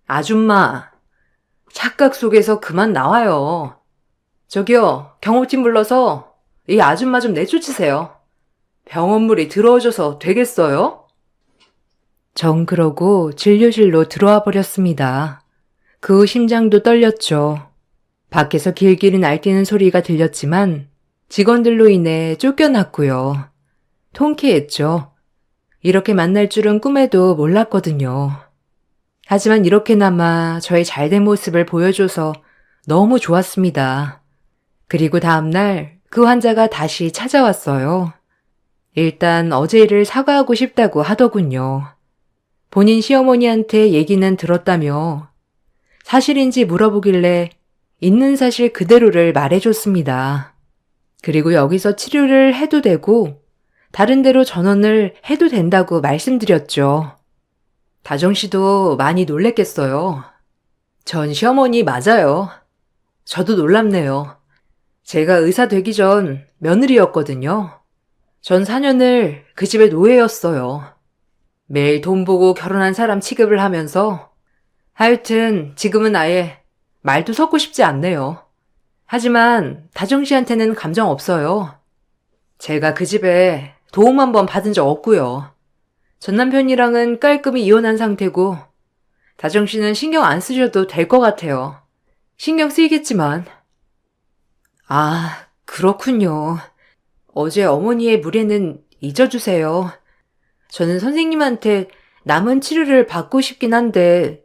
아줌마, 착각 속에서 그만 나와요. 저기요, 경호팀 불러서 이 아줌마 좀 내쫓으세요. 병원물이 들어오셔서 되겠어요? 전 그러고 진료실로 들어와 버렸습니다. 그 후 심장도 떨렸죠. 밖에서 길길이 날뛰는 소리가 들렸지만 직원들로 인해 쫓겨났고요. 통쾌했죠. 이렇게 만날 줄은 꿈에도 몰랐거든요. 하지만 이렇게나마 저의 잘된 모습을 보여줘서 너무 좋았습니다. 그리고 다음날 그 환자가 다시 찾아왔어요. 일단 어제 일을 사과하고 싶다고 하더군요. 본인 시어머니한테 얘기는 들었다며 사실인지 물어보길래 있는 사실 그대로를 말해줬습니다. 그리고 여기서 치료를 해도 되고 다른 데로 전원을 해도 된다고 말씀드렸죠. 다정 씨도 많이 놀랬겠어요. 전 시어머니 맞아요. 저도 놀랍네요. 제가 의사 되기 전 며느리였거든요. 전 4년을 그 집의 노예였어요. 매일 돈 보고 결혼한 사람 취급을 하면서 하여튼 지금은 아예 말도 섞고 싶지 않네요. 하지만 다정 씨한테는 감정 없어요. 제가 그 집에 도움 한번 받은 적 없고요. 전 남편이랑은 깔끔히 이혼한 상태고 다정 씨는 신경 안 쓰셔도 될 것 같아요. 신경 쓰이겠지만. 아, 그렇군요. 어제 어머니의 무례는 잊어주세요. 저는 선생님한테 남은 치료를 받고 싶긴 한데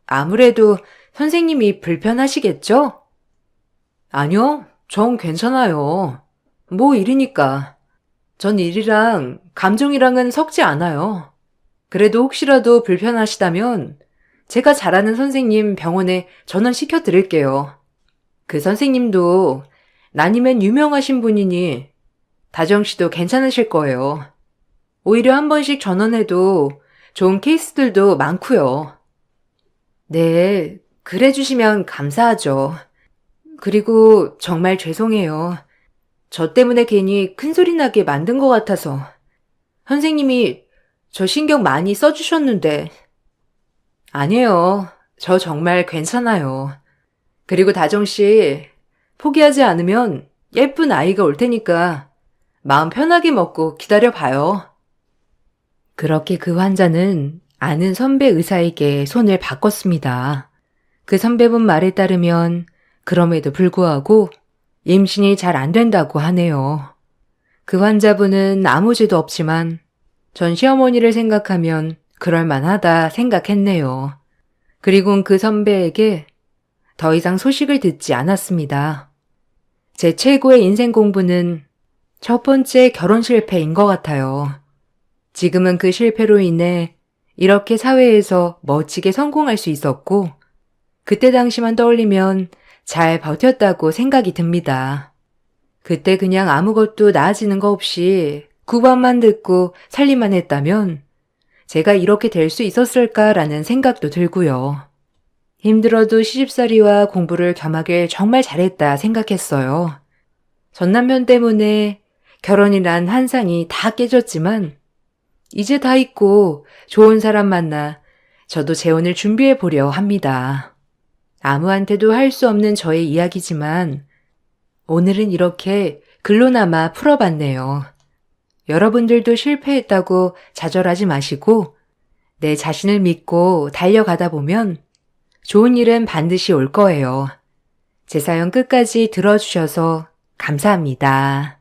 아무래도 선생님이 불편하시겠죠? 아니요, 전 괜찮아요. 뭐 일이니까. 전 일이랑 감정이랑은 섞지 않아요. 그래도 혹시라도 불편하시다면 제가 잘 아는 선생님 병원에 전원시켜 드릴게요. 그 선생님도 나님엔 유명하신 분이니 다정 씨도 괜찮으실 거예요. 오히려 한 번씩 전원해도 좋은 케이스들도 많고요. 네, 그래 주시면 감사하죠. 그리고 정말 죄송해요. 저 때문에 괜히 큰 소리 나게 만든 것 같아서. 선생님이 저 신경 많이 써주셨는데. 아니에요. 저 정말 괜찮아요. 그리고 다정 씨, 포기하지 않으면 예쁜 아이가 올 테니까 마음 편하게 먹고 기다려봐요. 그렇게 그 환자는 아는 선배 의사에게 손을 바꿨습니다. 그 선배분 말에 따르면 그럼에도 불구하고 임신이 잘 안 된다고 하네요. 그 환자분은 아무 죄도 없지만 전 시어머니를 생각하면 그럴만하다 생각했네요. 그리곤 그 선배에게 더 이상 소식을 듣지 않았습니다. 제 최고의 인생 공부는 첫 번째 결혼 실패인 것 같아요. 지금은 그 실패로 인해 이렇게 사회에서 멋지게 성공할 수 있었고 그때 당시만 떠올리면 잘 버텼다고 생각이 듭니다. 그때 그냥 아무것도 나아지는 거 없이 구박만 듣고 살림만 했다면 제가 이렇게 될 수 있었을까라는 생각도 들고요. 힘들어도 시집살이와 공부를 겸하길 정말 잘했다 생각했어요. 전 남편 때문에 결혼이란 환상이 다 깨졌지만 이제 다 잊고 좋은 사람 만나 저도 재혼을 준비해 보려 합니다. 아무한테도 할 수 없는 저의 이야기지만 오늘은 이렇게 글로나마 풀어봤네요. 여러분들도 실패했다고 좌절하지 마시고 내 자신을 믿고 달려가다 보면 좋은 일은 반드시 올 거예요. 제 사연 끝까지 들어주셔서 감사합니다.